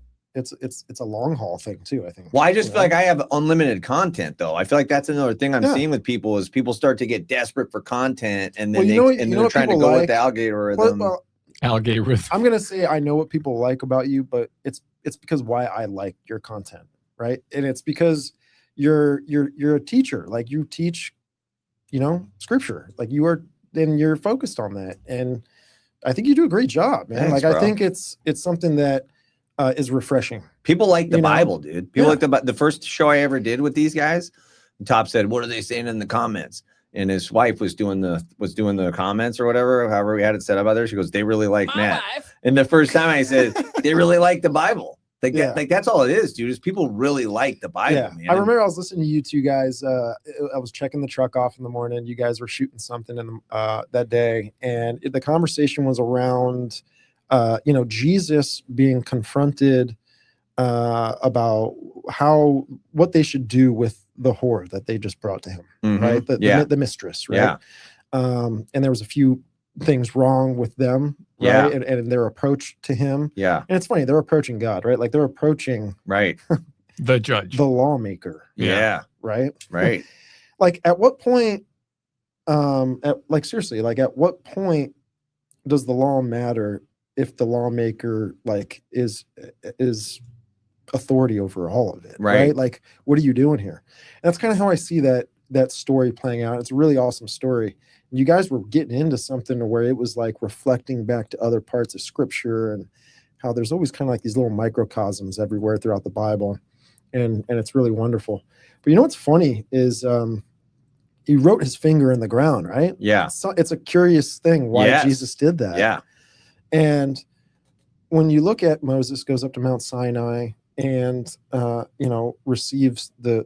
long haul thing too, I think. Well, I just feel like I have unlimited content though. I feel like that's another thing I'm seeing with people is people start to get desperate for content and then they're trying to go with the algorithm. Algorithm. I'm gonna say I know what people like about you, but it's because why I like your content, right? And it's because you're a teacher. Like you teach, scripture. Like you're focused on that. And I think you do a great job, man. Thanks, I think it's something that is refreshing. People like the Bible, dude. People like the first show I ever did with these guys. Top said, "What are they saying in the comments?" And his wife was doing the comments or whatever. However, we had it set up out there. She goes, "They really like Matt." And the first time I said, "They really like the Bible." Like that's all it is, dude. Is people really like the Bible, man. I remember I was listening to you two guys. I was checking the truck off in the morning. You guys were shooting something in that day, and the conversation was around, Jesus being confronted about what they should do with the whore that they just brought to him, right? The mistress, right? And there was a few things wrong with them, right? And their approach to him. And it's funny, they're approaching God, right? Like they're approaching the judge, the lawmaker. Right. Like at what point, seriously, like at what point does the law matter if the lawmaker like is authority over all of it, right? Like, what are you doing here? And that's kind of how I see that story playing out. It's a really awesome story. You guys were getting into something where it was like reflecting back to other parts of scripture and how there's always kind of like these little microcosms everywhere throughout the Bible, and it's really wonderful. But you know what's funny is he wrote his finger in the ground, right? Yeah. So it's a curious thing why Jesus did that. Yeah. And when you look at Moses goes up to Mount Sinai and receives the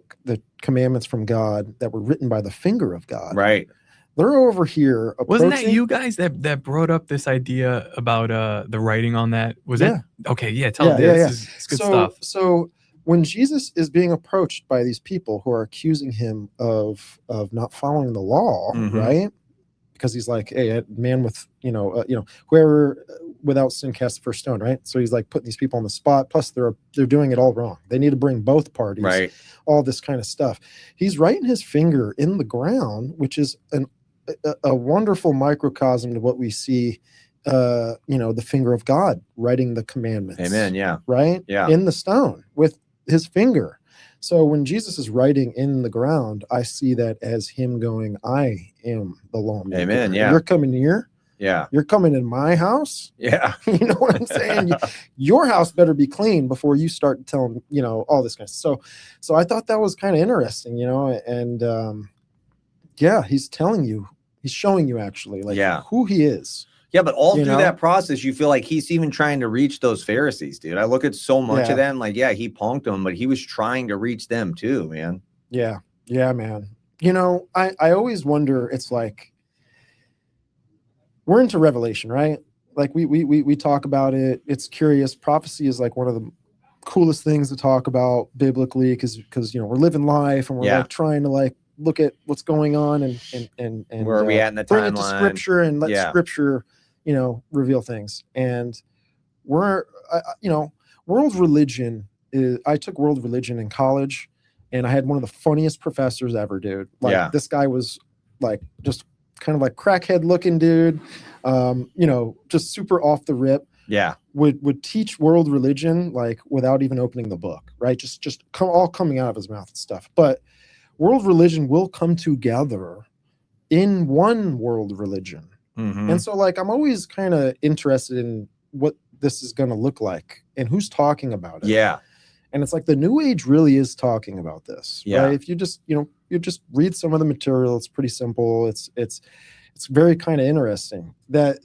commandments from God that were written by the finger of God. Right. They're over here. Wasn't that you guys that brought up this idea about the writing on that? Was that okay? Yeah, tell me. It's good stuff. So when Jesus is being approached by these people who are accusing him of not following the law, right? Because he's like, hey, man with whoever without sin cast the first stone, right? So he's like putting these people on the spot. Plus they're doing it all wrong. They need to bring both parties, right? All this kind of stuff. He's writing his finger in the ground, which is a wonderful microcosm to what we see. The finger of God writing the commandments. Amen. Yeah. Right. Yeah. In the stone with his finger. So when Jesus is writing in the ground, I see that as him going, I am the lawmaker. Amen. Yeah. You're coming here. Yeah. You're coming in my house. Yeah. You know what I'm saying? Your house better be clean before you start telling, all this kind of stuff. So I thought that was kind of interesting, and he's telling you, he's showing you actually who he is. Yeah, but all through that process, you feel like he's even trying to reach those Pharisees, dude. I look at so much of them, he punked them, but he was trying to reach them too, man. Yeah. Yeah, man. I always wonder, it's like, we're into Revelation, right? Like we talk about it. It's curious. Prophecy is like one of the coolest things to talk about biblically because we're living life and we're like trying to look at what's going on and where are we at in the timeline? Bring it to scripture and let scripture, reveal things. And world religion is, I took world religion in college and I had one of the funniest professors ever, dude. This guy was just kind of crackhead looking dude, just super off the rip. Yeah. Would teach world religion without even opening the book, right? Just all coming out of his mouth and stuff. But world religion will come together in one world religion. And so I'm always kind of interested in what this is going to look like and who's talking about it. Yeah. And it's the New Age really is talking about this. Yeah. Right? If you just, you just read some of the material, it's pretty simple. It's very kind of interesting that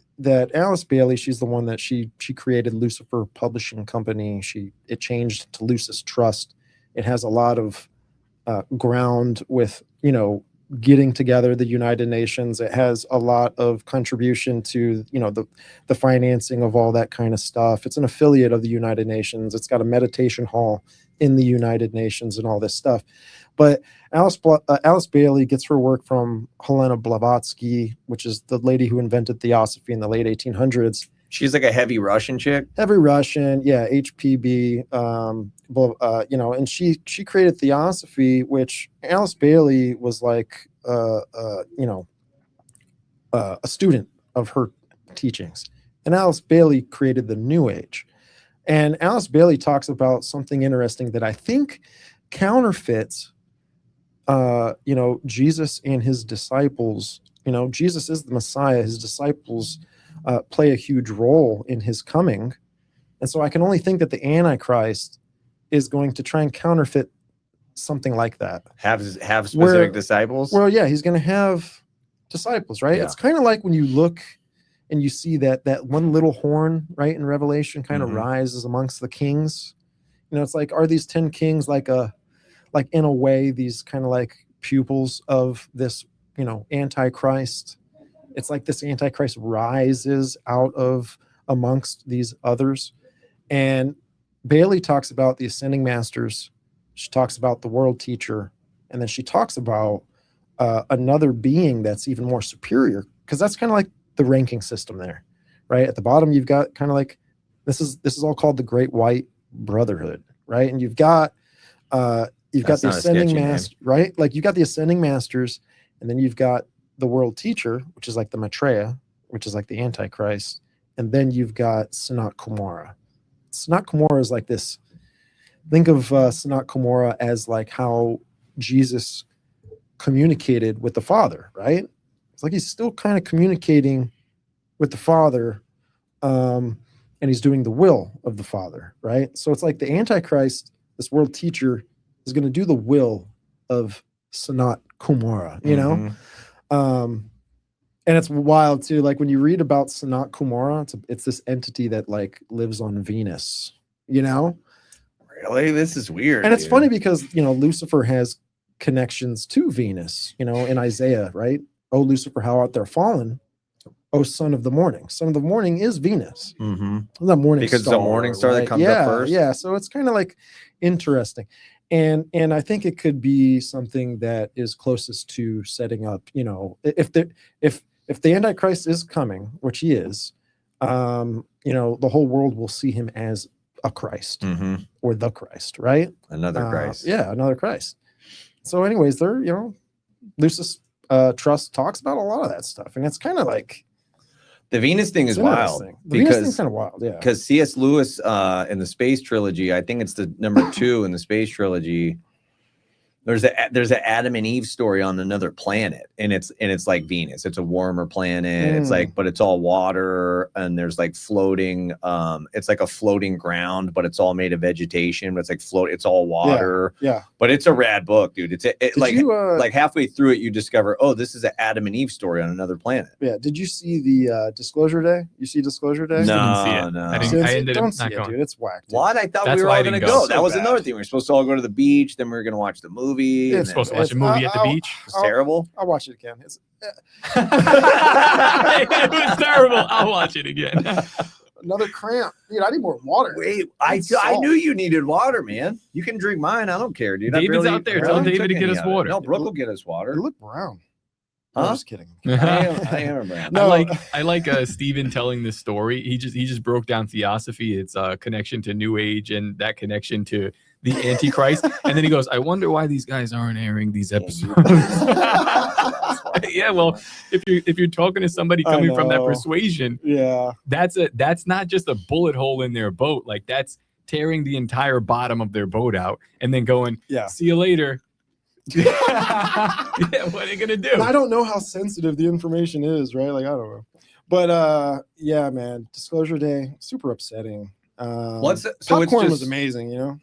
Alice Bailey, she's the one that she created Lucifer Publishing Company. It changed to Lucis Trust. It has a lot of ground with getting together the United Nations. It has a lot of contribution to the financing of all that kind of stuff. It's an affiliate of the United Nations. It's got a meditation hall in the United Nations and all this stuff. But Alice Bailey gets her work from Helena Blavatsky, which is the lady who invented Theosophy in the late 1800s. She's like a heavy Russian chick. Heavy Russian, yeah, HPB, and she created Theosophy, which Alice Bailey was a student of her teachings. And Alice Bailey created the New Age. And Alice Bailey talks about something interesting that I think counterfeits, Jesus and his disciples. Jesus is the Messiah. His disciples play a huge role in his coming. And so I can only think that the Antichrist is going to try and counterfeit something like that. Have specific disciples? Well, yeah, he's going to have disciples, right? Yeah. It's kind of like when you look and you see that one little horn, right, in Revelation kind of rises amongst the kings. It's are these 10 kings in a way, these kind of pupils of this, Antichrist? It's this Antichrist rises out of amongst these others. And Bailey talks about the ascending masters. She talks about the world teacher. And then she talks about another being that's even more superior, because that's kind of the ranking system there, right? At the bottom, you've got kind of this is all called the Great White Brotherhood, right? And you've got the ascending master, right? You've got the ascending masters, and then you've got the world teacher, which is the Maitreya, which is the Antichrist, and then you've got Sanat Kumara. Sanat Kumara is this. Think of Sanat Kumara as how Jesus communicated with the Father, right? It's he's still kind of communicating with the Father, and and he's doing the will of the Father, right? So it's like the Antichrist, this world teacher, is going to do the will of Sanat Kumara, you know? And it's wild too. Like when you read about Sanat Kumara, it's this entity that like lives on Venus, you know? Really? This is weird. And it's funny because, you know, Lucifer has connections to Venus, you know, in Isaiah, right? Oh, Lucifer, how art thou fallen? Oh, son of the morning. Son of the morning is Venus. The morning because star, it's a morning star that comes up first. Yeah. So it's kind of like interesting. And I think it could be something that is closest to setting up, you know, if the Antichrist is coming, which he is, you know, the whole world will see him as a Christ or the Christ, right? Another Christ. Yeah, another Christ. So anyways, they're, you know, Lucis Trust talks about a lot of that stuff. And it's kind of like, the Venus thing is wild. The Venus thing's kind of wild, yeah. Because C.S. Lewis in the Space Trilogy, I think it's the number 2 in the Space Trilogy. There's an Adam and Eve story on another planet, and it's like Venus. It's a warmer planet. It's like, but it's all water, and there's like floating. It's like a floating ground, but it's all made of vegetation. But it's like it's all water. Yeah. But it's a rad book, dude. Like halfway through it, you discover, oh, this is an Adam and Eve story on another planet. Yeah. Did you see the Disclosure Day? You see Disclosure Day? No. I ended up not going. Dude. It's whack. Dude. What? I thought That's we were why all I going to didn't go. go. That was another thing. We were supposed to all go to the beach. Then we were going to watch the movie. It's supposed to watch a movie at the beach. It's terrible. I'll watch it again. It's It was terrible. I'll watch it again. another cramp. Dude, I need more water. Wait, I knew you needed water, man. You can drink mine. I don't care, dude. David's out there. Tell David to get us water. No, Brooke will get us water. You look brown. Huh? I'm just kidding. I am brown. No. I like Stephen telling this story. He just broke down theosophy, its connection to New Age and that connection to the Antichrist. And then he goes, I wonder why these guys aren't airing these episodes. Yeah, well, if you're talking to somebody coming from that persuasion, yeah, that's not just a bullet hole in their boat. Like that's tearing the entire bottom of their boat out and then going, see you later. Yeah, what are you gonna do? And I don't know how sensitive the information is, right? Like I don't know. But yeah, man, Disclosure Day, super upsetting. Popcorn was amazing, you know.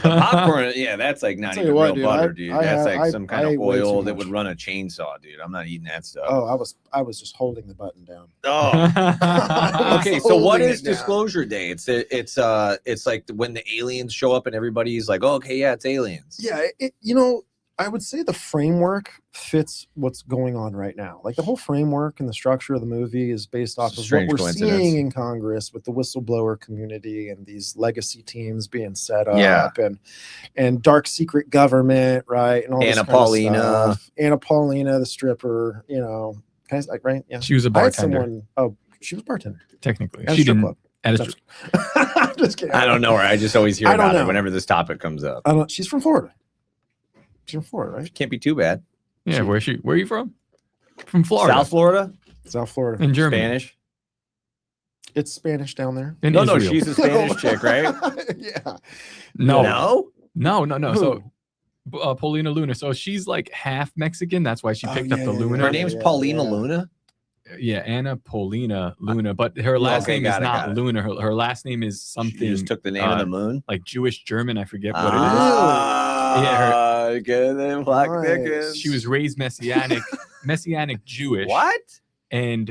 Popcorn, yeah, that's like not even real butter, dude. That's like some kind of oil that would run a chainsaw, dude. I'm not eating that stuff. Oh, I was just holding the button down. Oh, okay. So what is Disclosure Day? It's like when the aliens show up and everybody's like, oh, okay, yeah, it's aliens. Yeah, you know, I would say the framework fits what's going on right now. Like the whole framework and the structure of the movie is based off of what we're seeing in Congress with the whistleblower community and these legacy teams being set up and dark secret government, right? And all this kind of stuff. Anna Paulina, the stripper, you know, guys, like, right? Yeah. She was a bartender. She was a bartender. Technically. She didn't. I'm just kidding. I don't know her. I just always hear about her whenever this topic comes up. She's from Florida. She's from Florida, right? Can't be too bad. Yeah, where are you from? From Florida. South Florida? South Florida. In Germany. Spanish? It's Spanish down there. No, she's a Spanish chick, right? Yeah. No. Who? So Paulina Luna. So she's like half Mexican. That's why she picked up the Luna. Her name's Paulina Luna? Yeah, Anna Paulina Luna, but her last name is not Luna. Her last name is something. She just took the name of the moon, like Jewish German. I forget what it is. Yeah, good. Black Dickens. She was raised Messianic Jewish. What? And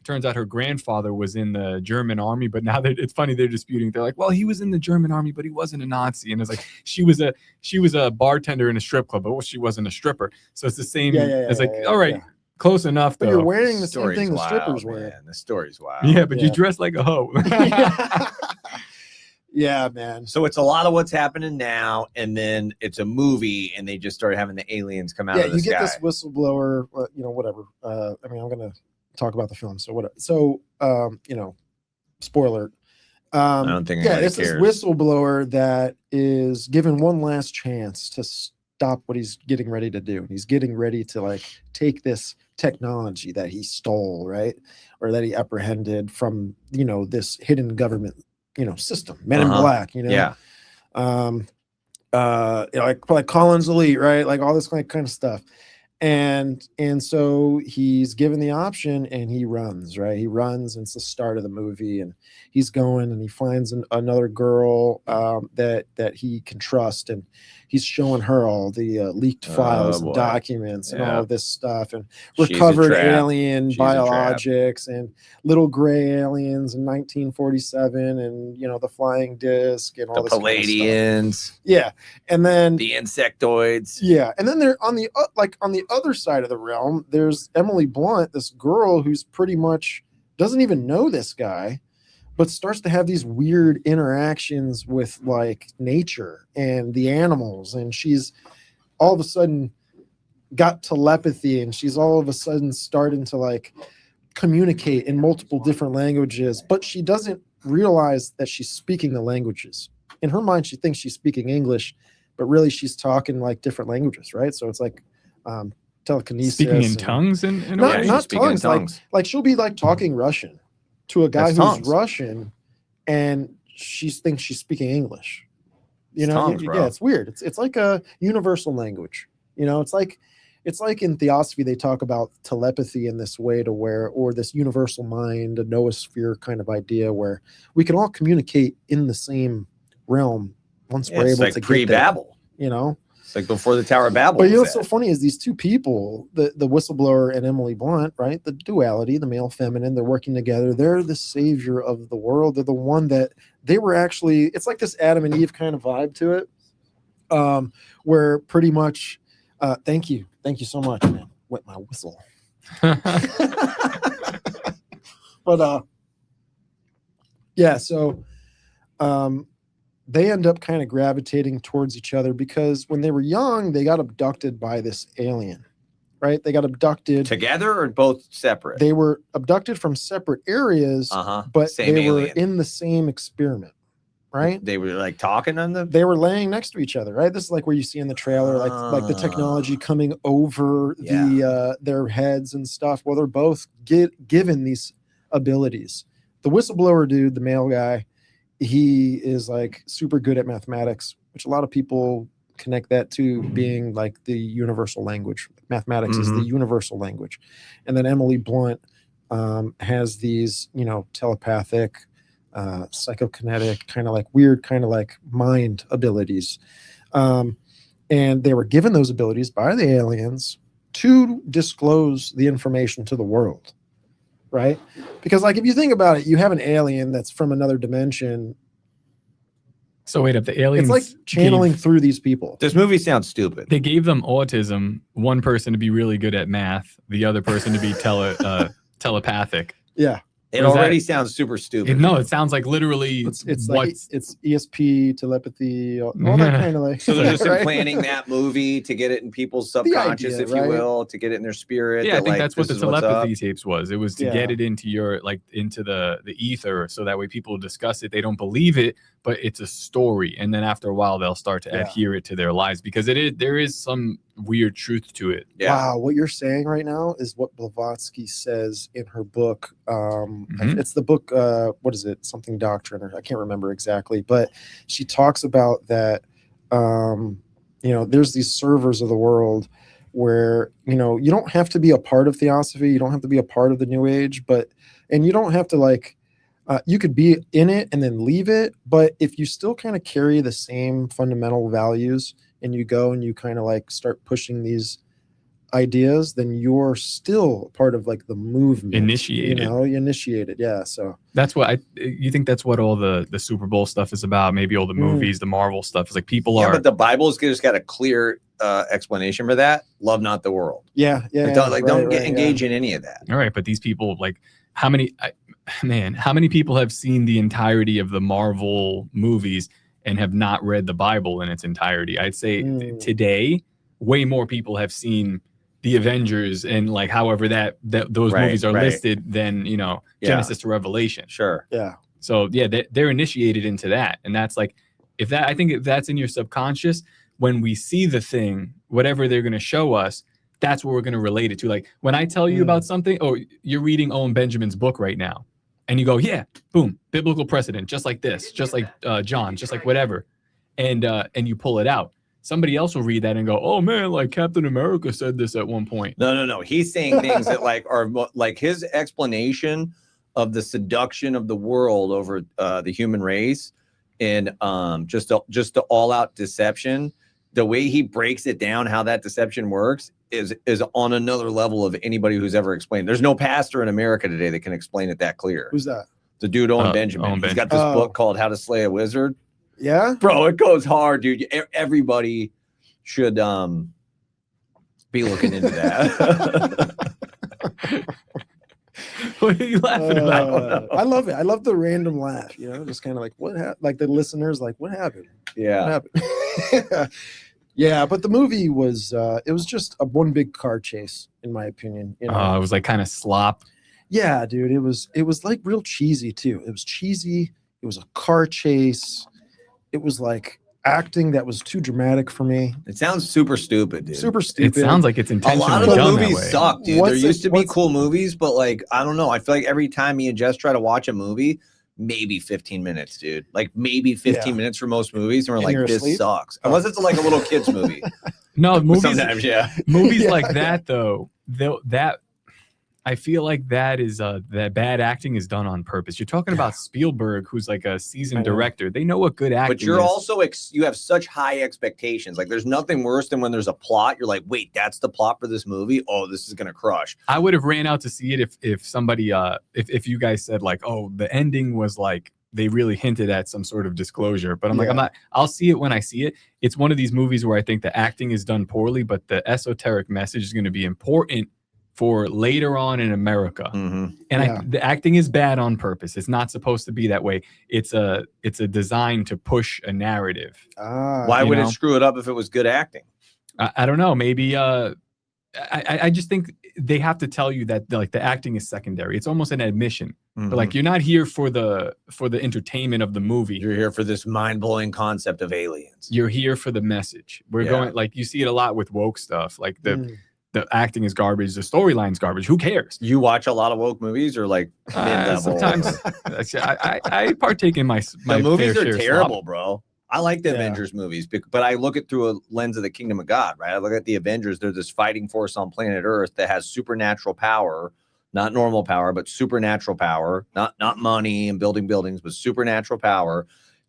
turns out her grandfather was in the German army, but now it's funny they're disputing. They're like, well, he was in the German army, but he wasn't a Nazi. And it's like she was a bartender in a strip club, but she wasn't a stripper. So it's the same. It's like, all right. Yeah. Close enough, though. But you're wearing the same thing the strippers wear. The story's wild. Yeah, but you dress like a hoe. Yeah, man. So it's a lot of what's happening now, and then it's a movie, and they just started having the aliens come out of the sky. Yeah, you get this whistleblower, you know, whatever. I mean, I'm going to talk about the film, so whatever. So, you know, spoiler. I don't think anybody it's cares. This whistleblower that is given one last chance to stop what he's getting ready to do. He's getting ready to like take this technology that he stole, right, or that he apprehended from, you know, this hidden government, you know, system, Men in Black, you know, you know, like Collins Elite, right, like all this kind of stuff, And so he's given the option and he runs, right? He runs, and it's the start of the movie, and he's going and he finds another girl that he can trust, and he's showing her all the leaked files and documents and all of this stuff, and recovered alien biologics and little gray aliens in 1947, and the flying disc and all the this Palladians. Kind of stuff. Yeah, and then the insectoids. Yeah, and then they're on the other side of the realm, there's Emily Blunt, this girl who's pretty much doesn't even know this guy, but starts to have these weird interactions with like nature and the animals, and she's all of a sudden got telepathy, and she's all of a sudden starting to like communicate in multiple different languages, but she doesn't realize that she's speaking the languages. In her mind, she thinks she's speaking English, but really she's talking like different languages, right? So it's like telekinesis, speaking in tongues, and not tongues, like she'll be like talking Russian to a guy who's Russian, and she thinks she's speaking English. Yeah, it's weird. It's like a universal language. It's like in Theosophy they talk about telepathy in this way or this universal mind, a noosphere kind of idea where we can all communicate in the same realm once we're able to pre-Babel. It's like before the Tower of Babel. But what's so funny is these two people, the whistleblower and Emily Blunt, right? The duality, the male feminine, they're working together. They're the savior of the world. They're the one that they were actually, it's like this Adam and Eve kind of vibe to it. Where pretty much, thank you so much, man. Wet my whistle. But yeah, so they end up kind of gravitating towards each other because when they were young, they got abducted by this alien, right? They got abducted together or both separate? They were abducted from separate areas, but they were in the same experiment, right? They were like talking on them. They were laying next to each other, right? This is like where you see in the trailer, like the technology coming over their heads and stuff. Well, they're both given these abilities. The whistleblower dude, the male guy, he is like super good at mathematics, which a lot of people connect that to being like the universal language. Mathematics is the universal language. And then Emily Blunt has these, telepathic, psychokinetic, kind of like weird, kind of like mind abilities. And they were given those abilities by the aliens to disclose the information to the world. Right? Because like if you think about it, you have an alien that's from another dimension. So wait up, the aliens. It's like channeling through these people. This movie sounds stupid. They gave them autism. One person to be really good at math, the other person to be telepathic. Yeah. It already sounds super stupid. No, it sounds like literally it's ESP, telepathy, all that kind of like. So they're just implanting that movie to get it in people's subconscious, if you will, to get it in their spirit. Yeah, I think that's what the telepathy tapes was. It was to get it into your into the ether, so that way people discuss it. They don't believe it, but it's a story, and then after a while they'll start to adhere it to their lives because there is some weird truth to it. Yeah. Wow, what you're saying right now is what Blavatsky says in her book. It's the book, what is it? Something Doctrine, or I can't remember exactly, but she talks about that, there's these servers of the world where, you don't have to be a part of Theosophy. You don't have to be a part of the New Age, and you don't have to you could be in it and then leave it. But if you still kind of carry the same fundamental values and you go and you kind of start pushing these ideas, then you're still part of the movement. Initiated. Yeah. So that's what you think that's what all the Super Bowl stuff is about. Maybe all the movies, the Marvel stuff is people are. But the Bible's just got a clear explanation for that. Love not the world. Yeah. Don't engage in any of that. All right. But these people, how many people have seen the entirety of the Marvel movies and have not read the Bible in its entirety? I'd say today, way more people have seen the Avengers and however those movies are listed than Genesis to Revelation. Sure. Yeah. So yeah, they're initiated into that, and that's if that's in your subconscious, when we see the thing, whatever they're going to show us, that's what we're going to relate it to. When I tell you about something, you're reading Owen Benjamin's book right now, and you go, yeah, boom, biblical precedent, just like this, just like John, just like whatever, and you pull it out. somebody else will read that and go, "Oh man, like Captain America said this at one point." No. He's saying things that like are like his explanation of the seduction of the world over the human race and just the all-out deception. The way he breaks it down, how that deception works, is on another level of anybody who's ever explained. There's no pastor in America today that can explain it that clear. Who's that? The dude Owen Benjamin. He's got this book called How to Slay a Wizard. Yeah, bro, it goes hard, dude. Everybody should be looking into that. What are you laughing about? I love it. I love the random laugh. You know, just kind of like what happened. Like the listeners, like what happened? Yeah. What happened? Yeah, but the movie was it was just a one big car chase, in my opinion. You know? It was like kind of slop. Yeah, dude. It was like real cheesy too. It was cheesy. It was a car chase. It was like acting that was too dramatic for me. It sounds super stupid, dude. Super stupid. It sounds like it's A intentionally lot of the done that movies way. suck, dude. What's there used it- to be what's- cool movies, but like I don't know. I feel like every time me and Jess try to watch a movie, maybe 15 minutes, dude. Like maybe 15 minutes for most movies, and we're And like, you're this asleep? sucks. Unless it's like a little kids movie. No, movies. Sometimes, yeah. Movies Yeah. like that though, that I feel like that is that bad acting is done on purpose. You're talking about Spielberg, who's like a I seasoned know. director. They know what good acting But you're is. also you have such high expectations. Like there's nothing worse than when there's a plot. You're like, wait, that's the plot for this movie. Oh, this is gonna crush. I would have ran out to see it if somebody if you guys said like, oh, the ending was like they really hinted at some sort of disclosure. But I'm like, Yeah. I'll see it when I see it. It's one of these movies where I think the acting is done poorly, but the esoteric message is going to be important for later on in America. Mm-hmm. And Yeah. the acting is bad on purpose. It's not supposed to be that way. It's a design to push a narrative. Why you would know? it screw it up if it was good acting? I don't know. Maybe I just think they have to tell you that like the acting is secondary. It's almost an admission. But like you're not here for the entertainment of the movie. You're here for this mind-blowing concept of aliens. You're here for the message. We're Yeah. going like you see it a lot with woke stuff. Like the Mm. the acting is garbage, the storyline's garbage. Who cares? You watch a lot of woke movies, or like mid-level? Sometimes I partake in my The movies fair are share of terrible, slop. bro. I like the Yeah. Avengers movies, but I look at through a lens of the kingdom of God, right? I look at the Avengers. They're this fighting force on planet Earth that has supernatural power, not normal power, but supernatural power, not money and building buildings, but supernatural power.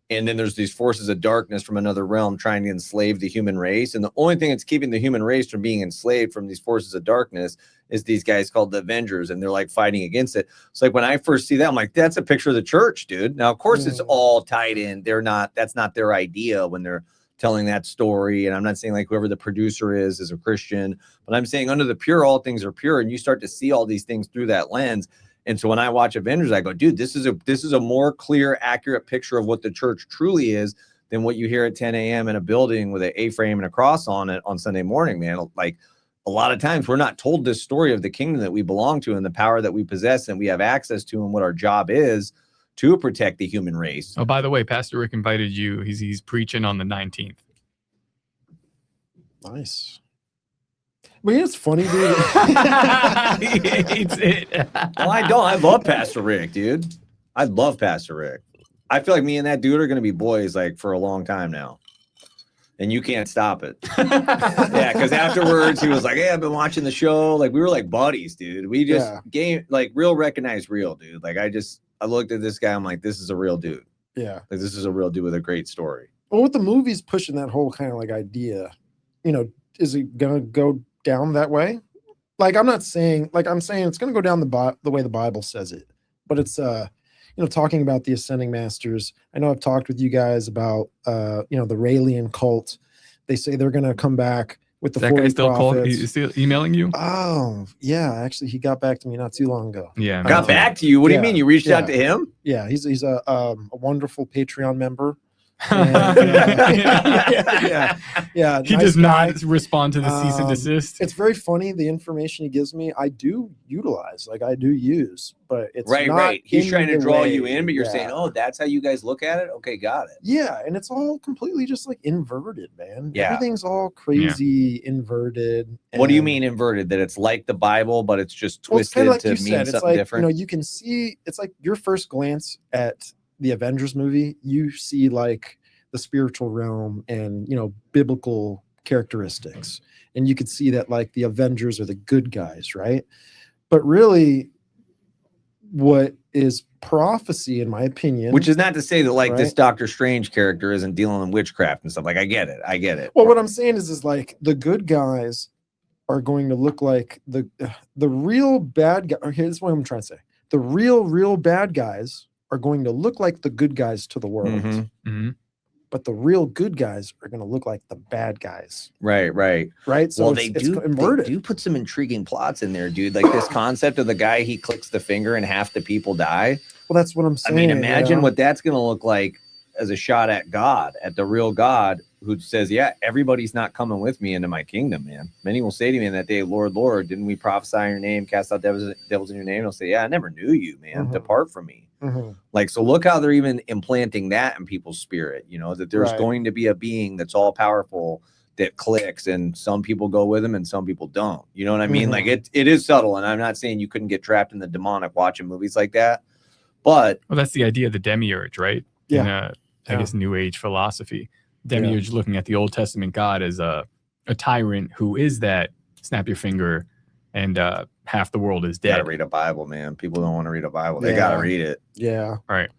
And then there's these forces of darkness from another realm trying to enslave the human race. And the only thing that's keeping the human race from being enslaved from these forces of darkness is these guys called the Avengers, and they're like fighting against it. It's like when I first see that, I'm like, that's a picture of the church, dude. Now, of course, it's all tied in. That's not their idea when they're telling that story. And I'm not saying like whoever the producer is a Christian, but I'm saying under the pure, all things are pure. And you start to see all these things through that lens. And so when I watch Avengers, I go, dude, this is a more clear, accurate picture of what the church truly is than what you hear at 10 a.m. in a building with an A-frame and a cross on it on Sunday morning, man. Like a lot of times we're not told this story of the kingdom that we belong to and the power that we possess and we have access to and what our job is to protect the human race. Oh, by the way, Pastor Rick invited you. He's preaching on the 19th. Nice. But it's funny, dude. He hates it. No, I don't. I love Pastor Rick, dude. I love Pastor Rick. I feel like me and that dude are going to be boys like for a long time now. And you can't stop it. Yeah, because afterwards he was like, hey, I've been watching the show. Like we were like buddies, dude. We just real recognize real, dude. Like I looked at this guy. I'm like, this is a real dude. Yeah. Like this is a real dude with a great story. Well, with the movies pushing that whole kind of like idea, you know, is it gonna go down that way? Like I'm saying it's gonna go down the way the Bible says it, but it's talking about the ascending masters. I know I've talked with you guys about the Raelian cult. They say they're gonna come back with the That 40 guy still called. prophets. He's still emailing you? Oh yeah, actually he got back to me not too long ago. Yeah. Got back to you. What do you Yeah, mean? You reached out yeah. to him? Yeah, he's a wonderful Patreon member. Yeah. He nice does guy. not respond to the cease and desist. It's very funny. The information he gives me, I do utilize, like I do use, but it's Right. not He's in trying to the draw way- you in, but you're yeah. saying, oh, that's how you guys look at it? Okay, got it. Yeah, and it's all completely just like inverted, man. Yeah. Everything's all crazy inverted. What do you and- mean inverted? That it's like the Bible, but it's just Well, it's twisted kind of like to you mean said. It's something like different? you can see. It's like your first glance at the Avengers movie. You see like the spiritual realm and, biblical characteristics. And you could see that like the Avengers are the good guys, right? But really, what is prophecy, in my opinion, Which is not to say that like this Right. Doctor Strange character isn't dealing in witchcraft and stuff. Like I get it. well, what I'm saying is like the good guys are going to look like the real bad guy. Here's what I'm trying to say: the real bad guys are going to look like the good guys to the world, Mhm. hmm but the real good guys are going to look like the bad guys, Right. right? So Well, it's they inverted. do put some intriguing plots in there, dude. Like this concept of the guy, he clicks the finger and half the people die. Well, that's what I'm I saying. mean, imagine yeah. what that's going to look like as a shot at God, at the real God who says, yeah, everybody's not coming with me into my kingdom, man. Many will say to me in that day, Lord, Lord, didn't we prophesy in your name, cast out devils in your name? And I'll say, yeah, I never knew you, man. Mhm. Depart from me. Mhm. Like, so look how they're even implanting that in people's spirit, that there's Right. going to be a being that's all powerful that clicks, and some people go with him and some people don't. You know what I mean? Like Mhm. it is subtle. And I'm not saying you couldn't get trapped in the demonic watching movies like that, but Well, that's the idea of the demiurge, right? Yeah. In I Yeah. guess New Age philosophy, demiurge looking at the Old Testament God as a tyrant who is that snap your finger and half the world is you gotta dead. read a Bible, man. People don't want to read a Bible. They gotta Yeah. read it. Yeah. Right.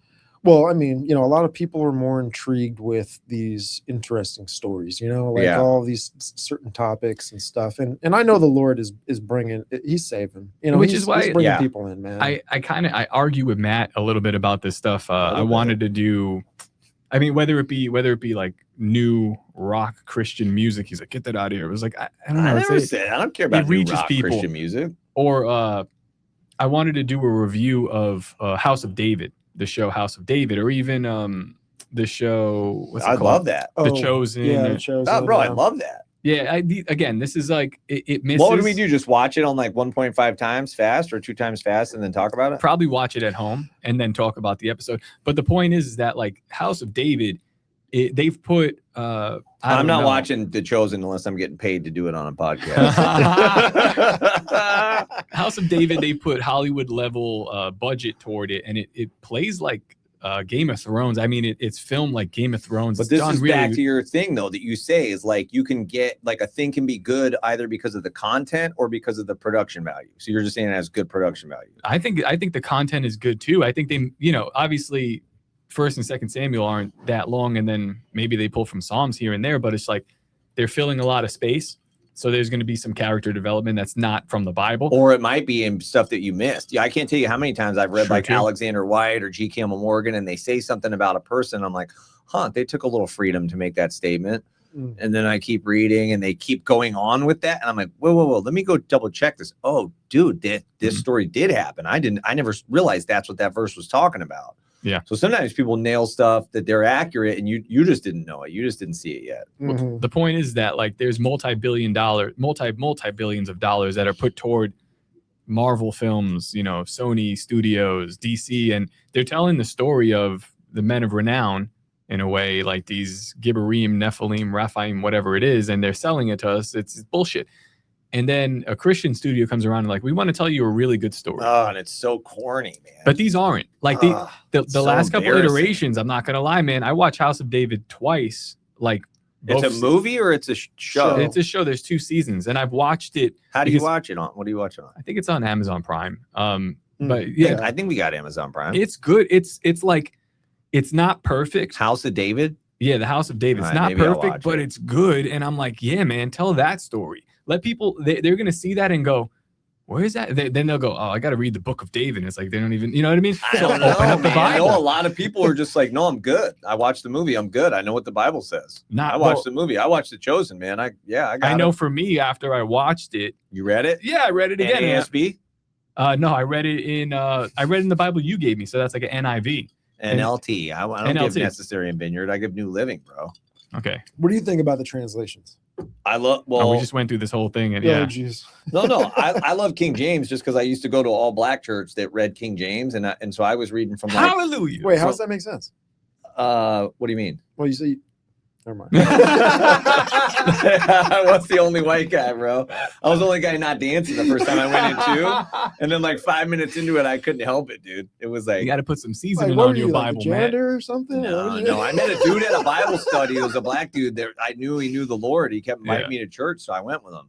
Well, I mean, a lot of people are more intrigued with these interesting stories, like Yeah. all these certain topics and stuff. And I know the Lord is bringing, he's saving, Which he's is why- bringing Yeah. people in, man. I argue with Matt a little bit about this stuff. I little bit. wanted to do, I mean, whether it be like new rock Christian music, he's like, get that out of here. It was like, I don't know. I it's never a- said I don't care about new reaches rock people. Christian music. Or I wanted to do a review of House of David, the show House of David, or even the show. What's it I called? love that. The Chosen. Yeah, The Chosen. Oh, bro, I yeah. love that. Yeah, again, this is like it misses. What would we do? Just watch it on like 1.5 times fast or 2 times fast and then talk about it? Probably watch it at home and then talk about the episode. But the point is that like House of David, they've put. I'm don't not know. watching The Chosen unless I'm getting paid to do it on a podcast. House of David, they put Hollywood level budget toward it, and it plays like Game of Thrones. I mean, it's filmed like Game of Thrones. But It's this done is really, back to your thing, though, that you say is like you can get like a thing can be good either because of the content or because of the production value. So you're just saying it has good production value. I think the content is good too. I think they, obviously, 1st and 2nd Samuel aren't that long, and then maybe they pull from Psalms here and there, but it's like they're filling a lot of space. So there's going to be some character development that's not from the Bible. Or it might be in stuff that you missed. Yeah, I can't tell you how many times I've read Sure, like too. Alexander White or G. Campbell Morgan, and they say something about a person. I'm like, they took a little freedom to make that statement. Mm. And then I keep reading and they keep going on with that. And I'm like, whoa, let me go double check this. Oh, dude, this story did happen. I never realized that's what that verse was talking about. Yeah. So sometimes people nail stuff that they're accurate and you just didn't know it. You just didn't see it yet. Mhm. The point is that like there's multi-billions of dollars that are put toward Marvel films, Sony Studios, DC, and they're telling the story of the men of renown in a way, like these Gibberim, Nephilim, Raphaim, whatever it is, and they're selling it to us. It's bullshit. And then a Christian studio comes around and like, we want to tell you a really good story. Oh, and it's so corny, man. But these aren't. Like the so last couple embarrassing. iterations, I'm not gonna lie, man. I watched House of David twice. Like It's both a movie or it's a show? It's a show. There's 2 seasons, and I've watched it. How do you because- watch it on? What do you watch it on? I think it's on Amazon Prime. Mm. But yeah, I think we got Amazon Prime. it's good. It's like it's not perfect. House of David. Yeah, the House of David. It's All right, not maybe I'll perfect, watch but it. it's good. And I'm like, yeah, man, tell that story. Let people. They're gonna see that and go, where is that? Then they'll go, oh, I got to read the Book of David. And it's like they don't even, you know what I mean? I don't know, Open up the man. I know a Bible. lot of people are just like, no, I'm good. I watched the movie. I'm good. I know what the Bible says. I watched the movie. I watched The Chosen, man. I got I know it. for me, after I watched it, You read it? yeah, I read it again. NASB? No, I read it in the Bible you gave me. So that's like an NIV. NLT. I don't NLT. give Necessary and Vineyard. I give New Living, bro. Okay. What do you think about the translations? I love, Oh, we just went through this whole thing, and Oh, yeah, jeez. no. I love King James just because I used to go to all black church that read King James, and so I was reading from like, hallelujah. Wait, how does that make sense? what do you mean? Well, you say Never mind. I was the only white guy, bro. I was the only guy not dancing the first time I went in too. And then like 5 minutes into it, I couldn't help it, dude. It was like You got to put some Like, seasoning what on are your you, Bible, like a man. janitor or something? no. I met a dude at a Bible study. It was a black dude there. I knew he knew the Lord. He kept inviting me to church, so I went with him.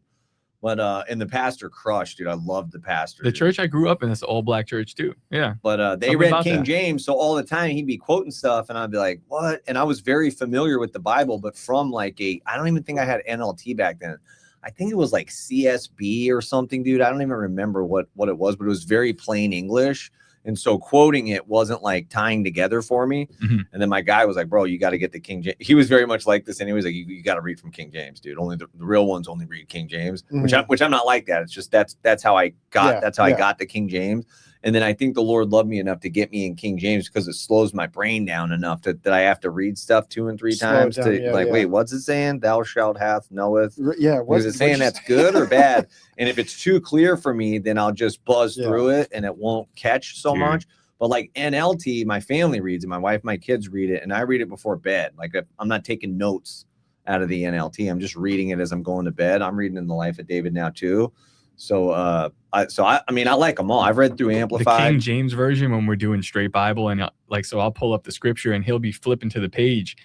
But and the pastor crushed, dude. I loved the pastor. The dude. church I grew up in is an all black church too. Yeah. But they Something read about King that. James, so all the time he'd be quoting stuff, and I'd be like, "What?" And I was very familiar with the Bible, but from like I don't even think I had NLT back then. I think it was like CSB or something, dude. I don't even remember what it was, but it was very plain English. And so quoting it wasn't like tying together for me. Mm-hmm. And then my guy was like, bro, you got to get the King James. He was very much like this. Anyways, like you got to read from King James, dude. Only the real ones only read King James, which I'm not like that. It's just that's how I got I got the King James. And then I think the Lord loved me enough to get me in King James because it slows my brain down enough that I have to read stuff 2 and 3 times to wait, what's it saying? Thou shalt hath knoweth. Yeah. Was it saying that's good or bad? And if it's too clear for me, then I'll just buzz through it and it won't catch so much. But like NLT, my family reads it. My wife, my kids read it, and I read it before bed. Like I'm not taking notes out of the NLT. I'm just reading it as I'm going to bed. I'm reading in the Life of David now too. So I mean, I like them all. I've read through Amplified. The King James version when we're doing straight Bible, and so I'll pull up the scripture and he'll be flipping to the page.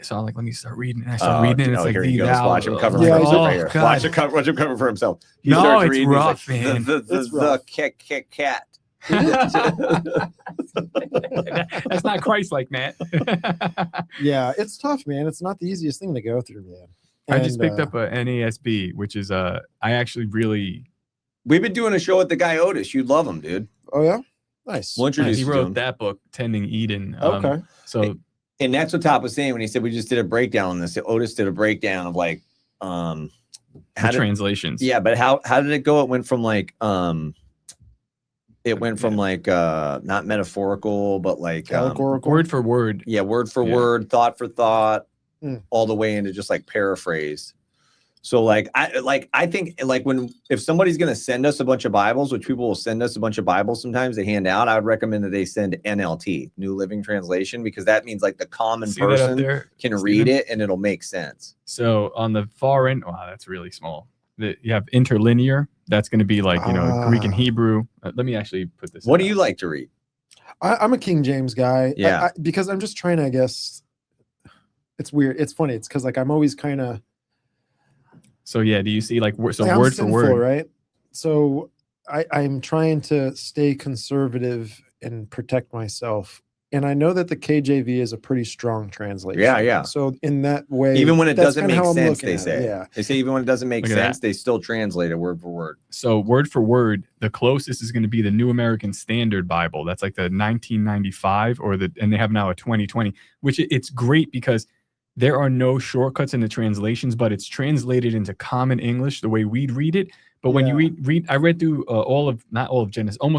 So I'm like, let me start reading. And I start reading, and it's like, here he goes. Watch him cover for himself. Watch him cover for himself. He no, it's reading, rough, like, man. The cat. That's not Christ-like, Matt. Yeah, it's tough, man. It's not the easiest thing to go through, man. I just picked up a NASB, which is I actually really. We've been doing a show with the guy Otis. You'd love him, dude. Oh yeah, nice. We'll introduce He you to wrote him. that book, Tending Eden. Okay. So. And that's what Top was saying when he said we just did a breakdown on this. Otis did a breakdown of like translations. Yeah, but how did it go? It went from like not metaphorical, but like word for word. Yeah, word for word, thought for thought, all the way into just like paraphrase. So I think if somebody's going to send us a bunch of Bibles, which people will send us a bunch of Bibles sometimes they hand out, I would recommend that they send NLT, New Living Translation, because that means like the common person can read it and it'll make sense. So on the far end, wow, that's really small. You have interlinear. That's going to be like, Greek and Hebrew. Let me actually put this. What do you like to read? I'm a King James guy. Yeah. Because I'm just trying to, I guess, it's weird. It's funny. It's because like I'm always kind of. So yeah, do you see like word sinful, for word, right? So I'm trying to stay conservative and protect myself, and I know that the KJV is a pretty strong translation. Yeah. So in that way, even when it doesn't make sense, they say even when it doesn't make sense, they still translate it word for word. So word for word, the closest is going to be the New American Standard Bible. That's like the 1995 and they have now a 2020, which it's great because there are no shortcuts in the translations, but it's translated into common English the way we'd read it. But when you read, I read through almost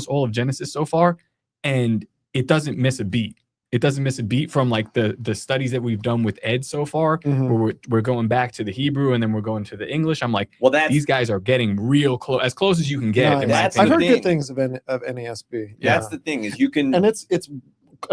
all of Genesis so far, and it doesn't miss a beat. It doesn't miss a beat from like the studies that we've done with Ed so far, where we're going back to the Hebrew and then we're going to the English. I'm like, well, these guys are getting real close, as close as you can get. I've heard good things of NASB. That's the thing is you can, and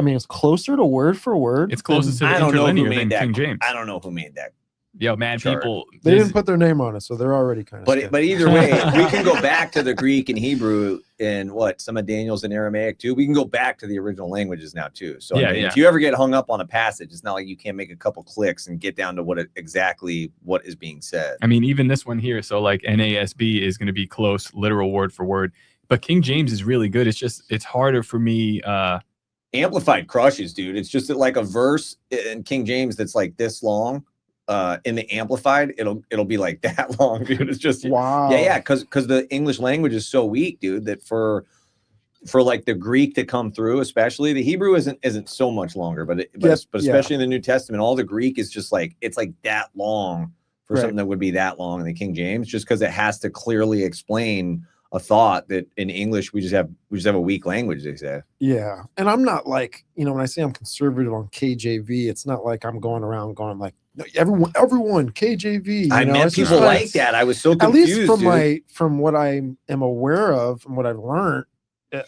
it's closer to word for word. It's closer to the interlinear than King James. I don't know who made that. Yo, man, people. They didn't put their name on it, so they're already kind of. But either way, we can go back to the Greek and Hebrew and some of Daniel's in Aramaic too. We can go back to the original languages now too. So if you ever get hung up on a passage, it's not like you can't make a couple clicks and get down to exactly what is being said. I mean, even this one here. So like NASB is going to be close, literal word for word. But King James is really good. It's harder for me. Amplified crushes, dude. It's just like a verse in King James that's like this long. In the Amplified, it'll be like that long, dude. It's just wow. Yeah, because the English language is so weak, dude, that for like the Greek to come through, especially the Hebrew isn't so much longer, but especially in the New Testament, all the Greek is just like it's like that long for something that would be that long in the King James, just because it has to clearly explain a thought that in English we just have a weak language, they say. Yeah. And I'm not like, when I say I'm conservative on KJV, it's not like I'm going around going like, no, everyone KJV. I met people like that. I was so confused. At least from what I am aware of and what I've learned,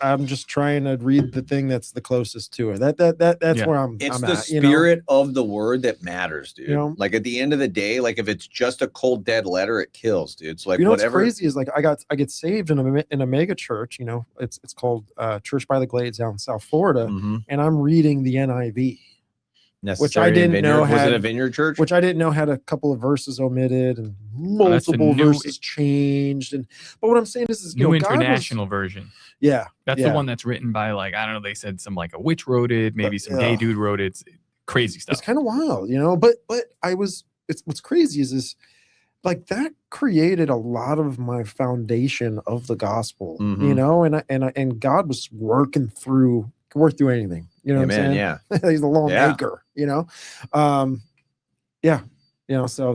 I'm just trying to read the thing that's the closest to it. That's Yeah. where I'm. It's I'm the at, you know? spirit of the word that matters, dude. You know? Like at the end of the day, like if it's just a cold dead letter, it kills, dude. It's like You know whatever. what's crazy is like I get saved in a mega church. You know, it's called Church by the Glades down in South Florida, Mhm. and I'm reading the NIV, Necessary I didn't vineyard. know Was had- it a vineyard church? which I didn't know had a couple of verses omitted and that's the multiple new- verses changed. But what I'm saying is New you know, God was- international version. yeah, That's yeah. the one that's written by like, I don't know, they said some like a witch wrote it, maybe some gay yeah. dude wrote it. It's crazy stuff. It's kind of wild, you know. But it's what's crazy is like that created a lot of my foundation of the gospel, you Mhm. know, and God was working through anything, you know what I'm Amen, saying? yeah. He's the Yeah. lawmaker, you know. Yeah, you know, so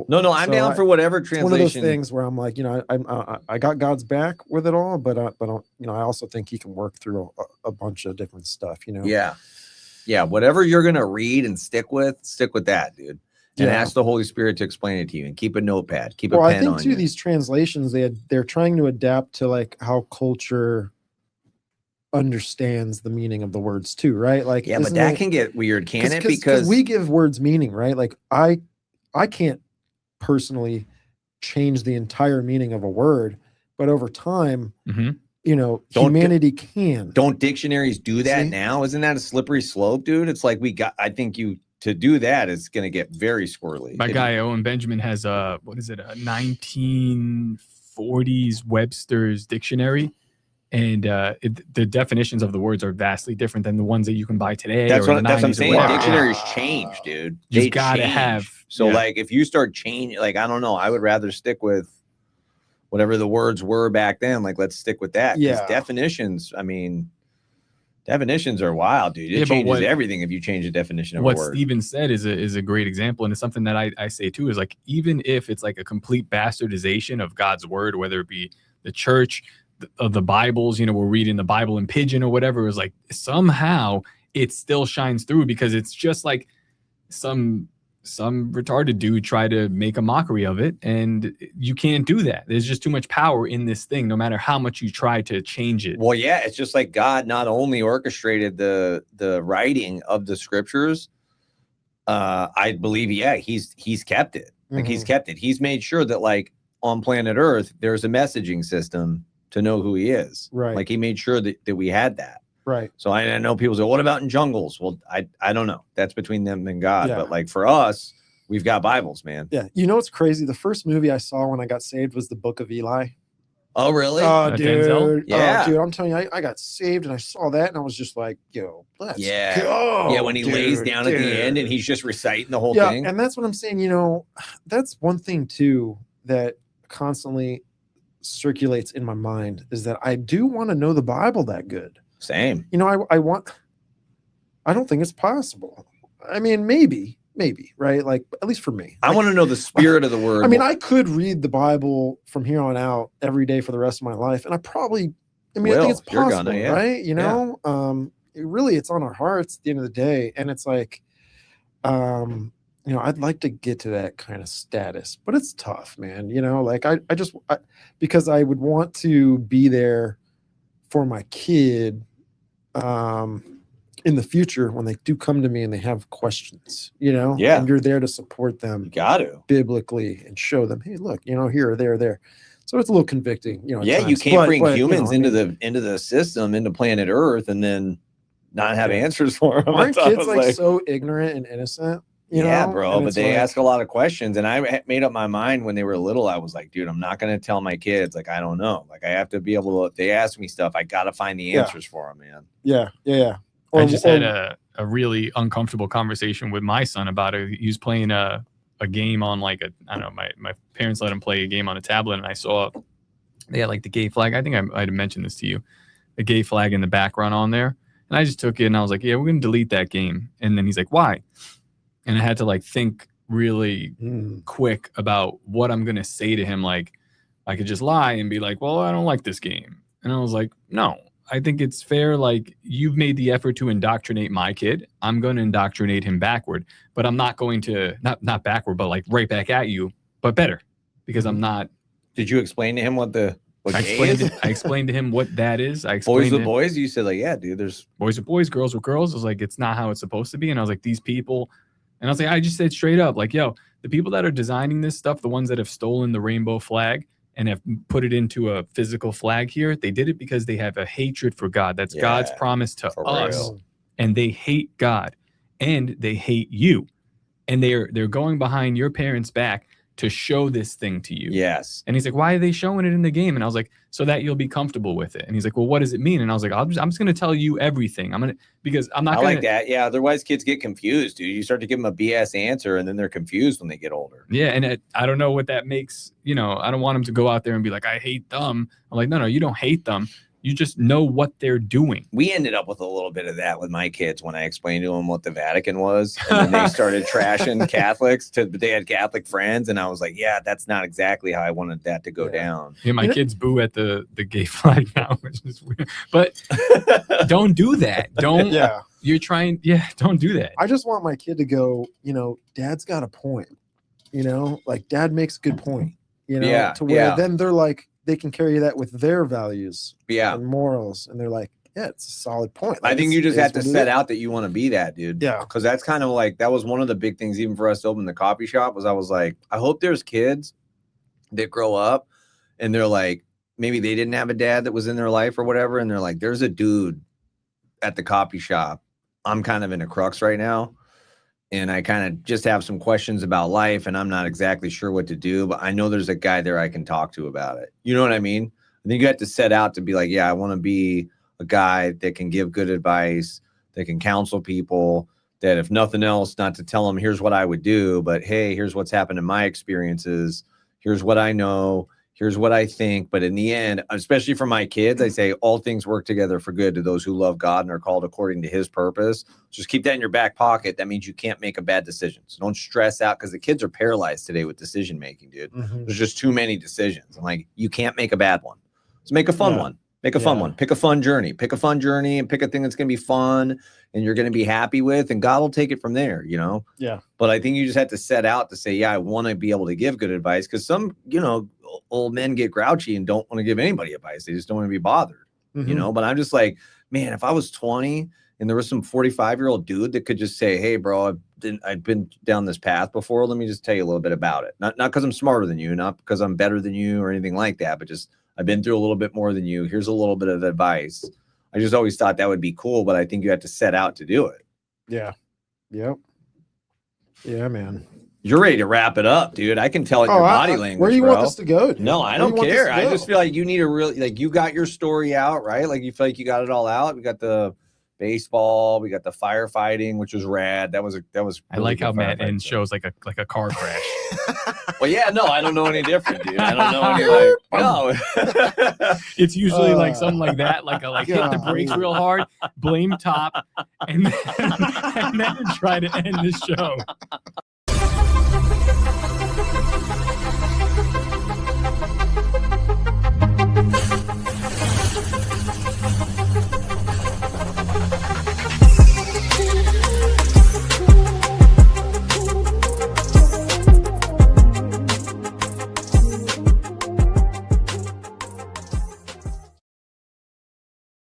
No, I'm so down for whatever it's one of those translation. things where I'm like, you know, I got God's back with it all, but you know, I also think He can work through a bunch of different stuff, you know. Yeah. Whatever you're gonna read and stick with that, dude. And Yeah. ask the Holy Spirit to explain it to you, and keep a notepad, keep Well, a I pen think on too you. these translations they're trying to adapt to like how culture understands the meaning of the words too, right? Like Yeah, but isn't that it- can get weird, can it? 'cause Because we give words meaning, right? Like I can't personally change the entire meaning of a word, but over time, Mhm. you know, Don't humanity can. don't dictionaries do that See? now? Isn't that a slippery slope, dude? It's like I think to do that is going to get very squirrely. My guy Owen Benjamin has a 1940s Webster's dictionary, and the definitions of the words are vastly different than the ones that you can buy today. That's or in what the I'm 90s or saying. whatever. Dictionaries change, dude. You've They gotta change. have- So yeah. like if you start changing, like I don't know, I would rather stick with whatever the words were back then. Like let's stick with that. 'Cause Yeah. definitions, I mean, definitions are wild, dude. It Yeah, but changes what- everything if you change the definition of What a word. Steven said is a great example, and it's something that I say too, is like, even if it's like a complete bastardization of God's word, whether it be the church, the Bibles, you know, we're reading the Bible in pidgin or whatever, is like somehow it still shines through, because it's just like some retarded dude try to make a mockery of it, and you can't do that. There's just too much power in this thing, no matter how much you try to change it. Well, yeah, it's just like God not only orchestrated the writing of the scriptures, I believe, yeah, he's kept it. Like he's kept it. He's made sure that like on planet Earth, there's a messaging system to know who he is. Right. Like he made sure that we had that. Right. So I know people say, what about in jungles? Well, I don't know. That's between them and God. Yeah. But like for us, we've got Bibles, man. Yeah. You know what's crazy? The first movie I saw when I got saved was The Book of Eli. Oh, really? Oh, Denzel? dude. Yeah. Oh, dude, I'm telling you, I got saved and I saw that and I was just like, yo, let's Yeah. go. Yeah, when he lays dude, down at the end and dude. he's just reciting the whole Yeah, thing. and that's what I'm saying. You know, that's one thing too that constantly circulates in my mind is that I do want to know the Bible that good. Same. You know, I don't think it's possible. I mean, maybe, right? Like, at least for me. I want to know the spirit of the word. I mean, I could read the Bible from here on out every day for the rest of my life, and I think it's You're possible, gonna, yeah. right? You know, it's on our hearts at the end of the day, and it's like, you know, I'd like to get to that kind of status, but it's tough, man. You know, like because I would want to be there for my kid, in the future when they do come to me and they have questions, you know, Yeah. and you're there to support them you got to. biblically and show them, hey, look, you know, here, there. So it's a little convicting, you know. at Yeah, you times. can't bring but, humans you know, into the system, into planet Earth, and then not have Yeah. answers for them. aren't kids like so ignorant and innocent? You yeah, know? bro, And but it's they like, ask a lot of questions, and I made up my mind when they were little. I was like, dude, I'm not going to tell my kids. Like, I don't know. Like, I have to be able to. If they ask me stuff, I got to find the Yeah. answers for them, man. Yeah. I just had a really uncomfortable conversation with my son about it. He was playing a game on like I don't know, my parents let him play a game on a tablet, and I saw they had like the gay flag. I think I might have mentioned this to you, the gay flag in the background on there. And I just took it and I was like, yeah, we're going to delete that game. And then he's like, why? And I had to like think really quick about what I'm going to say to him. Like I could just lie and be like, well, I don't like this game. And I was like, no, I think it's fair. Like you've made the effort to indoctrinate my kid. I'm going to indoctrinate him backward, but I'm not going to not backward, but like right back at you, but better because I'm not. Did you explain to him what the What I gay explained, is? I explained to him what that is. I Boys explained with it- boys. You said like, yeah, dude. There's boys with boys, girls with girls. I was like, it's not how it's supposed to be. And I was like, these people, and I was like, I just said straight up, like, yo, the people that are designing this stuff, the ones that have stolen the rainbow flag and have put it into a physical flag here, they did it because they have a hatred for God. That's God's Yeah, promise to for us. real. And they hate God and they hate you. And they're going behind your parents' back to show this thing to you. yes. And he's like, why are they showing it in the game? And I was like, so that you'll be comfortable with it. And he's like, well, what does it mean? And I was like, I'm just going to tell you everything. Because I'm not I going like that. Yeah. Otherwise, kids get confused, dude. You start to give them a BS answer, and then they're confused when they get older. Yeah. And I don't know what that makes, I don't want them to go out there and be like, I hate them. I'm like, no, you don't hate them. You just know what they're doing. We ended up with a little bit of that with my kids when I explained to them what the Vatican was, and then they started trashing Catholics. But they had Catholic friends, and I was like, yeah, that's not exactly how I wanted that to go down. Yeah, my kids boo at the gay flag now, which is weird. But don't do that. Don't. Yeah. You're trying. Yeah, don't do that. I just want my kid to go, Dad's got a point. Like Dad makes a good point. Yeah, to where yeah. then they're like, they can carry that with their values Yeah. and morals, and they're like, yeah, it's a solid point. I Like, think you just it's have to what it set is. out that you want to be that, dude. Yeah. Because that's kind of like, that was one of the big things, even for us to open the coffee shop, was I was like, I hope there's kids that grow up and they're like, maybe they didn't have a dad that was in their life or whatever. And they're like, there's a dude at the coffee shop. I'm kind of in a crux right now. And I kind of just have some questions about life, and I'm not exactly sure what to do, but I know there's a guy there I can talk to about it. You know what I mean? I think you have to set out to be like, yeah, I want to be a guy that can give good advice, that can counsel people, that if nothing else, not to tell them, here's what I would do, but hey, here's what's happened in my experiences. Here's what I know. Here's what I think. But in the end, especially for my kids, I say all things work together for good to those who love God and are called according to his purpose. Just keep that in your back pocket. That means you can't make a bad decision. So don't stress out, because the kids are paralyzed today with decision making, dude. Mhm. There's just too many decisions. I'm like, you can't make a bad one. So make a fun Yeah. one. Make a fun Yeah. one. Pick a fun journey. Pick a fun journey and pick a thing that's going to be fun and you're going to be happy with, and God will take it from there, Yeah. But I think you just have to set out to say, yeah, I want to be able to give good advice, because some, old men get grouchy and don't want to give anybody advice. They just don't want to be bothered, Mhm. But I'm just like, man, if I was 20 and there was some 45-year-old dude that could just say, hey, bro, I've been down this path before. Let me just tell you a little bit about it. Not because I'm smarter than you, not because I'm better than you or anything like that, but just I've been through a little bit more than you. Here's a little bit of advice. I just always thought that would be cool, but I think you have to set out to do it. Yeah. Yep. Yeah, man. You're ready to wrap it up, dude. I can tell it in your body language. Where do you bro. want this to go? Dude? No, I Where don't do you want this care. to I go? just feel like you need to really, like, you got your story out, right? Like, you feel like you got it all out. We got the baseball, we got the firefighting, which was rad. That was I like how Matt ends ends shows like a car crash. Well, yeah, no, I don't know any different, dude. I don't know any no. It's usually like something like that, like hit the God. brakes real hard, blame top, and then try to end the show.